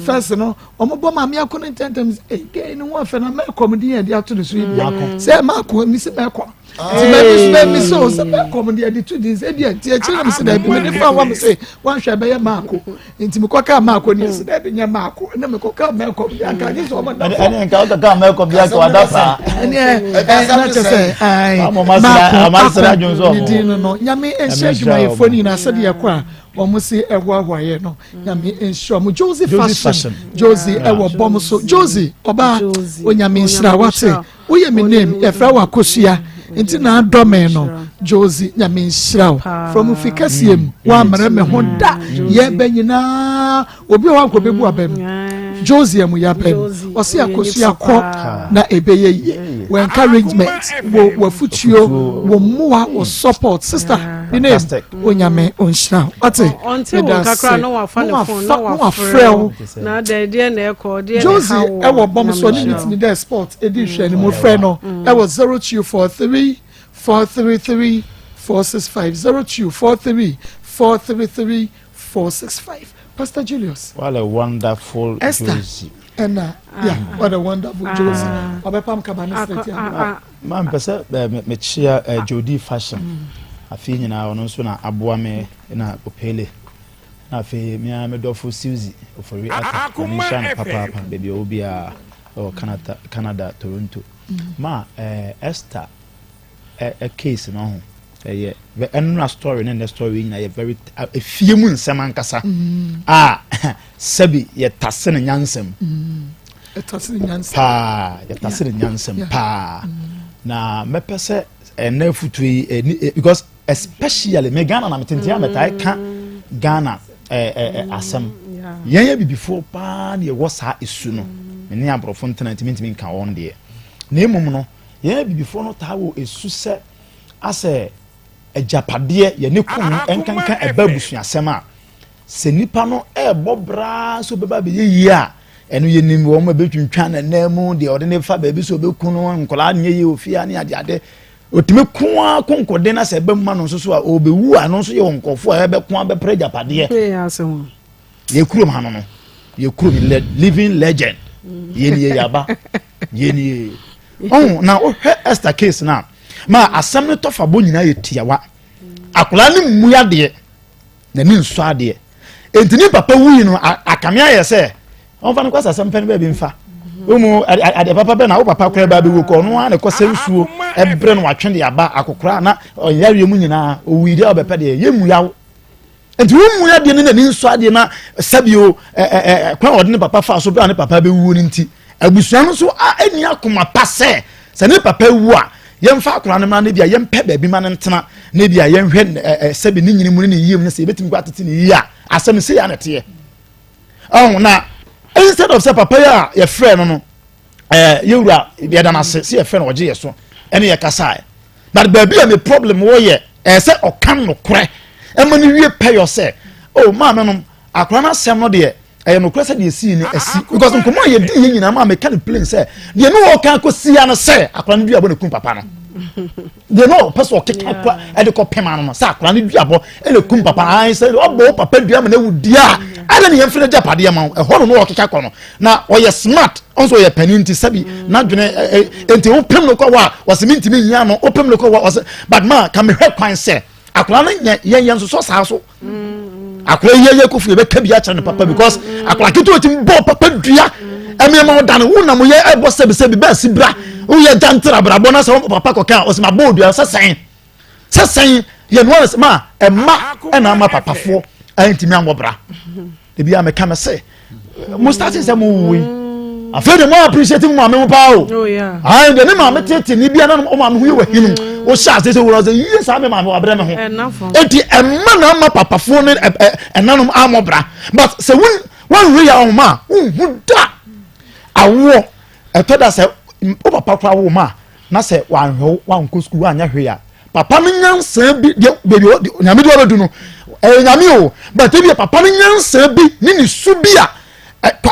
first no omobo Maa Akos no tentem again no wa fe na me comedy e dia to the sweet say Maa Akos mi se be kwa me so comedy e to this e dia tie chi na me se da bi me fa wa me say wan hwe be Maa Akos nti me kwa ka Maa Akos ni se da bi nya Maa Akos na me kwa ka Maa Akos ya ka ni so ma da ene nka ka Maa Akos bia ka wadafa na che say ai amasra jonzo no nyame enhye dwuma ye foni na se de kwa omusi ewo ahwaye no nyame ensure mu Josie fashion Josie ewo bom so Josie oba onyame ensure wate uye me name e fra wa kosua nti na adome no Josie nyame ensure from fikasiem wa mara me honda ye banyina obi wa nkobebu abam Josie mu ya bam osi akosua ko na ebeye ye we encouragement wo futuo wo muwa wo support sister ine onyame onsira ate until kakra no wa fa no phone no wa frel na de na ekọ de Josie e wo bom so ni meet me there sport edi hwe ni mo frel no e wo 0243 433 465 0243 433 465 Pastor Julius. What a wonderful Josie. And yeah, what a wonderful Josie. Obepam kabana state. Man pese me chia Jody fashion. Afi nyina ono so na aboa me na opele. Na afi me dofo Suzy ofori aka. Me shan papa baby obi a Canada Toronto. Ma Esther a case no yeah the another story and the story na very a few months ankasa sabi ye tasene nyansem pa na mepese na futui because especially me Ghana na metentia meta ka Ghana asem yen bi before pa na ye wosa esu no me ne abrofo ntena nka on de na emum no yen bi before no tawo esu se ase ejapade ye ne kun enkanka ebabusuasem a se nipa no bobra so beba be yi a eno ye nim wo ma betwuntwa na namu de ode ne fa ba bi so bekunu nkola nye ye ofia ne ade otime kun konkode na se be ma no so a obewu ano so ye wonkofo a be kun be pre japade ye kurom hano no ye kurom living legend ye ni yaba ye ni na o Esther case na ma asem ne tofa bo nyina ye tiawa akola ne muya de na ni nso ade entini papa wuyi no akamia ye se on fa no kwasa asem pen ba bi mfa umu ade papa be na wo papa kora ba be wo ko no an ko sensuo ebre no watwe de aba akokora na onyawe mu nyina owiri obepe de yemu yawo enti wo mu ya de ne nso ade na sabio kwa ode ne papa fa so bra ne papa be wu ni nti abusua no so ani akoma pase se ne papa wu a yemfa akora ne ma ne bia yempe ba bi ma ne ntena ne bia yemhwe sabi ne nyini mu ne yiem ne se betimi kwa tete ne yi a asem se ya ne te na instead of say papa ya your friend no yewura bia da na se your friend oje yeso ene ye kasa but baby am a problem wo ye say okan no kore e ma ni wie pay yourself oh ma no akora na sem no de no kore say de si ni asi because nkomo ye di ye nyina ma me kan plane say de no okan ko si ya no say akora no duabo na kum papa no de no person okeka kwa e de ko pema no say akora no duabo e le kum papa ai say obo papa duama na wudia ada ne yemfere japade ma e ho no okeka kwa no na oye smart also ye paninti sabi na dwene enti wo pem no kwa wa wasemi ntimi nya no opem no kwa wa but ma ka me hwe kwan say akora no yen so sa so akora ye kofu be ka bia kire ne papa because akora keto tim bo papa dua emi ma odane wo na mo ye ebo sebi ba sibra wo ye jantra bra bona so papa ko kan o se ma bo dua sesen ye no ma na ma papa fo antimi amobra de bia me ka me se mo start say mo wi afa de mo appreciate mo ame mo pa o oh yeah ai de ne ma me tete ni bia na mo ma me hu ye wa hinu o sha say wo say yes ame ma me wa bra me ho enti emma na ma papa fo ne enanom amobra but se won ri ya o ma hu da awo etoda se o papa kwa wo ma na se wan ko school anya hwe ya papa no nyansa bi de baby nyame do do no nyame o but bi papa no nyansa bi ni su bi a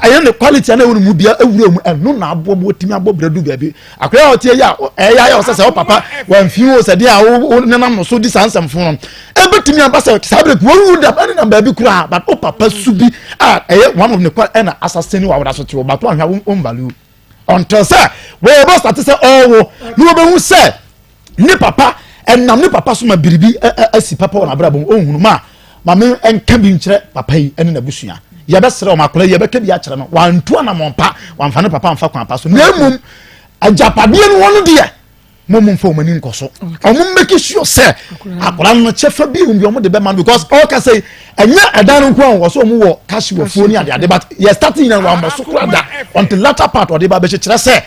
ayen the quality na wonu mu bia awura mu eno na abobo timi abobra du baby akoya otie ya ya o se papa wan fi o se de a wo nenam no so di sansam fun no e betimi abasa sabre ku wo da na baby kura but o papa su bi one of the quality na assassin wa wada so ti o but wan hwa o mbalu until say we bo start say oh no be hu say ni papa enam ni papa so ma biribi asi papa wona bra bon ohunu ma me enka bi nkire papa yi ene na busua ya besere o makola ya beka bi a kire no wantu na mompa wanfa ne papa mfa kwan pa so na emum ajapade no wono de momum fo mani nkoso omum make sure say akola no chefa bi umbi omo de be man because all can say enya edan nko an wo so omo wo cash wo fo ni ade but you starting in one so kura da until latter part or de ba be kire say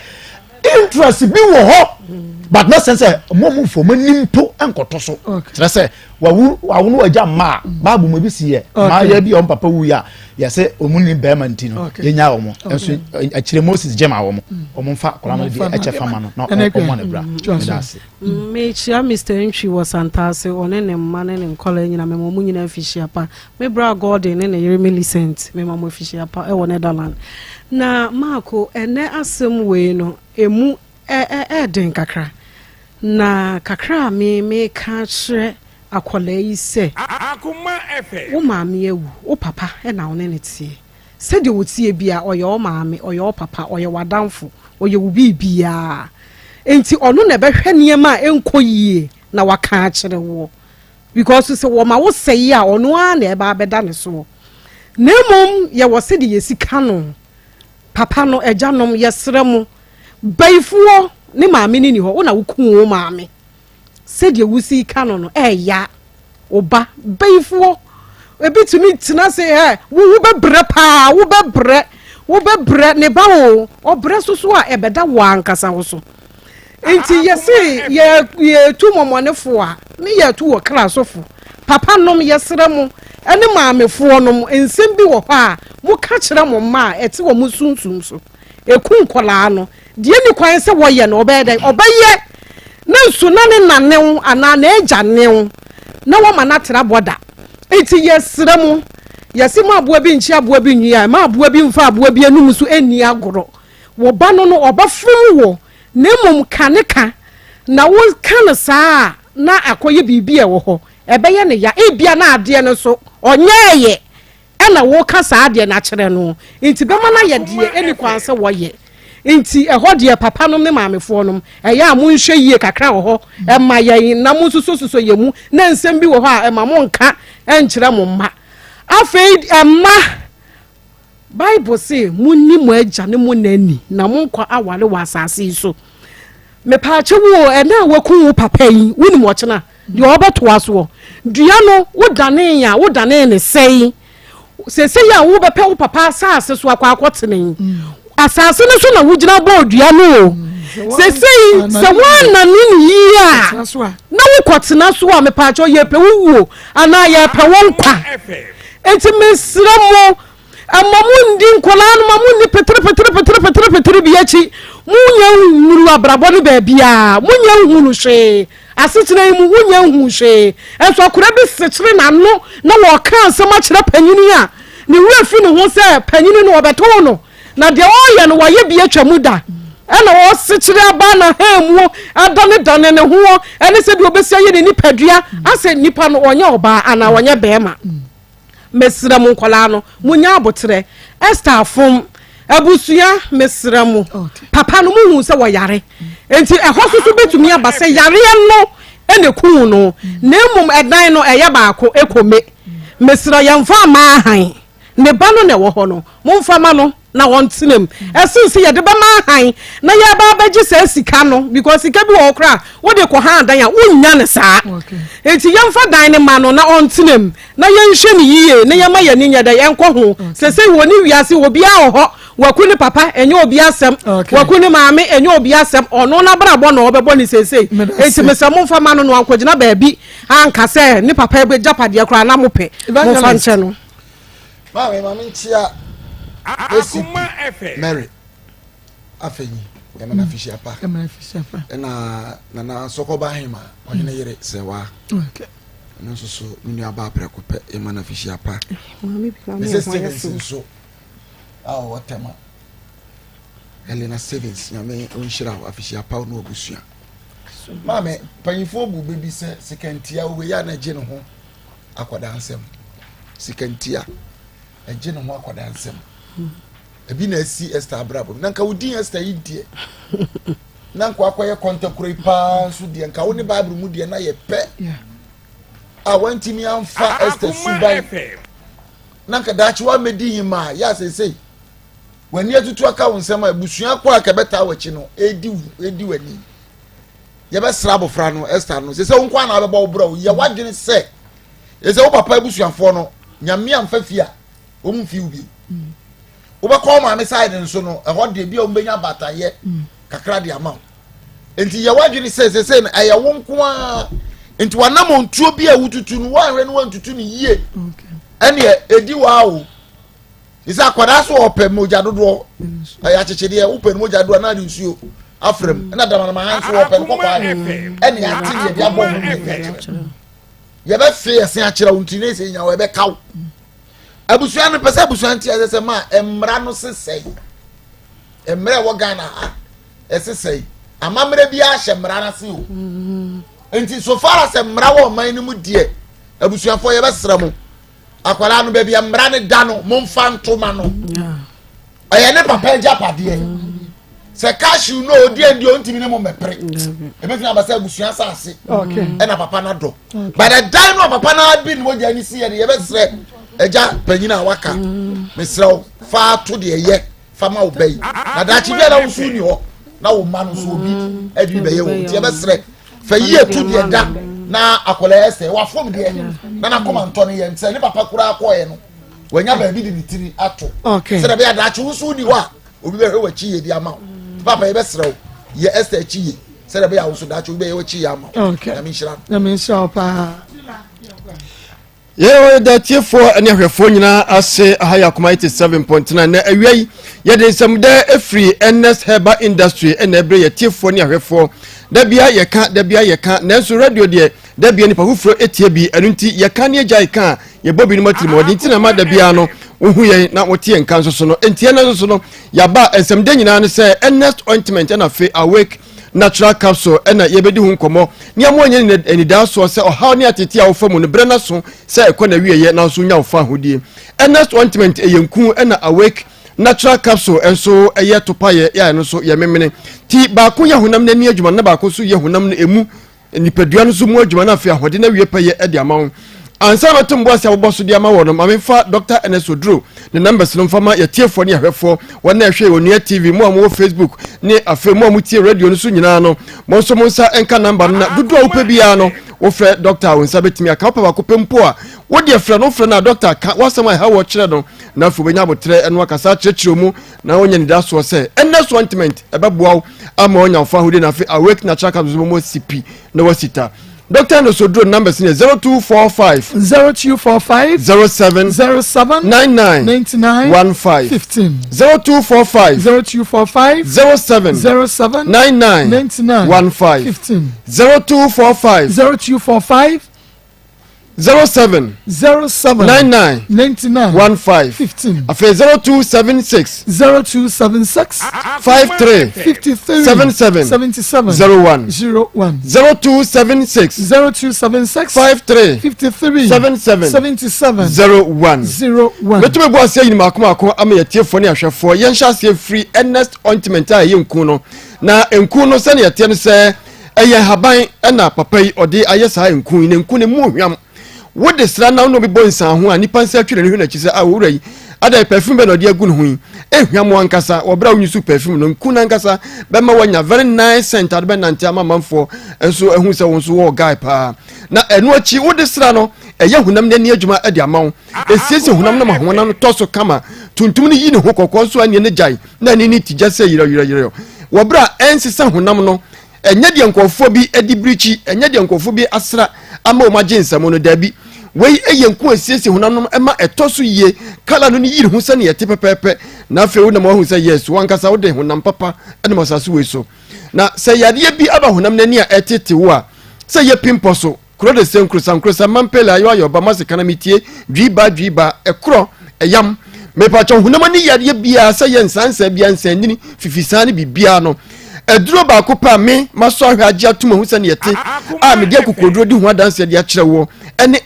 interest bi wo ho but no sense momum fo mani mpo enkoto so kire say wa no aja ma babu mo bi siye ma ya bi on papa wu ya ya say omuni be man tino yenya omo enso akire Moses jema omo fa kola no de eche fama no na omo na bra me chia Mr. Ntwi was antase one ne mma ne nkola nyina me mo nyina afishia pa me bra God ne ne yere Millicent me ma mo afishia pa e wona Netherland na Maako ene asem we no emu den kakra na kakra me ka kire akola yi se Akoma FM wo maame ewu wo papa na wo ne tie se de wo tie bia oye wo maame oye wo papa oye wadanfo oye wo bibia enti ono na behwe niema enkoyie na waka akire wo because se wo ma wo sei a ono a na eba abeda ne so nemom ye wo se de yesika no papa no ejanom yesremu baifuo ne maame ni ho wo na wo ku wo maame said you wusi kano no ya oba baifuo ebitumi tina say wo bebre pa wo bebre ne ba wo obre soso a ebeda wankasa wo so enti yesi ye tu momonefo a ne ye tu wo klasofo papa nom yesere mu ene maamefo nom ensem bi wo ho a mo ka kire mo ma ete wo musunsun so ekun kola no de ni kwan se wo ye no obede obaye na nsu na ne nanew ana na eja new na wo ma na tra boda enti yesere mu yesi ma aboa bi nchi aboa bi nwia ma aboa bi mfa aboa bi anum so eni agoro wo ba no no obafum wo na mum kaneka na wo kan saa na akoye bibi e wo ho ebeye ne ya ebia na ade ne so onyeye na wo ka saa ade na kire no enti be ma na ye de eni kwanse wo ye enti eho de papa no ne maamefo no eya mo nhwe yie kakra wo ho e ma ye na mo suso ye mu na nsem bi wo ho a e ma mo nka enkire mo ma afei emma Bible say munni mo agya ne mo nani na mo nkwa awale wa asase so me paache wo na waku wo papa yi woni mo chena de obeto aso dua no wodane ya wodane ne sei se ya wo bepe wo papa asase so akwa akotene asase ne so na wugina bo dua no se wana nini ya na wo kotena so a me paache ye pe wo ana ye pe wo nkwa enti mesra mo amamundi nkola no mamundi petre biachi munya huru abrabo ne ba bia munya huru hwe asetena mu munya huru hwe enso akora bi sekire na no na wo kan asema kire panyini a ne wurafi no ho se panyini no obeto no na de oye no waye bia twamuda ena wo sekire aba na hamu adane ne ho ene se bi obesia ye ne nipadua ase nipa no onye oba ana onye bema mesra mu nkola no munya abotre Esther fom abusuya mesra mu papa no mu hu se wo yare enti ehososo betumi aba se yare no ene ku no na emum edan no eye baako ekome mesra yamfa ma han ne ba no ne wo ho no mumfa ma no na won tinem esinse ye de ba ma han na ye ba baji se sika no because sika bi wo kra wo de ko han dan ya unya ne saa enti yemfa dan ne ma no na on tinem na ye nhwe ne yiye na ye ma ye nya da ye nko ho se woni wiase obi a ho waku ne papa enye obi asem waku ne maame enye obi asem ono na brabo na obebo ni sesei enti mesamo mfa ma no no ankogina baabi anka se ne papa ebe japade kra na mope mo fa nche no Mami ntia Akoma FM Mary afenyi yamana fishiapa na sokoba hima onye yere sewa okay nso so ninu aba prekope yamana fishiapa mami bi ka me so watema Elena Savings nyame onhira afishiapa no obusua mami panyifo bu bebi se sekantia we ya na je no ho akwada ansem sekantia eje no ho akwada ansem ebi na si Esther abrabo nanka wudin Esther yidie nanka akoye kontakure pa so die nka woni bible mu die na ye pe awantimi amfa Esther suban nanka dachi wa medi hima ya sesei wani atutu aka wonsema ebusua kwa ka beta wachi no edi wani ye be srabo fra no Esther no sesei wonkwa na abeba obro ye wadwene se ese wo papa ebusuafo no nyame amfa fia wo mfi ubi oba koma me side nso no ehọ de bia ombenya bataye kakra de ama enti ye wadwene se na aye wonko a enti wanam ontuo bia wututu no wanhwe no wantutu ni yie ene edi waawo isa kwada so opẹ moja dodo aya chechede e opẹ moja dodo na de nsuo afrem na dama na han so opẹ ko kwa ene ati ye bia bọ mu ye be fe ese akira untine se nya we be kaw abusua no pese abusua ntia sese ma emra no sesei emra wo Ghana esesei amamre bia ahye mra na se o enti so far as emra wo man ni mu die abusua fo ye be sra mu akwala no be bia mra ne da no momfa ntoma no aye ne papa japade se cashew no odie ndi ontimi ne mo mepre ebefi abasa abusua sase e na papa na do by the time no papa na bi no dia ni si ye be sre eja panyina waka mesraw fa to de ye fa ma obey na da chi bia na wusu ni ho na wo ma no so obi edi be ye wo ti e be sre fa yie to de da na akola ese wa fom de na na koma nto ne ye nse ni papa kura akoye no wanya ba bi de mitiri ato se da bia da chi wusu ni wa obi be hwe chi ye di ama papa ye be srew ye Esther chi ye se da bia wusu da chi obi be ye chi ye ama na mi nshira pa ye da tiefo ene hwefo nyina ase ahaya Akoma 87.9 na awiai ye de samde efri NS Herbal Industry ene ebre ye tiefo ne hwefo da bia ye ka na so radio de da bia ni pahufro etie bi anunti ye ka ne agya ka ye bobi ni matiri modi ntina ma da bia no ohu ye na wotie nka nso no entie na nso no ya ba ensamde nyina ne se NS ointment na fe awake natural capsule ena yebedi hu nkomo ni amonye ni da so se oha ni atete a wo famu ne bre na so se ekona wieye na so nya wo fa hodie ns ointment eyenku ena awake natural capsule enso eye topaye ya no so ye memene ti ba ko ye honam na ni adwuma na ba ko so ye honam no emu nipadua no so mu adwuma na afia hode na wie paye e de amawo ansa ma tumbo asia wo so dia ma wo no ma memfa Dr. Enes Odro ne numbers no mfama ya tiefo ne ahwefo wona ehwe Onua TV mo am wo Facebook ne afa mo am tie radio no so nyina no mo so mo nsa enka number na dudu a wo pa bia no wo frɛ doctor wo nsa betimi aka wo pa ba ko pempo a wo de frɛ no frɛ na doctor ka wasɛm a ha wo kyerɛ no na fu benya botre eno akasa kyerɛkyerɛ mu na wonya ni da so sɛ Enes ointment ɛbɛboa wo ama wonya wo fa hode na fe awake natural capsules mo sipi na wasita. Dr. Enes Odro numbers in 0245 0245 07 07 99 99 15 0245 0245 07 07 99 15 0245 0245 07 07 99 15 after 0276 0276 53 53 77 01 0276 0276 53 53 77 01 metube bo ase yin makoma ama yetiefo ne ahwefo yen hyase free Enes ointment a yenku no na enku no se ne yete no se eye haban na papa yi ode ayesa enku ne enku ne mu hwam wode sra na no bi bonsan ho a nipa nsa twere ne hwe na kise a wura yi ada perfume be no de agu ne ho yi ehwam ankasa obra wonyu perfume no nku na ankasa be ma wanya very nice scent ade be nante ama manfo enso ehu se won so wo guy pa na enu achi wode sra no eye hunam ne adwuma ade amawo esiese hunam na mahona no toso kama tuntum ne yi ne ho kokko so ane ne jai na ne ni tija se yire wobra ensesa hunam no enye de nkofo bi edibrichi enye de nkofo bi asra ama o magensam no dabi wei eyenku asiese hunam ema etoso yie kala no ni yiri hu se ne yete pepepe na fe wo na mo hu se yes wankasa wo de hunam papa ene masaso we so na se yade bi aba hunam nani a etete wo a se ye pimpo so kro de sen krosa mampela ayo ba masekana mitie dwiba ekro eyam mepacho hunam ni yade bia se ye nsansa bia nsandini fifisane bibia no eduro ba ko pa me maso ahwa agi atuma hu se ne yete a me de kokoduro di hu adanse de akire wo ene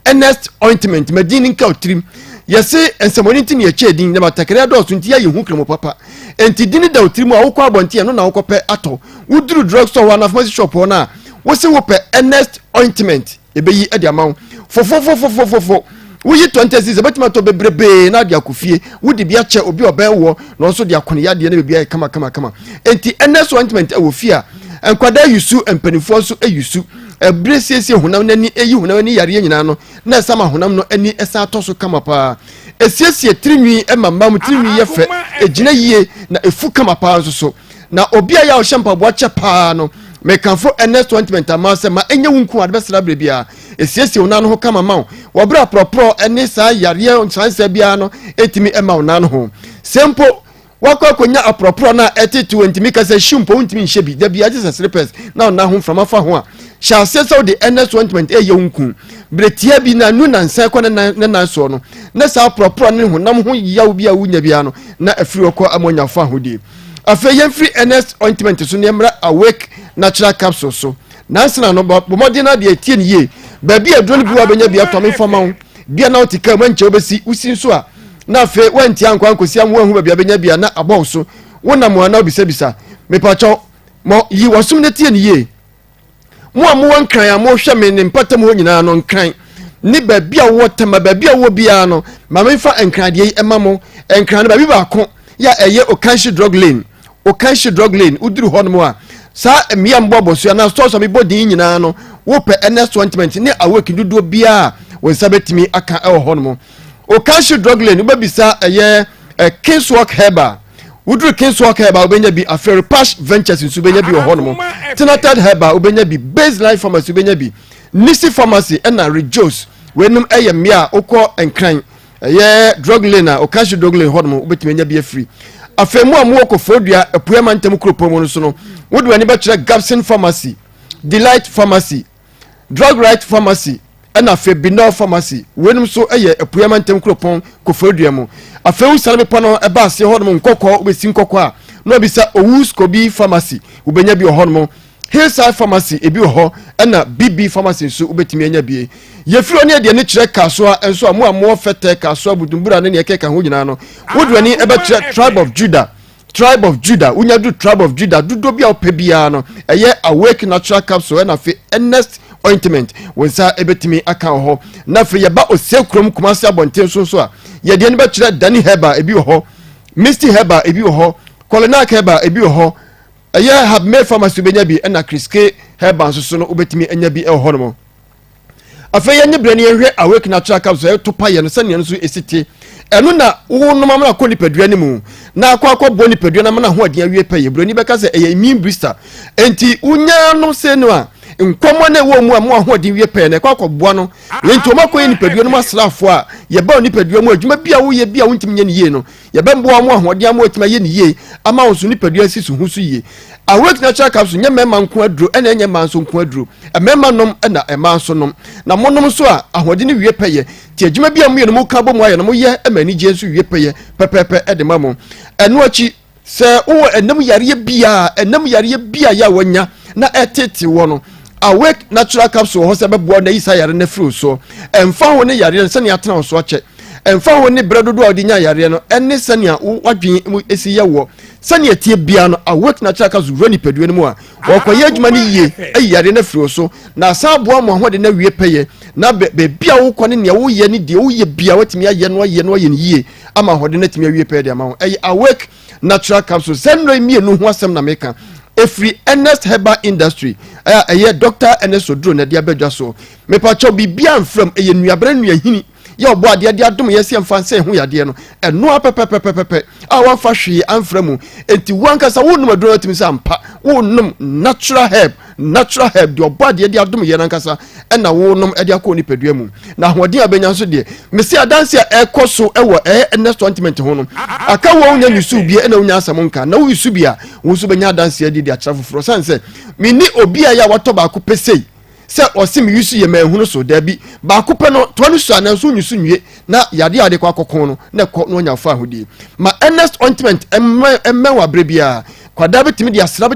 Enes ointment medini nka otrim yese ensemoni nti ne yache din na matakere do so nti ya yehu kremo papa enti dini da otrim a wo kwa bonte no na wo kope ato wuduru drug store wa na pharmacy shop na wo se wo pe Enes ointment ebeyi ade amawo fofo wuyi 26 betima to bebrebe na de akofie wudi bia che obi obawo no so de akone yade na bebia kama enti Enes ointment e wo fia enkwada yusu empanifo so eyusu ebresiesie honam nani eyi honam ni yare nyina no na sama honam no ani esa atoso kama pa esiesie trinwi emamam trinwi ye fe ejina yie na efu kama pa so na obi a ya o shampa bo che pa no mekanfo Enes ointment amase ma enye wunku ade besra brebia esiesie honam ho kama ma wo bra propro eni sa yare chansa bia no etimi ema honam ho sempo wako konya apropro na 20 mika se shimpo untimi nshebi da bia Jesus slippers na ho from afa ho a sha se so the Enes ointment e ye unku bretia bi na nu na nsa ko na so no na sa apropro ne ho nam ho yaw bia wunya bia no na afiri ko amonya fa ho di afa ye free Enes ointment so ne mra awake natural capsule so na nsana no bomodina de etie ne ye ba bia drone bi wa benya bia to me fama ho bia na otika manche obesi usin so a na fe wanti ankosi am hu bia benya bia na abon so wona mo na obisa mepacho mo yi wasum ne tie ne ye mo am won kran am hwe me ne mpatam ho nyina no nkran ni ba bia wo tema ba bia wo bia no ma me fa nkran de ema mo nkran ba bi ba ko ya eye okanshi drug lane uduru ho no mo a sa emia mbobo so na so mi body nyina no wo pe Enes ointment ne awake dudu bia won sabetimi aka e ho no mo okanshi drug lane ubabisa eye Kingswalk Herbal udru Kingswalk Herbal ubenya bi aferi Pash Ventures ubenya bi ohono Tinated Herbal ubenya bi Baseline Pharmacy ubenya bi Nisi Pharmacy ena Rejoice wenum eye mia okọ enkran eye drug lane na okanshi drug lane hono ubetimenya bi free afemu amu okofodua apuema ntem kropomo no so no wodu ani be kire Gapson Pharmacy Delight Pharmacy Drug Right Pharmacy ena Febinol Pharmacy wenum so eye apuema ntem kropon kofodua mu afewu salame pano eba ase ho no nkokọ obesi nkokọ a no bisa Owuskobi Pharmacy ubenya bi ho no Hillside Pharmacy ebi ho ena BB Pharmacy so ubetimi anya bi yefiro ne de ne kire kaso a enso amu amu fete kaso abudumbura ne ekeka ho nyina no woduani eba kire Tribe of Judah unya do Tribe of Judah dudo bia opebia no eye Awake Natural Capsule ena fe Enes ointment wonsa ebetimi aka ho na fe yeba osekrom kumase abonten so a ye de ne be kire dani heba ebi ho misty heba ebi ho colonel heba ebi ho eye have made pharmacy benya bi na kriske heba so no obetimi anya bi ho no mo afa ye nyebre ne yehwe awake natural capsule to pa ye no sane no so esiti eno na wo no mamra ko nipadua ne mu na akwa bo nipadua na mana ho ade awie pa ye bro ni beka se eye immune booster enti unya no se no a nkomo na wo mu a mo ho ade wie pa ne kwa boa no enti o makọ ye nipadua no masrafo a ye ba nipadua mu adwuma bia wo ye bia wontim nye ne ye no ye ba mboa mo ho ade amotima ye ne ye ama wo so nipadua sisu hu so ye awake natural capsule nye mema nko aduro ena enye manso nko aduro mema nom na emanso nom na monom so a ahode ne wie peye ti adwuma bia mo ye no mo ka bo mo aye no mo ye emani je so wie peye pepepe ede mamo eno achi se wo enam yare bia ya wanya na etete wo no awake natural capsule ho se bebo na isa yare na fru so emfa ho ne yare se ne atena so ache emfa ho ne bredodo a odi nya yare no enne se ne wadwen esi ye wo sani etie bia no awake natural capsule roni pedue no mu a wokoye adwuma ne yie ayare na firi so na asaboa mo ahode na wie peye na be bia wo kone ne wo ye ne de wo ye bia watimi aye no ye ne yie ama ahode na timi awie peye de ama awake natural capsule senro mi enu ho asem na meka efri Ernest Herbal Industry eye Dr. Ernest Odro na dia bedwa so me pa cho bibia mfram eye nuabra nuahini ye obo ade adom ye se mfanse ho yade no eno apepepepepe a wan fa hwe amframu enti wankasa wonum adoro timi sa ampa wonum natural herb de obo ade adom ye nankasa na wonum ade akọ nipadua mu na hode abenya so de me se adanse a ekoso ewo Ernest ointment ho no aka wo nya nyusu bia na wonya asam nka na wo yusu bia wo so benya adanse ade atrafo fro sanse me ni obi a ya wato ba ko pesei se osim yusu ye mahunu so dabi ba kope no to no so ananso nyusu nwie na yade kwa kokon no na ko no nya fa ahudi ma Ernest ointment emme wa brebia kwada betimi dia sra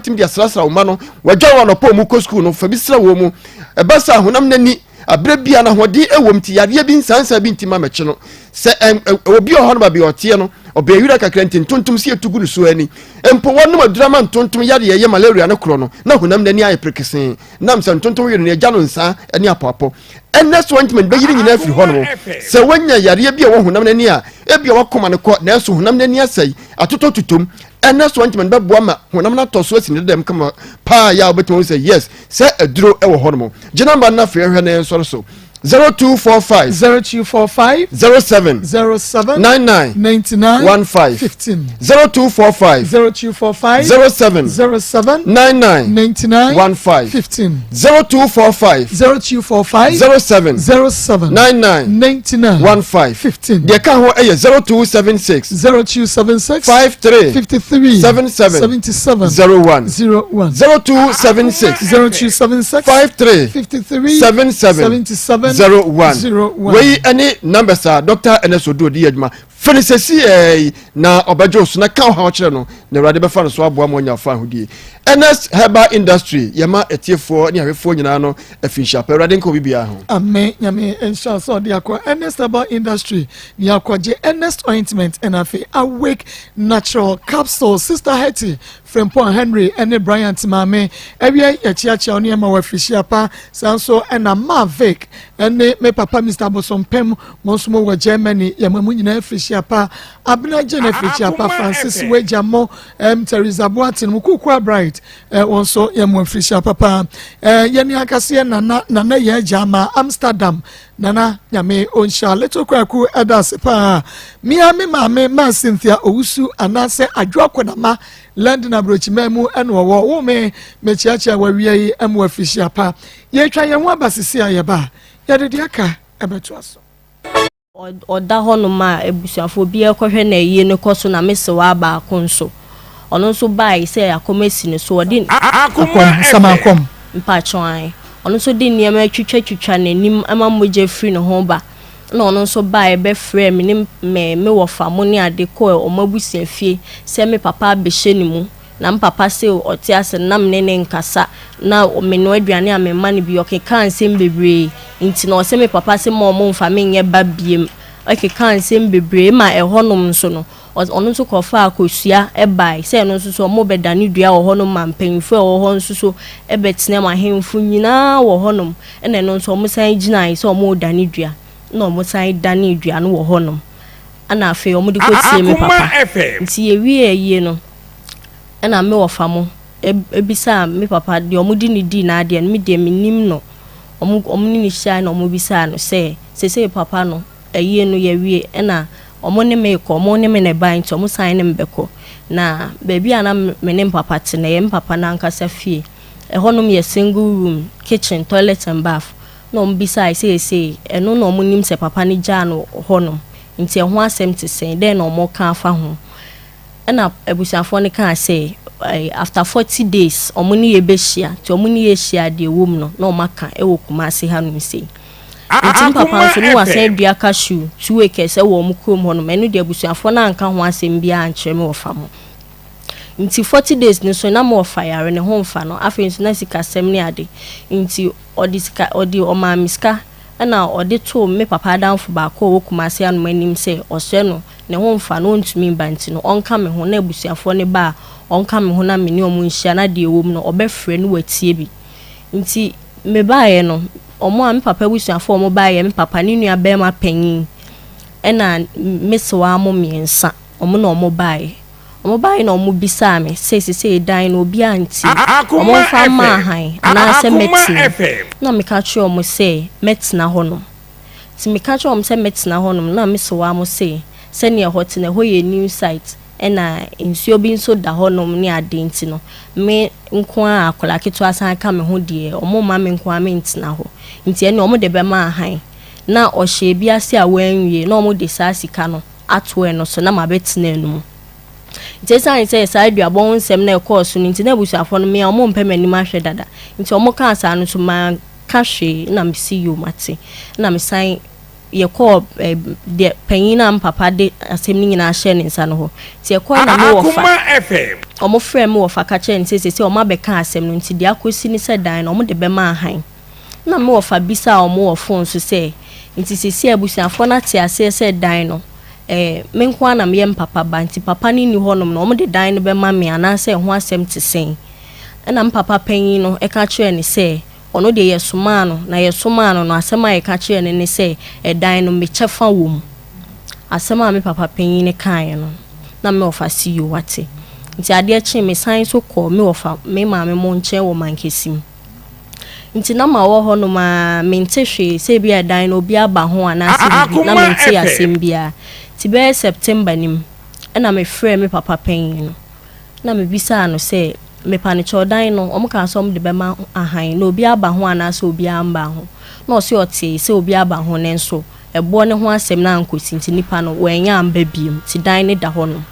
wo ma no wagwa wo no po mu ko school no fa bi sra wo mu ebasa honam nani abrebia na hodi ewom ti yade bi nsansa bi ntima meche no se obi ohono ba bi otie no obeyura kakrantin tontom si etugu so ani empo wonum adurama tontom yade ye malaria ne kro no na honam nani aye prekesen nam san tontom yere ne gya no nsa ani apapo Ernest ointment bayiri nyina afiri hono se wanya yare bia wo honam nani a ebia wakoma ne ko na so honam nani asai atoto tutum Ernest ointment be boa ma honam na to so asini dem kama pa ya obeto say yes se aduro e wo hono gina ba na fe hwe ne so so 0245 07 99 15 0245 07 99 15 0245 07 99 15 de ka ho eye 0276 53 77 01 0276 53 77 01 we any numbers are Dr. Ernest Odro di adwuma fenisesi na obajo so na ka ho kire no na urade be fa no so aboa mo nya fa hodie Ernest Herbal Industry yema etiefo ni ahwefo nyina no afinsha pa urade nko bibia ho amen nyame ensha so de akwa Ernest Herbal Industry ni akwaje Ernest ointment and afi awake natural capsule sister Hetty from Paul Henry and Bryant Mame ewie yachiachi oni ema wa fishia pa sanso na Mavic ene me papa Mr. Bosompem monsumo wa Germany yamamu nyina fishia pa abna jene fishia pa Francis Wejamo Teresa Boatin mukukwa Bright onso yamu fishia papa yani akase na ye jama Amsterdam nana nyame onsha leto kwaku edas pa miami mame ma Cynthia Owusu anase adwokonama London abrochimemu enwo wo me mechiacha wawie emu afishia pa ye twa ye ho abasisi ayeba ye de aka ebeto aso oda hono ma ebusuafo bi ekohwe na eyi ne koso na mesewa ba akonso ono nso bai se Akoma si ne so odin Akoma sama akom mpachwan ono nso din niam atwitwa nanim amamoje free no ho ba na ono nso bai be frame ni me wofa mo ni ade ko omabusia fie se me papa behye ni mu na mpapa se oti ase nam ne nkasa na omeno aduane amema ne bi okeka nsem bebre nti na ose me papa se mo mfa me nye ba biem okeka nsem bebre ma ehonom nso no ɔno nso kɔfa akosua ɛbae sɛ ɛno nso so ɔmo bɛdane dua wɔ hɔ no ma mpanyinfo a wɔ hɔ nso so ɛbɛtena ma ahemfo nyinaa wɔ hɔ nom ɛna ɛno nso ɔmo san gyinae sɛ ɔmo dane dua na ɔmo san dane dua no wɔ hɔ nom ana afei ɔmo de kɔtie me papa nti yɛwie yie no ɛna me wɔ fa mo ebisa me papa de ɔmo di ne di na adeɛ no me deɛ menim no ɔmo ni ne hyia na ɔmo bisa no sɛ sese papa no ɛyie no yɛwie ɛna ɔmo ne me kɔ ɔmo ne me ne ban nti ɔmo san ne me bɛkɔ na baabi a na me ne papa te na yɛ me papa na ankasa fie ɛhɔ nom yɛ single room kitchen toilet and bath na ɔmo bisa sɛ ɛno na ɔmo nim sɛ papa ne gyaa no hɔ nom nti ɛho asɛm te sɛn dɛn na ɔmo ka afa ho ɛna abusuafoɔ ne ka sɛ after 40 days ɔmo ne yɛ bɛhyia nti ɔmo ne yɛ hyia deɛ wɔ mu no na ɔmo aka ɛwɔ Kumase ha no sɛ nti papa nso no wasan dua cashew 2 acres ɛwɔ ɔmo kurom hɔ no ɛno deɛ abusuafoɔ na anka ho asɛm bia ankyerɛ me wɔ fa mo nti 40 days no so na mo fa yare ne ho mfa no afei nso na sika sɛm ne ade nti ɔde ɔma miska ɛna ɔde to me papa danfo baako wɔ Kumase ano manim sɛ ɔsɛ no ne ho mfa no ntumi mba nti no ɔnka me ho na abusuafoɔ ne ba ɔnka me ho na me ne ɔmo nhyia na deɛ wɔ mu no ɔbɛfrɛ no watie bi nti me baeɛ no ɔmo a me papa abusuafoɔ ɔmo baeɛ me papa ne nua bɛrima panyin ɛna mesewa mo miɛnsa ɔmo na ɔmo baeɛ na ɔmo bisa me sɛ dan no obi anti ɔmo fa ma han na sɛ meti na me ka kyerɛ ɔmo sɛ metena hɔ no ti me ka kyerɛ ɔmo sɛ metena hɔ no na mesewa mo sɛ ne ɛhɔ te na ɛhɔ yɛ new site ɛna nsuo bi nso da hɔ nom ne ade nti no me nko a akola ketewa san ka me ho deɛ ɔmo ma me nko a me ntena hɔ nti ɛne ɔmo de bɛma han na ɔhyɛ bi ase a wanwie na ɔmo de saa sika no ato ɛno so na ma bɛtena enum nti san sɛ saa aduabɔ nsɛm na ɛkɔɔ so nti na abusuafo no me ɔmo mpɛ m'anim ahwɛ dada nti ɔmo ka saa no so ma ka hwee na me si yo mate na me san yɛkɔ de panyin na papa de asɛm ni nyina hyɛ ne nsa no hɔ ti yɛkɔ na me wɔ fa ɔmo frɛ me wɔ fa ka kyerɛ nti sɛ ɔmo abɛka asɛm no nti de akɔsi ne sɛ dan na ɔmo de bɛma ahan na me wɔ fa bisa ɔmo wɔ phone so sɛ nti sɛ abusuafo na te asɛ sɛ dan no me nko na me yɛ papa ba nti papa ni hɔ nom na ɔmo de dan no bɛma me ana sɛ ho asɛm te sɛn ɛna me papa panyin no ɛka kyerɛ ne sɛ ono de yesuma no na yesuma no asema ye ka kire ne se edan no mechefa wo mu asema me papa panyin ne kan no na me ofa si yo wate nti ade chi me san so ko me ofa me ma me mo nche wo mankesim nti na ma wo ho no ma me ntehwe se bia edan no bia ba ho ana se na me nte asem bia ti be September nim na me frɛ me papa panyin no na me bisa no se me pani chodan no omo kan so de bema ahan na obi aba ho ana so obi amba ho na o se otie se obi aba ho ne nso ebo ne ho asem na ankosi nti nipa no wanya amba biem ti dan ne da ho no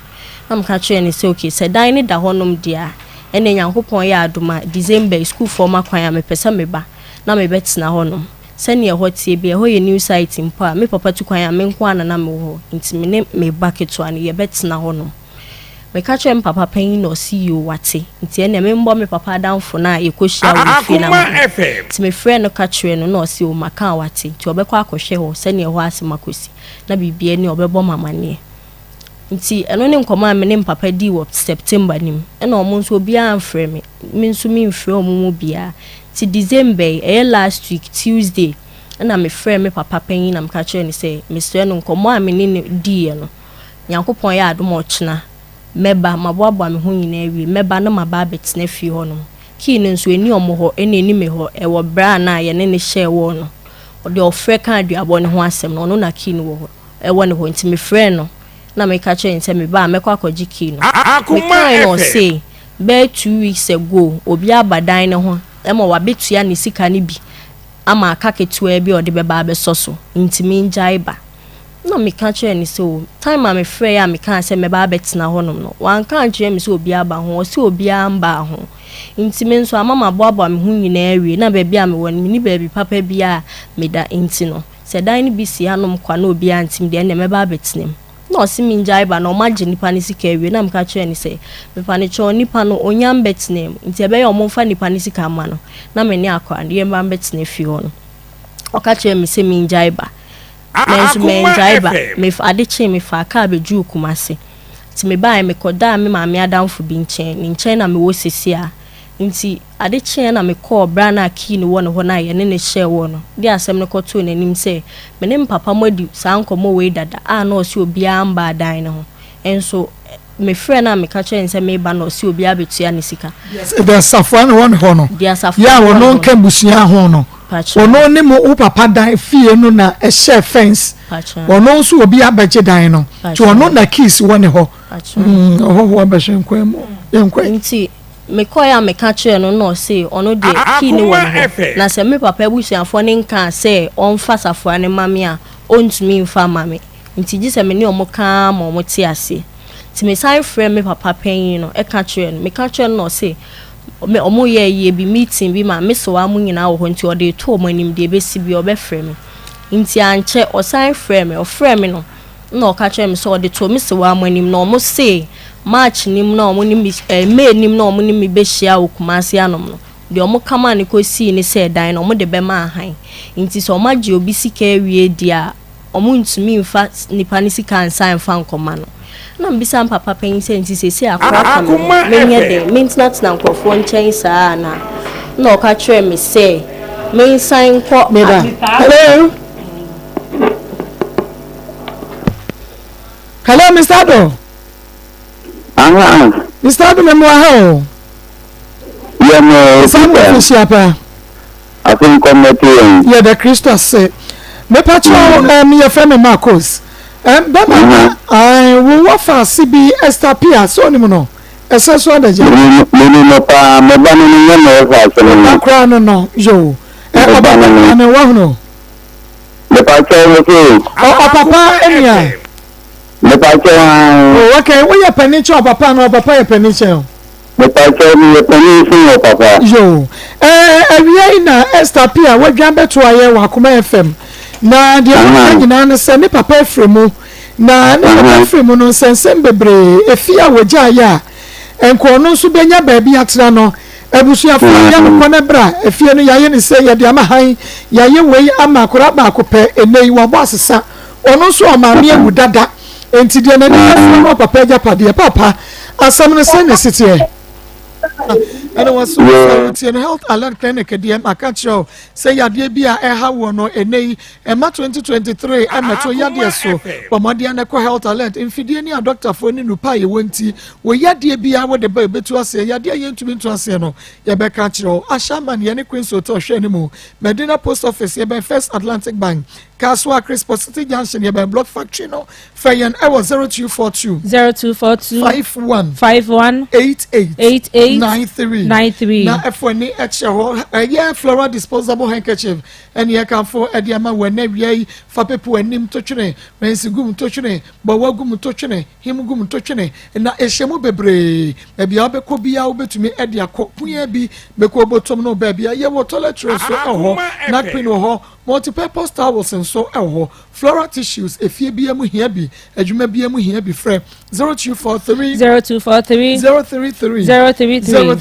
na mka kire ne se okay se dan ne da ho no dia ene nyankopon ya adoma December school for makwan me pesa me ba na me betina ho no se ne ho tie bi ho ye new site mpo a me papa tukwan me nko ana na me ho nti me ne me ba keto ana ye betina ho no me ka kyerɛ papa panyin no si yo wate nti ene me mbɔ me papa danfo na ekohyia wo fi na nti me frɛ no ka kyerɛ no na ɔsi o maka wate nti ɔbɛkɔ akɔhwɛ hɔ sɛ ne ɛhɔ ase makosi na bibia ne ɔbɛbɔ mamane nti ɛno ne nkɔmɔ a me ne papa di wɔ September nim ɛna ɔmo nso bia amfrɛ me nso me mfrɛ ɔmo mu bia ti December last week Tuesday ɛna me frɛ me papa panyin na me ka kyerɛ ne sɛ me srɛ no nkɔmɔ a me ne di no Nyankopɔn yɛ adom ɔkyena meba maboaboa me ho nyina awie meba na maba betena fi ho no ki ne nso eni omo ho eni ni me ho e wo bra na ye ne hye wo no ode ofre kan aduabo ne ho asem no no na ki ne wo ho e wo ne ho nti me frɛ no na me ka kyerɛ nse me ba mekɔ akɔgye ki no me kan no say be 2 weeks ago obi abadan ne ho e ma wa betua ne sika ne bi ama aka ketua bi ode beba abesoso nti me njai ba na me ka kyerɛ ne so time me frɛ ya me kan sɛ me ba betina ho nom no wan kan kyerɛ me so obi aba ho so obi amba ho nti me nso amama boaboa me ho nyina awie na ba bia me wɔ ni ba bi papa bia me da nti no sɛ dan ne bi si hanom kwa na obi antim de na me ba betina na ɔsi me njai ba na ɔmagye nipa ne sika awie na me ka kyerɛ ne sɛ me pa ne kyerɛ nipa no onyam betina nti ebe yɛ ɔmo fa nipa ne sika ma no na me ne akwa de ba betina fi ho no ɔka kyerɛ me sɛ me njai ba Nenso me njaiba me ade che me fa ka beju Kumase ti me ba me koda me maame adamfo bi nchen ni nchen na me wo sisi a nti ade chen na me call bra na ki ni wo no ho na ye ne share wo no di asem ne koto nanim se me ne papa modi sa nkomo we dada a na o si obi amba dan ne ho enso me friend na me ka chen se me ba na o si obi abetua ne sika the safwan one ho no ya wo no nka busia ho no ono ne mo papa dan fie no na e share fence ono nso obi abeje dan no to ono na keys woni ho ho abehwe nkwem yenkwe nti me koya me ka kire no no say ono de key ni woni ho na se me papa busuafo ne nka say on fa safo ne mame a ontumi mfa mame nti gise me ne omo ka ma omo ti ase ti me sai frame me papa pen no e ka kire no me ka kire no say me omo ye bi meeting bi ma me so wa mu nyina wo ho nti o de to omo anim de be si bi o be frame nti anche o sai frame o frame no no ka kire me so o de to me so wa mu anim no omo say March nim no omo nim May nim no omo nim be hia okumase anom no de omo kama ne ko si ni se dan no omo de be ma han nti so omo age obi sika wie dia omo ntumi mfa nipa ni sika ansan fa nkoma no na mbisa papa pen se nti se akora menye de maintenance na nkofo nchen saa na o ka kire me se men san ko hello Mr. Ado Mr. Ado me mo ha o ya no Samuel Fiapa I think committee yeah the Christos say me patcho me your friend Maa Akos bema we wafa CB Estapia so ni mo no eseso adaje no pa me ba no ni no fa so no akra no yo oba na wa no me patcho no so papa enia me patcho oh okay we ya panicho papa no papa ya panicho me patcho me panicho papa yo awie na Estapia wadwan beto aye wa Akoma FM na dia nyina ne se ne papa fremu na ne papa fremu no sensem bebre efia wogya ya enko no so benya ba bi atira no abusuafo ya no kone bra efia no yaye ne se ya de amahan yaye wei ama akora ba akope enei wa bo asesa ono so o maame awu dada enti de na ne no papa ja pade papa asam ne se ne sitie and was so health alert clinic DM akacho say yade bia eha wo no enei ema 2023 emeto yade so pomode na ko health alert infidie ni doctor fo ni nupa ye wonti wo yade bia wo de ba betu ase yade ye ntumi ntu ase no ye be ka kiro ashaman ye ne queen so to hwe ni mu Medina post office ye be First Atlantic Bank Kaswa Chris City Junction ye be block factory no fayen e was 0242 51 88 93 na efoni eche ho ye floral disposable handkerchief and ye can for ediama wena wiei fa pepo anim to twene mensigum to twene bo wagum to twene himgum to twene na ehyemu bebre e bia obekọ bia obetumi edi akopuya bi beko botom no ba bia ye wo toilet roll so ho na queen ho multi-purpose towels and so floral tissues efie bia mu hia bi adwuma bia mu hia bi frɛ 0243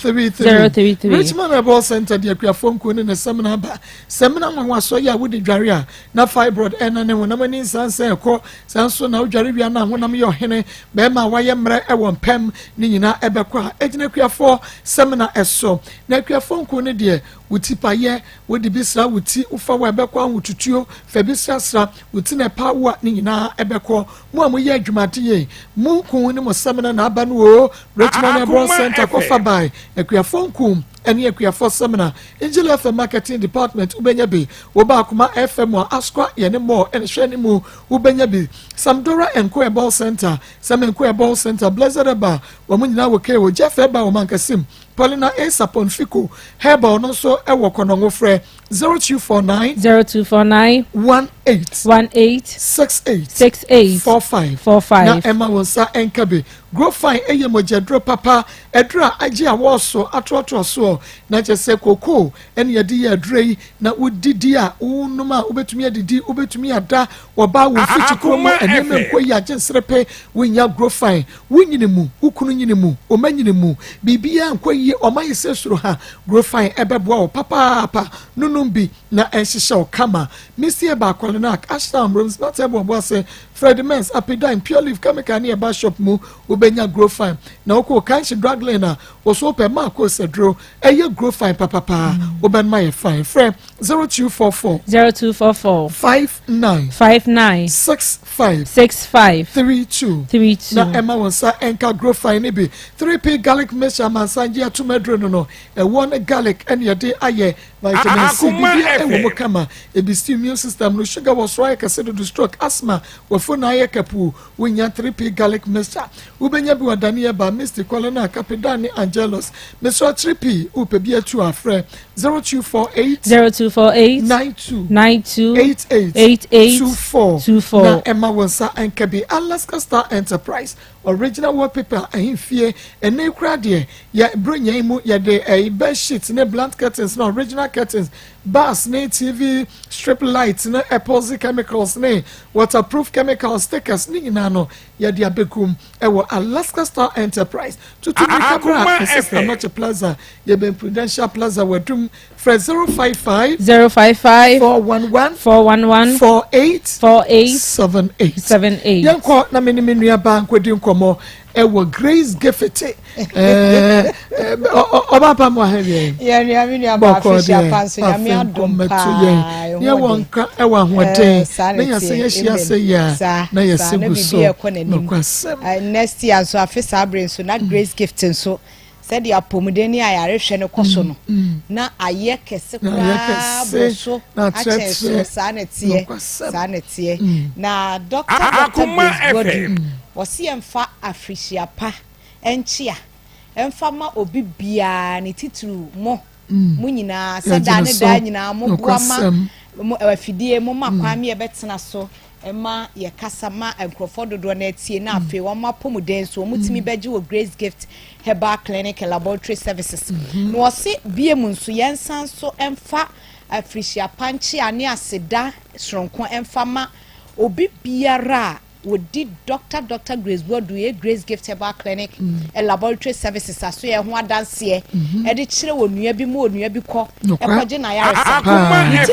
033 Richmond Herbal Center de akuafo nko ne na seminar ba seminar nwa so ya wo de dware a na fibroid ena ne wona mani sansa ekɔ sanso na odware bia na honam ye ohene be ma waye mre ewo mpem ne nyina ebekɔ a egina akuafo seminar eso na akuafo nko ne de wuti paye wodi bisra wuti ufa wa ebekɔ ahututuo fa bisra sra wuti na pa wa ne nyina ebekɔ mu amuye adwumate ye mu nko ne mo seminar na aba no o Richmond Herbal Center kofa bai akuafo nko eni akuafo seminar Angel FM marketing department ubenya bi oba Akoma FM wa askwa ye ne mo ene hwe ne mu ubenya bi Samdora Enko Herbal Center Enko Herbal Center Blessed Ba wo mu nyina wo kere wo Jeff Ba wo mankasim Paulina A Sapon Fico Herbal no so e wo konongo frɛ 0249 18 68 45 na Emma wonsa enkabe grow fine eye mojedro papa edra agi awoso atoto so na chese koko ene yedi ye adrei na udidi a unuma ubetumi adidi ubetumi ada oba wo fitiko mu eneme nkoyi agensrepe wonya grow fine wunyinemu ukunu nyinemu omanyinemu bibia nkoyi omayese suro ha grow fine ebeboa o papa nunumbi na ehihye kama misie ba kwalena ashram rooms not ebo say Fred Mens Apidine Pure Leaf Chemical near bar shop mu ubenya grow fine na oko kanshi drug lane oso pe Maa Akos adro eye grow fine papa uben my fine friend 0244 59 65 32 na Emma wonsa enka grow fine be 3p garlic mixture mansanje atumedro no e one garlic and ye dey aye vitamin C e wo kama e be immune system no sugar was right kase do stroke asthma wo fo na aye kapu wonya 3p garlic mixture ubenya bi wadani ba Mr. Colona Capidani Angelos Mr. 3p upe bi atu afre 0248 92 88 24 na Emma wonsa enka bi Alaska Star Enterprise original wallpaper ahimfie ene kura de ya bronya mu ya de bed sheet ne blunt curtains na original curtains bars ne TV strip lights na epoxy chemicals ne waterproof chemicals stickers ni na no ya de abekum ewo Alaska Star Enterprise tutu ni kabra system not plaza ya ben Prudential Plaza wadum for 055 411 4878 yanko na menu ya bank wedi nkomo ewo Grace Gifete oba pa mo ahwe ya ni aba afisha panso ya mi adompa ya wonka ewa hoden na ya se ya hia se ya na ya se guso no kwasem next year so afisa abren so na Grace Gifting so said ya pomudeni ayarehwe ne koso no na aye kese kwa boso na cheso sanete na Dr. Body wasi emfa afrisia pa enchia emfa ma obi bia ne tituru mo munyina sada ne da nyina mo boama afidie mo makwame e betena so ema ye kasama enkrofo dodo na atie na afi wo mapomuden so mutimi beje wo Grace Gift Herbal Clinic Laboratory Services no wasi bie mu nso yensan so emfa afrisia panchi ane aseda sronko emfa ma obi biara wodi Dr. Grace Body Grace Gift Herbal Clinic Laboratory Services aso ye ho adanse e de kire wonua bi mo onua bi ko e kwaje na yaresa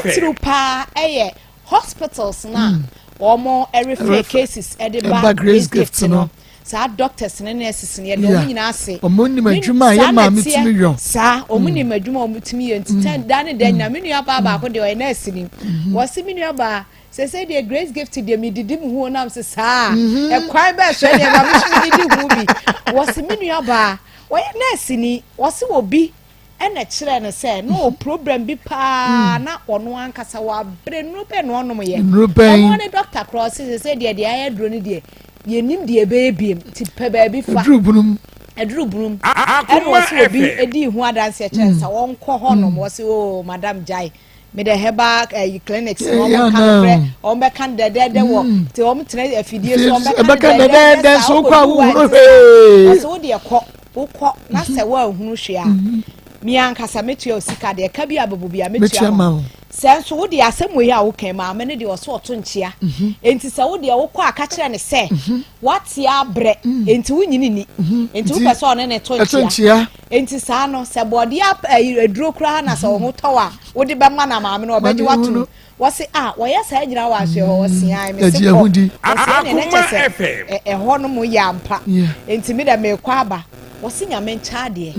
titiru pa eye hospitals na omo refer cases e de ba Grace Gift no sa doctors ne nurses ne de omo nyina ase omo ni madwuma ye ma mitimi yo sa omo ni madwuma omo mitimi ye ntitan dan de nya menua ba ko de o nurse ni wose menua ba say the Grace Gift de me didi mu ho nam se sa e kwan ba so de ba mu didi hu bi wose menua ba wo ye nurse ni wose wo bi ena kire ne say no problem bi pa na ono ankasa wa bre no pe no ono ye ono ne Dr. Cross say de aye dro ne de ye nim de be biem ti pe ba bi fa edru bunum eno wose wo bi edi hu adanse kire sa won kọ hono wose o madam Jai me the Herbal clinics no on be kan de wo ti o mtene afidie so on be kan de so kwa hu so de ekọ ukọ na se wa hunu hwe a mi ankasa metua osika de ka bi ababu bi a metua senso wo de asem we a wo kan ma me ne de oso oto nchia enti se wo de wo kọ aka kire ne se wati abre enti wo nyini ni enti wo pese one ne to nchia enti sa no se body eduro kura na se wo towa wo de be ma na ma me no obeji watu wose wo ya sa nyina wa hwe ho wose ai me se ko ne ne chese ho no mo ya ampa enti me da me kwa aba wose nyame ncha de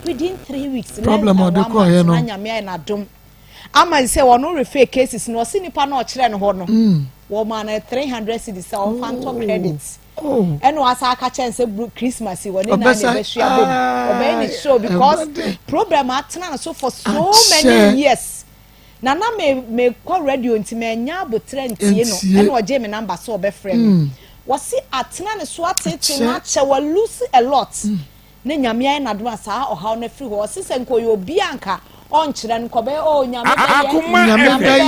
within 3 weeks problem o de ko ye no nyame na dom ama say wono refer cases no wose nipa na o kire ne ho no wo ma na 300 cedis o phantom credits eno asa aka chance Christmas woni na ne be hia bom obey ni show because program atena so for so many years na me call radio ntime nya abotre ntie no eno oje me number so obe frame wasi atena ne so atete na che wa lose a lot na nyame ai na do asa o haw na free ho sise nko yo bi anka on kire nko be o nyame be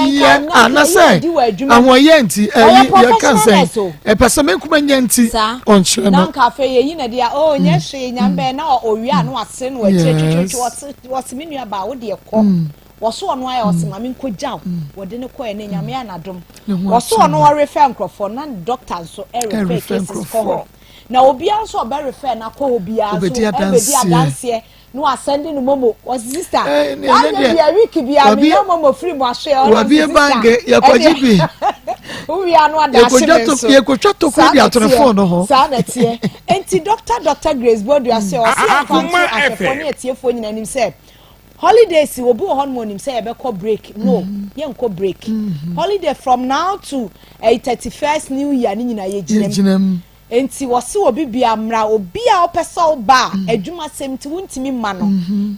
anase ahoye nti ye kan say e pese me kuma nya nti on kire no nka fe ye na dia o nya hwe nyame na o wi anu ase no akire wasi menua ba wo de ekọ woso ono aye osema me nkojaw wode ne koye ne nyame anadom woso ono wo refer nkrofo na doctor so refer cases for na obi anso be refer na ko obi anso e be di adanse no ascending momo was sister I be a week be a momo free mo share wa bi bange ya kwaji bi we are no that ye ko twato ko dia telephone ho sa na tie enti Dr. Grace Bodu ase o se afanto afefoni etiefo nyina nim se holidays will be hormone him say e be call break no ye nko break holiday from now to 31st new year ni nyina ye ginem enti wose obi bia mra obi a opese oba adwuma semti wuntimi ma no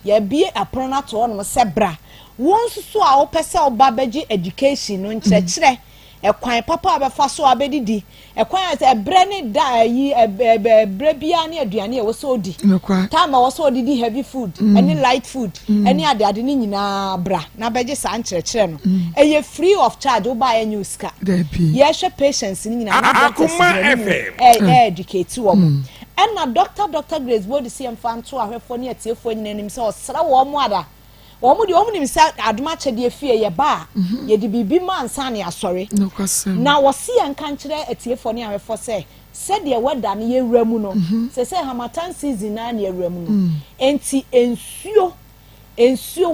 ye bie apron na to no se bra won susu a opese oba beji education no nkyerɛkyerɛ ekwan papa abefa so abedidi ekwan ase ebre ne da yi ebre bia ne aduane e wo so odi time wo so odi heavy food any light food any ade ni nyina bra na beje sa nkyerɛkyerɛ no eye free of charge wo ba enyu ska ye hwe patients ni nyina na educate wo mo na Dr. Grace Bodu si emfanto ahwefo ne atiefo nyina nim se osra wo mo ada omu di omu nim sa aduma chede afie ye ba ye di bibi mansa ne asore na wosi enka nkyere atiefo ne ahwefo se de weda ne yewura mu no se hamatan season na ne yewura mu no enti ensuo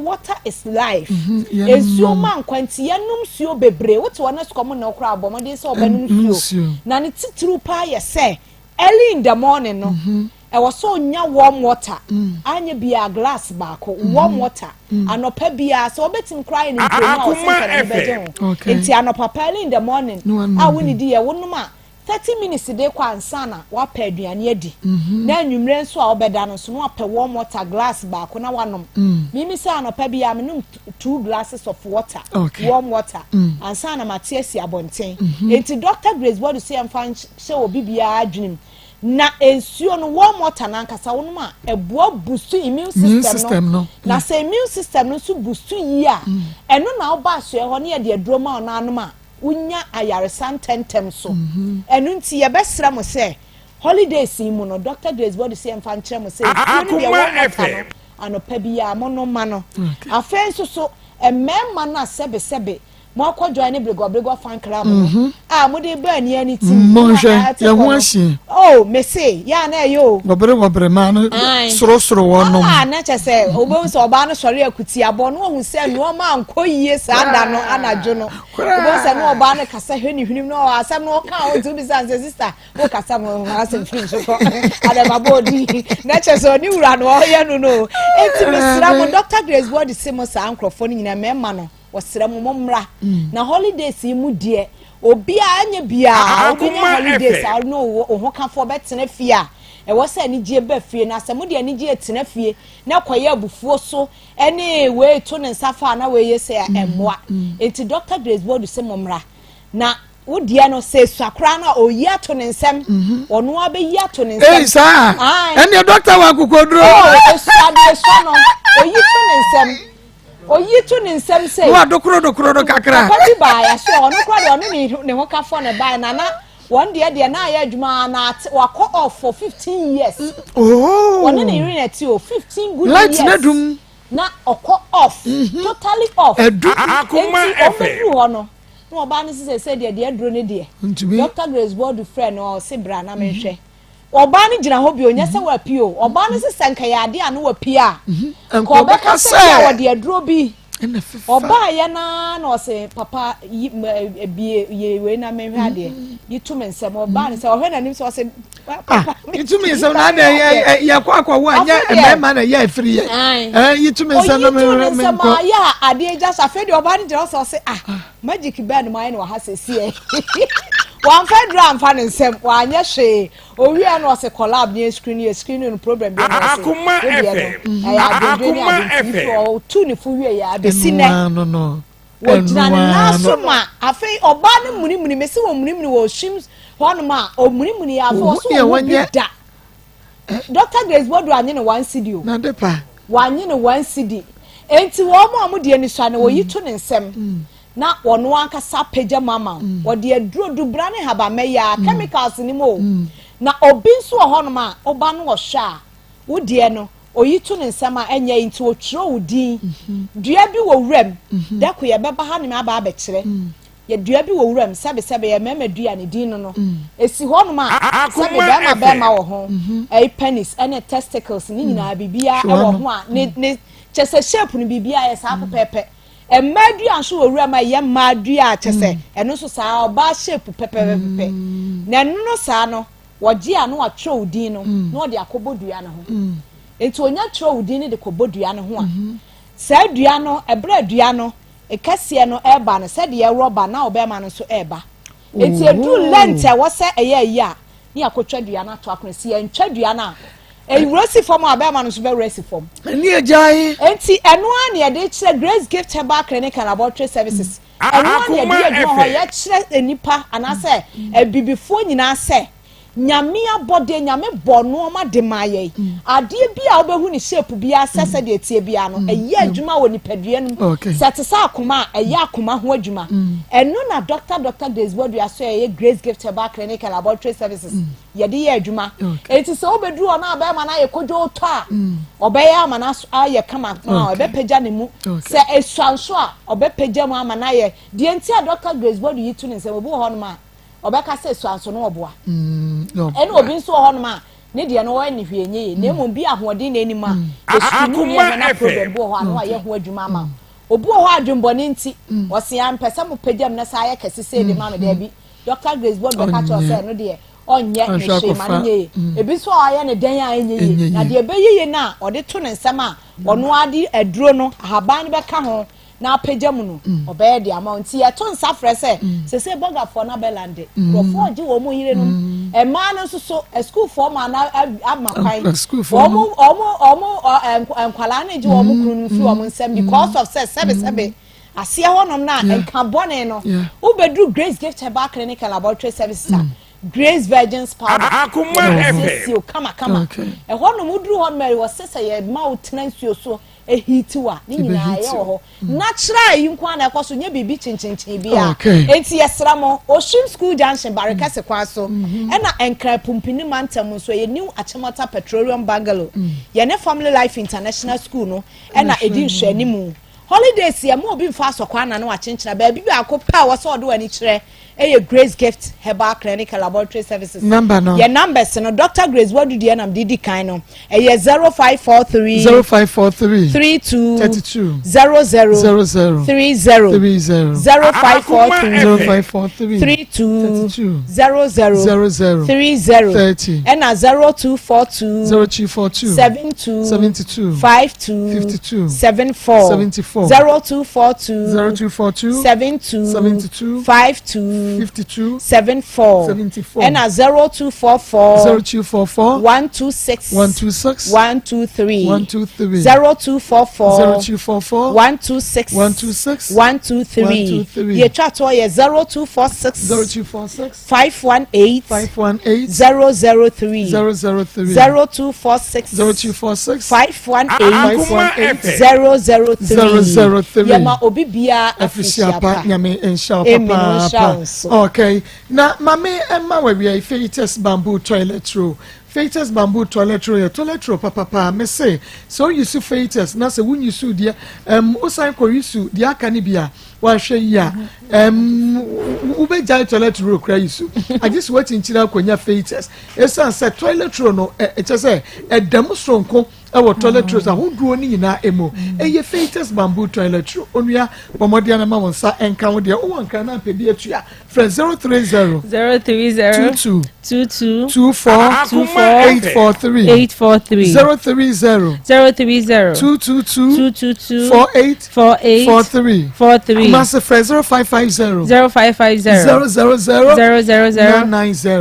water is life ensuo man kwanti yenum suo bebre wote wona skomo na okra abomode se obanum suo na ne titru pa ye se early in the morning no e was so nya warm water anya bia glass baako warm water anopa bia so obetim cry in enti anopa early in the morning woni di ye wonuma 30 minutes dey kwa ansana wa pa aduane adi na anwumre nso a obeda no so no apɛ warm water glass baako na wanom mimi say anopa bia menum 2 glasses of water warm water ansana matiasi abonten enti Dr. Grace Bodu say amfan she obi bia adwenim na ensuo no warm water na nkasa wonuma eboa boost immune system no na say immune system no so boost yi a eno na oba so e ho ne de adroma ona anoma unya ayaresan tentem so enu nti ye besra mo se holidays mu no Dr. Grace Bodu say emfa nkyere mo say anopa bia mo no ma no afen so emema na sebe mo akwadwa ne brego fan club mo de ba ni ani ti mo hwe ye ho ahie me say ya na yo gobre ma no soro wonom na chese obo so oba no sori akuti abo no hu se no ma ankoyie sa da no anadwo no obo se no oba no kasa hwani hwnim no asam no ka o tu bi san sister o kasa mo asem fin so ko adama bodi na chese oni wura no ye no enti misra mo Dr. Grace Bodu se mo sa ankrofo ni nyina mema no wasira mo mmra na holidays mu die obi anya bia obi na holidays no ho kafo betena fie a e wose ani gie ba fie na asemu de ani gie tena fie na kwaye abufuo so ene we to ne nsafa na we yese a emwa enti Dr. Grace Bodu se mo mmra na wodie no se swakra na oyi ato ne nsem ono abeyi ato ne nsem sa ene doctor wa kokodro ade so no oyi to ne nsem oyi to ne nsem say wa dokoro kakra pati ba ya so ono kwa de ono ne ho ka fo ne ba na one de na ya adwuma na wako off for 15 years ono ne unit o 15 good light years na dum na oko off totally off Akoma efe no oba ne say de adro ne de Dr. Grace Bodu friend o se bra na menhwe oba ni gina ho bi onya se wa pio oba ni se sanka ya ade anu wa pia ko be ka se wa de aduro bi oba ya na o se papa bi ye we na me hwa ade yitu me nsem oba ni se o hwe na nim se o se papa yitu me nsem na de ya kwa wo anya emema na ya free yitu me nsem na me ko ya ade just afedi oba ni gina o se magic band mai na wa ha se sie one federal fan nsem wa anya hwe owi ano se collab ni screen no problem bi na se Akoma FM tu ni fu wie ya be sine no na soma afei oba ne munimuni mesi wo munimuni wo shims honoma o munimuni ya fo so wo da Dr. Grace Bodu anye ne 1 CD o na de pa wanye ne 1 CD enti wo mo de ni swa ne wo yitu ne nsem na wono ankasa pagya mama wo de aduro dubra ne haba meya chemicals ni mo na obi nso honoma oba no wo hwa wo de no oyitu ne nsema enya into otro udin dua bi wo wrem da ko ye beba ha ne aba abekire ye dua bi wo wuram sebe ye mema dua ne din no esi ho no ma sebe be ma wo ho pennies and testicles ni nyina bibia e wo ho a ne chese shape ni bibia ye sa pepepe e madua nso wo wuram ye madua chese eno so sa oba shape pepepe na no sa no woji ano atwo din no no de akobodua ne ho enti onya atwo din ne de kobodua ne ho a sa dua no ebra dua no ekase no eba no se de rubber na obema no so eba enti edu lente wo se eye ya ni akotwa dua na to akonsi entwa dua na resi form obema no so be resi form ni ejai enti eno a ne de kire Grace Gift Herbal Clinic and Laboratory Services eno a ne de adwo ho ye kire enipa anase bibifo nyina se nyame abode nyame bono ma de maye ade bia obehu ni shape bia sese de tie bia no eye adwuma woni padua no sete sa akoma eye akoma ho adwuma eno na Dr. Desbodi aso eye Grace Gift Herbal Clinic and Laboratory Services ye de ye adwuma enti so obedu ona aba ma na ye kodwo to a obeya ama na aye kama ma obepeja ne mu se esuanso a obepeja mu ama na ye de enti a Dr. Desbodi yitu ne se obu ho no ma obeka se suanso no oboa eno obi nso ho no ma ne de no wa ni hwenye ne mo bi ahoden na enima esunu ne na problem bo ho ano aye ho adwuma ma obu ho adwumbo ne nti wo se am pese mo pagam na sa aye kese se de ma me da bi Dr. Grace Board beka to se no de onye ne hwe ma ne ebi so aye ne den a enye na de be yeye na ode to ne nsam a ono ade aduro no ahaban beka ho na pagam no obey the amount ye to nsa frese se burger for na belande profo oji wo mu yire no e ma no so school for ma na amakai omo enkwala na ji wo mu kunu fi wo mu nsem because of sebe asia honom na enka bone no ubedu Grace Gift Herbal Clinic and Laboratory Services Grace Virgin's Powder Akoma FL kama e honom udru hon Mary was sese ye ma utnansuo so ehitiwa ni nyina ye ho natural yi nkwa na ekoso nya bibi chinchin bia enti yesramo Ocean School Junction Barikase kwaso na enkra pumpini mantam so ye new Achimota Petroleum Bungalow ye ne Family Life International School no na edi hwani mu holidays ye mo obi mfa so kwa na wa chinchina ba bibi akopa wo so do ani kire Grace Gift Herbal Clinic and Laboratory Services number no your numbers no Dr. Grace what do the nam didi kind no 0543 32 00 30 0543 32 00 30 and 0242 72 52 74 0242 72 52 74 and 0244 126 123 0244 126 123 ye chat or ye 0246 518 003 0246 518 003 yama obibia afisiapa nyame ensha papa okay na mame emma we Fetus Bamboo Toilet Roll Fetus Bamboo Toilet Roll papa me say so you see Fetus na say when you see dia osan ko yisu dia aka bia wa hwe ya ube jai toilet roll cry yisu I just waiting chira konya Fetus esan say toilet roll no e say edam sonko our toilet rolls ahoduo ni nyina emo eye Fetus Bamboo Toilet Roll onua pomodia na ma wonsa enka wo de o wanka na pedi atua friend 030 22 24 843 030 222 48 43 Master friend 0550 990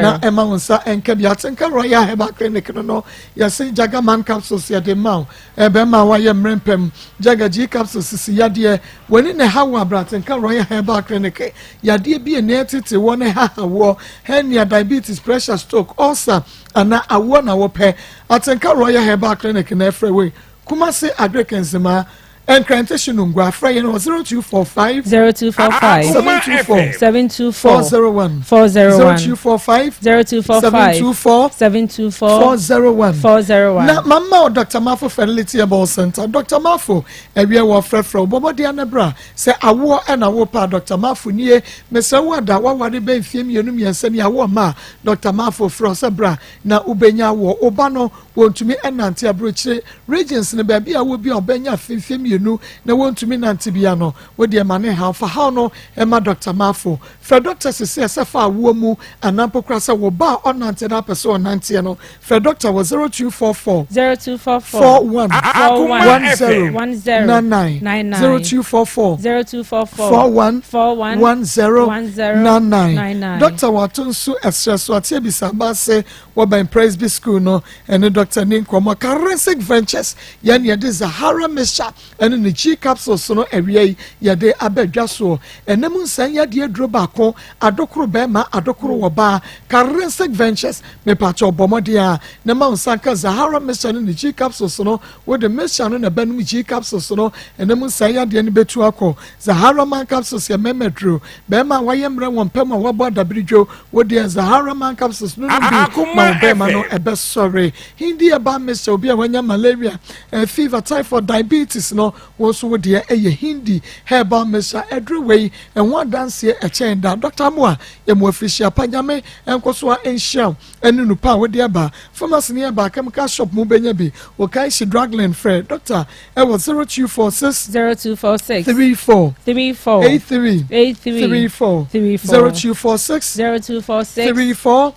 na ema wonsa enka bia tenka Royal Herbal Clinic no ya say Jagaman capsules ya de ma ebe ma wa ye mrempem Jaga G capsules ya de woni ne hawa bratenka Royal Herbal Clinic ya de bi ne tete woni hawo hernia diabetes pressure stroke ulcer ana awo na wo pe atenka Royal Herbal Clinic na freeway Kumasi Agric Enzima and Crantation Ungua Fray 0245 0245 724 724 401 401 0245 0245 724 401 na mama Dr. Mafo Fertility Ball Center Dr. Mafo ewie wo frefro bobo dia na bra se awo na wo pa Dr. Mafo nie mese wo da wa ware be fiem yenum yense ne awo ma Dr. Mafo fro se bra na ubenya wo oba no wontumi enante abrochire regions ne ba bia wo bia obenya fiem yenu na wontumi nante bia no wo de ma ne ha fa ha no e ma Dr. Mafo fra Dr. Sese fa awo mu anampokra se wo ba onante na pese onante no fra Dr. was 0244 41 0244 Dr. Watunsu Esreso atie bisaba se wo ben praise be school no ene Dr. Ninkomo Forensic Ventures yan ye de Zahara Mesha ene ne G capsules no ewie ye de abedwa so ene mu nsan ye de aduro baako adokoro be ma adokoro wo ba Forensic Ventures me pacho bomode a ne ma nsan ka Zahara Mesha ne G capsules no wo de Mesha no na banum G capsules no ene mu nsan ye de ne betu akọ Zahara man capsules ye memedro be ma waye mre won pem a wo bo dabridwo wo de Zahara man capsules no bi ma be ma no ebe sorry hindi aba Mr. obi a wanya malaria fever typhoid diabetes no wo so wo de eye hindi herbal Mr. Edreway and one dance e chen da Dr. Moa ye mo official panyame enkoso a enhia enu nu pa wo de aba pharmacy ne aba chemical shop mo benya bi wo kai shi drugland fred Dr. e was 0246 34 83 34 0246 34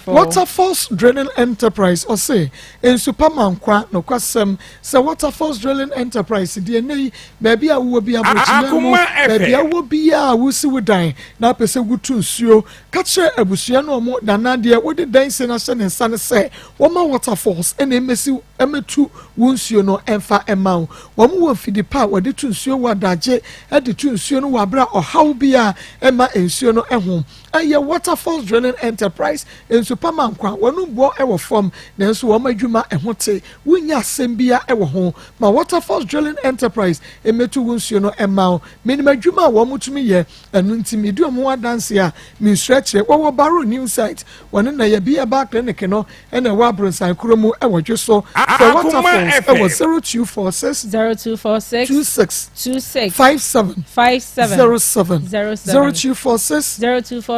Waterfalls Drilling Enterprise or say in Superman kwa no kwasem se Waterfalls Drilling Enterprise die nei baby a wo bi abotime baby a wo bi a wo si wo dan na pese gutu nsuo ka kire abusua no mo dana de wo de dan se na hye ne nsa ne se wo ma Waterfalls ene emesi emetu wo nsuo no emfa ema wo mo wo fidi pa wo de tu nsuo wo adaje e de tu nsuo no wa bra ohaw bi a ema nsuo no ehom aye Waterfalls Drilling Enterprise in Superman kwa wonu bo ewo form na nso wo madwuma ehote wunya asembia ewo ho ma Waterfalls Drilling Enterprise emetu wonsuo no ema minima adwuma wo mutumi ye enu ntimidi omo adanse a min stretch wo baro new site wonu na ye bia ba clinic no ena wa bronsan kromu ewo dweso for Waterfalls ewo 0246 26 57 0246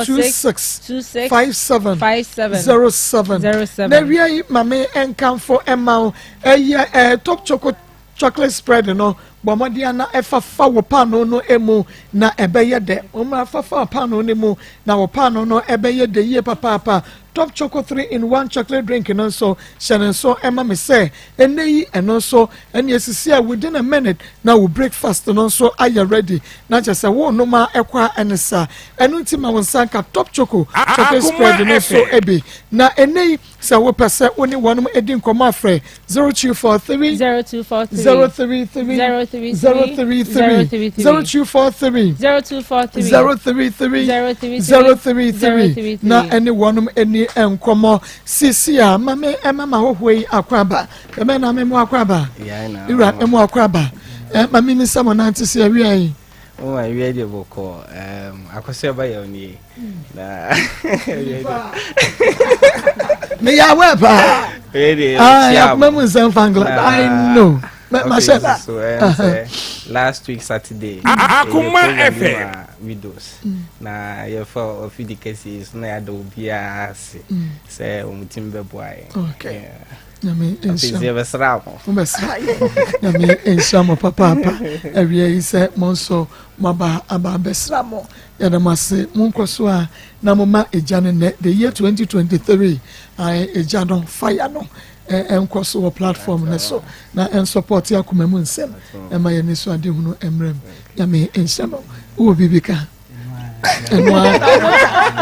57 na we mame enkamfo emma top chocolate spread no bomodia na efafa wo pano no emu na ebeye de omra fafa pano no emu na wo pano no ebeye de ye papa top choco 3-in-1 chocolate drink and so shannon so emma me say and also and yes see within a minute now we breakfast and also are you ready not just a one no ma ekwa and sa and untima won sanka top chocolate spread and also ebi na enei say we pese only one edin koma frɛ 0243 033 na anyone any enkomo sisi a mame emama hohoi akwaba eme na memo akwaba ira emo akwaba mame ni samo na ntisi awie yi o awie de boko akose ba ya oni na me ya weba ya mame nsanfangla I know last week Saturday Akoma FM widows na ye for of the cases na ya do bia se umutim beboae okay yami ensamo yami ensamo papa ewie ise monso maba aba besramo ya da mase munkoso a na mama ejane ne the year 2023 I ejano fire no enkoso wo platform ne so na en support ya kumamu nsem e ma ye ne so ade hunu emrem ya me ensamo wo bibika enwa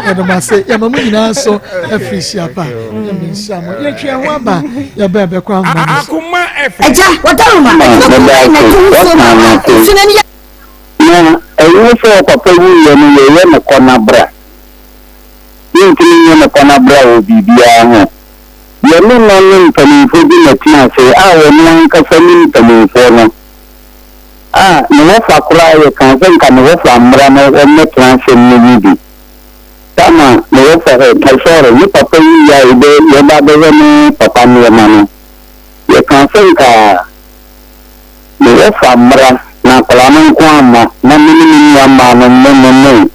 ya do mase ya mamu nyina so afishia pa ya me ensamo ye twa ho aba ya ba be kwa ma Akoma FM aja wadaruma sunani na eyi so papa wu ye no ye me kona bra yin kini ye me kona bra o bibia ho ye no no no mpanimfo bi na tina se a wo no ankasa ni mpanimfo no ne wo fa kura ye kan se nka ne wo fa mra no o me transfer ni bi tama ne wo fa kasoro ni papa yi ya ide ye ba be ni papa ni ma no ye kan se nka ne wo fa mra na kala no ko ama na ni ama no no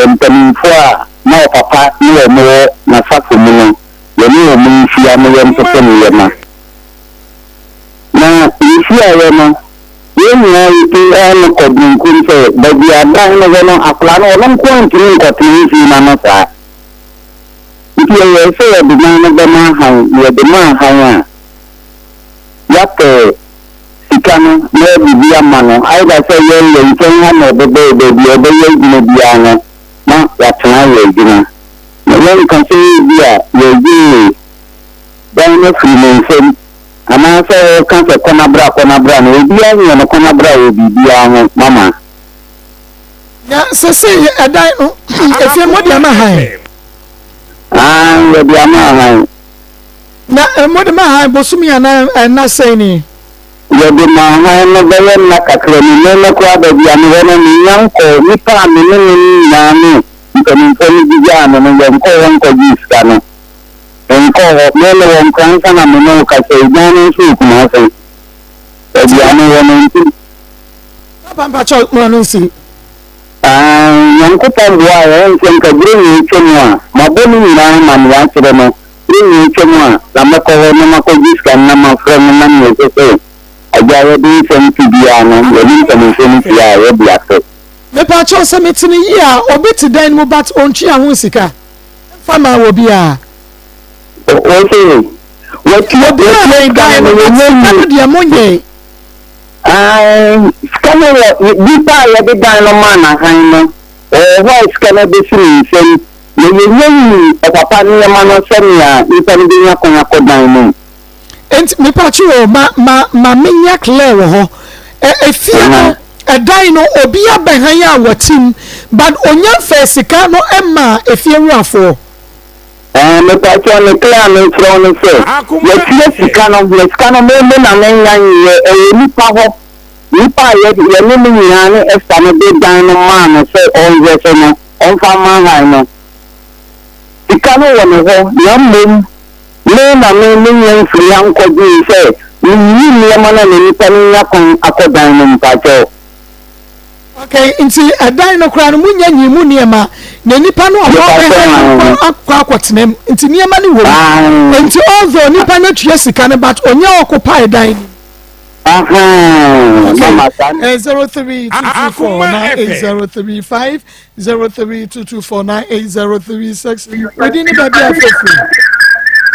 mpanimfo a na papa ni wo mo na fa ko mu no ye ni wo mu fi ama ye mpese ni ye ma na isi aye no ye na ite no ko din kun se ba bi ada no no akla no no ko ntini ko tin fi na no sa iti ye se ye bi na ba ma ha ye de ma ha ya ke sikano ne bi bi ama no ai da se ye le nten ha no be ye gina bi ano na ya tana ye gina no ye kan se bi a ye gi dan no fi men ama se kan se konabra no obi anyo no konabra obi bia mama ya se adai no efie modi ama han we bia ma han na modi ma han bosumi ana na sei ni ye bi ma han no be na kakra ni ne ko aba bia no no ni yanko ni pa mi ni na ni ko ni ko ni bia no no ko won ko jiska no enko mele won kan sana meno ka se jani su kuma se jani won nti papa cho mo no si yanko tambua en ken ka green chemwa maboni na man ya tire no green chemwa la mako no mako jiska na ma from na ni se ajaye bi sem tibia no yeli kan sem tibia ye bia se me pa cho se metini yi a obeti dan mu bat ontwi ahun sika fama wo bia okay what you doing guy no dia monye scanner bipa ya de dan no man han no voice scanner be free sen ye papa ni ma no semia ipan bi nya kon akodan no ent me pa chi o ma menya clear ho efie no dan no obi abahan ya watim but onya fe sika no emma efie ruafo me pa cho ne clear no from no se ye tie sika no me na nya ye ni pa ho ni pa ye ni ni ya ne esta no be dan no man no se on je se no on fa man ha no sika no wo no ho ya mom le na me nya firi an ko ji se ni ma na ni pa ni ya kon akodan no pa cho okay nti adan no kra no munya nyimu niema na nipa no akwa akwatenem nti niema ni wo nti although nipa na tue sika ne but onye occupy dan mama san 0322498035 0322498036 within the baby afefu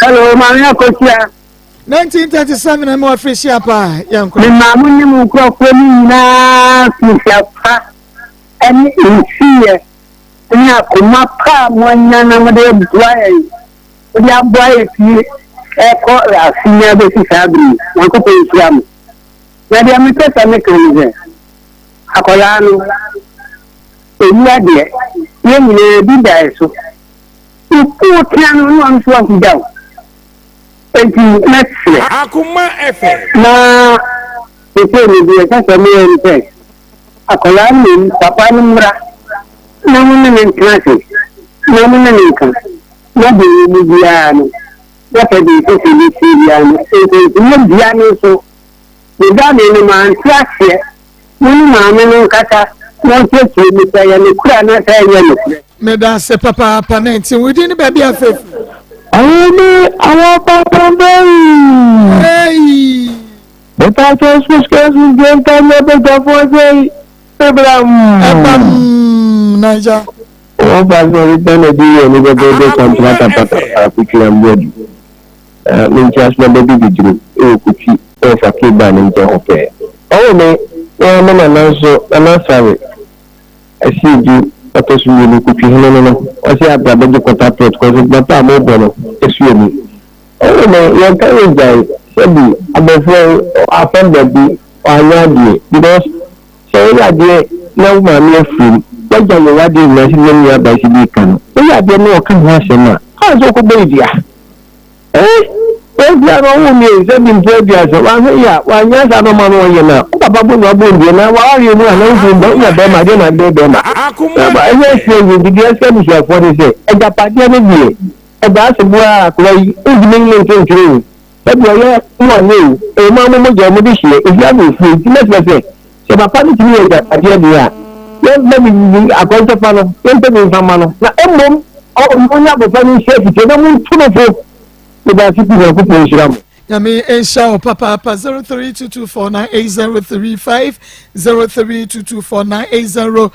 hello Maa Akos 1937 I'm official pa yanko ni mamu ni mu krofo ni na siapa ani insie ni Akoma pa mwanya na mode buaye odi abuaye ti ko asinya be sisabri wanko pe islam na dia mi pesa me kanize akola no eya de ye ni bi da eso ku tianu no am so akudao enti netse Akoma FM na ite ni bi ka se me nte akola ni papa ni mra na mun ni klase na mun ni kan na bi ni biano ya ka bi se ni biano enti ni biano so ni da ni man klase mun ma me no kata na se se ni ta ya ni kura na sa ya ni me da se papa panenti within the baby afefu àwọn papa hey beta just discussing game time beta for say Abraham Naija o ba so return di ni bebe contract pata quickly am body min just na baby bidru e ku ti o fa ke ba ni nje hope o me na so na sorry asiju ato su ni ku ti no o se abra be contact ko se bata mo bono esu mi o me yo ka e jai sebi abofo afenda bi anya die because se ya die na ma mi afiri waja yo wade na si ni ya ba si bi kan o ya die no kan ho asema ha so ko be dia Ebi ano wo mi se bi mpo bi aso wa se ya wa nya sa no ma no ye na papa bu no bu ndi na wa ri mu na nfu ndo na be ma de na be ma ba e se ni di se ni se for ni se e ja pa de ni bi e ba se bu a ko yi e di ni ni se ntiri e bi ye no ni e ma mo je mo di se e ya bo fu ti na se papa ni ti ni e ja pa de ni ya ye me mi akonta pa no ye te mi fa ma no na e mom o mo nya bo fa ni se ti na mo tu no fo Yami Ensha Papa 0322498035 0322498036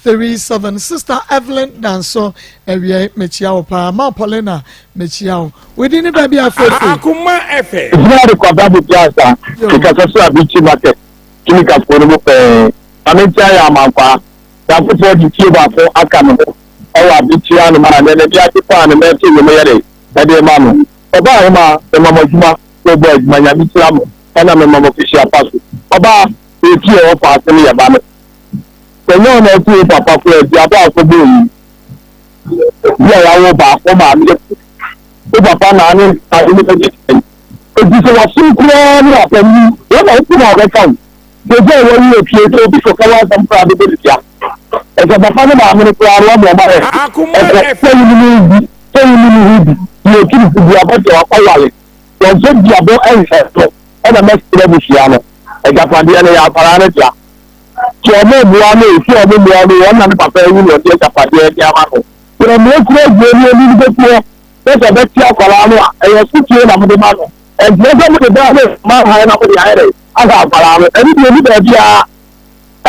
0322498037 Sister Evelyn Danso Ewie Mechiao Pa Ma Paulina Mechiao we didn't baby afraid Akoma FM Ìyá kwa babu plaza kikasoso abichi market kimika foro amenti aya amapa ya fofo di tie ba fo aka no ọwọ abichi anu mara nene bi ati pa anu me ti yemo yere ede ma no ọba ayi ma e mama juma ko bo ejuma nya mi tira mo ana me mama fishi apasu ọba e ti e ofa asemi ya ba no enyo na ti papa fo e di aba fo bo yi ya wo ba fo ma mi o papa na ani adi mi ti e di so wa sun kro ni apemi o na ku na ga kan de je wo ni e pie to bi so ka wa sam pra de bi tia ẹsẹ bàbá ní màá múni kúrò àwọn ọmọ rẹ ẹsẹ sẹyìn nínú ibi yóò kí ni ibi abọ́jọ ọkọ̀wáyé yóò tó di abọ́ ẹ̀ǹfẹ̀ tó ẹ̀nà mẹ́sìlẹ̀ bí ṣìyà lọ ẹ̀gá pàdé ẹni yà àfàrà rẹ̀ jà tí ọmọ ìbúra ní èsì ọmọ ìbúra ní wọn nàní pàpẹ́ ẹ̀yìn ní ọdí ẹ̀gá pàdé ẹni yà máa nù. ìrọ̀mù ekúrò ìgbé ní ẹni ní gbẹ́kúrò lẹ́sẹ̀ bẹ́ tí ọkọ̀lá nù ẹ̀yẹ sùkì ẹ̀ nàmúdé máa nù ẹ̀dínlẹ́sẹ̀ múdé bẹ́ẹ̀ ní máa hàn ẹ̀ nàmúdé ayẹrẹ àgbà àfàrà rẹ̀ ẹni bí ẹni bẹ́ẹ̀ bí a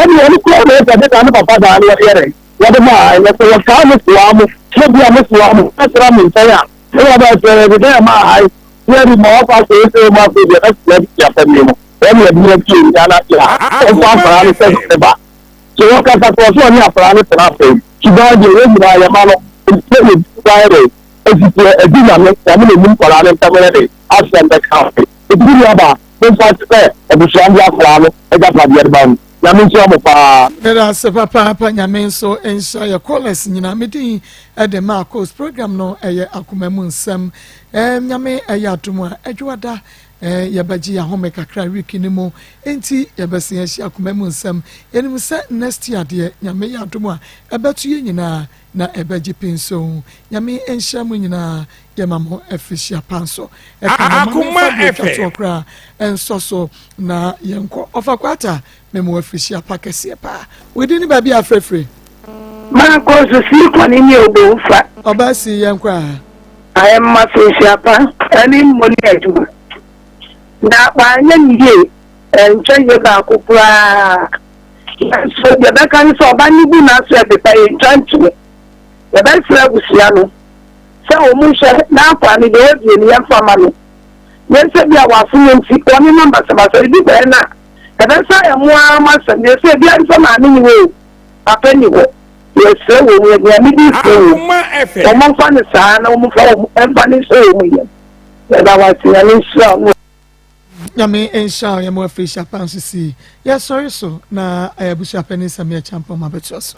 ẹni ẹni kúrò ní ẹsẹ̀ níta ní pàpà dáa ní ẹ̀rẹ̀ wọ́n ti máa ẹ̀yẹ pé wọ́n káà ní sùwàmù ṣé bí àmì sùwàmù ẹ̀sìrà mi nsẹ́yà ní wọ́n bá ẹ̀sẹ̀ ẹ̀rẹ̀ ẹ̀dẹ̀ ẹ̀ máa háì ní ẹ̀rí mọ̀ ọ́ fàṣẹ ẹ̀sẹ̀ máa fi ẹ̀dẹ̀ ẹ̀sẹ̀ ẹ̀dẹ̀ ẹ̀fẹ̀ mi mu wọ́n ní ẹ̀dẹ̀ ẹ̀dẹ̀ ẹ̀dẹ̀ ẹ̀dẹ̀ aláṣẹ ẹ̀ fọ́ àfàrà ní sẹ́sẹ̀ bá ṣé wọ́n kàkà tó ọ̀ṣọ́ ní àfàrà ní sẹ́nà fẹ́ ṣùgbọ́n ẹ̀dẹ̀ ẹ̀dẹ̀ ẹ̀dẹ̀ ayẹ máa lọ Nyame nso mo pa era se papa nyame nso ensha ya callers nyina medin de Maa Akos program no eye Akoma mu nsem nyame eye atom adwada yabagi ya home kakra week ni mu enti yabese ya shi Akoma mu nsem enim se next year de nyame ya atom ebetu ye nyina na ebeji pinso nyame ensha mu nyina yamamo efishia panso Akoma FM enso na yenko ofakwata memo efishia pakese pa we ni baby afrefre Maa Akos si kwani ni obofa obasi yenko I am efishia pa ani moni ejuma na wanye niye enche ba akupra so de be kan so ba ni bu na so e be pa enche de be sra busia no se o mu she na kwa ni de e ni yamfa no yense bia wa funu nti oni number se ba so di be na de be sa ya mu ama se de se bia nso ma ni wo apani wo yese wo mu ya mi di so o mo fa ni sa na o mu fa o emfa ni so o mu ye de ba wa ti ya ni so nyame ensha ya mo afisha panso si ya sorry so na ayabusha penisa me champo mabetuso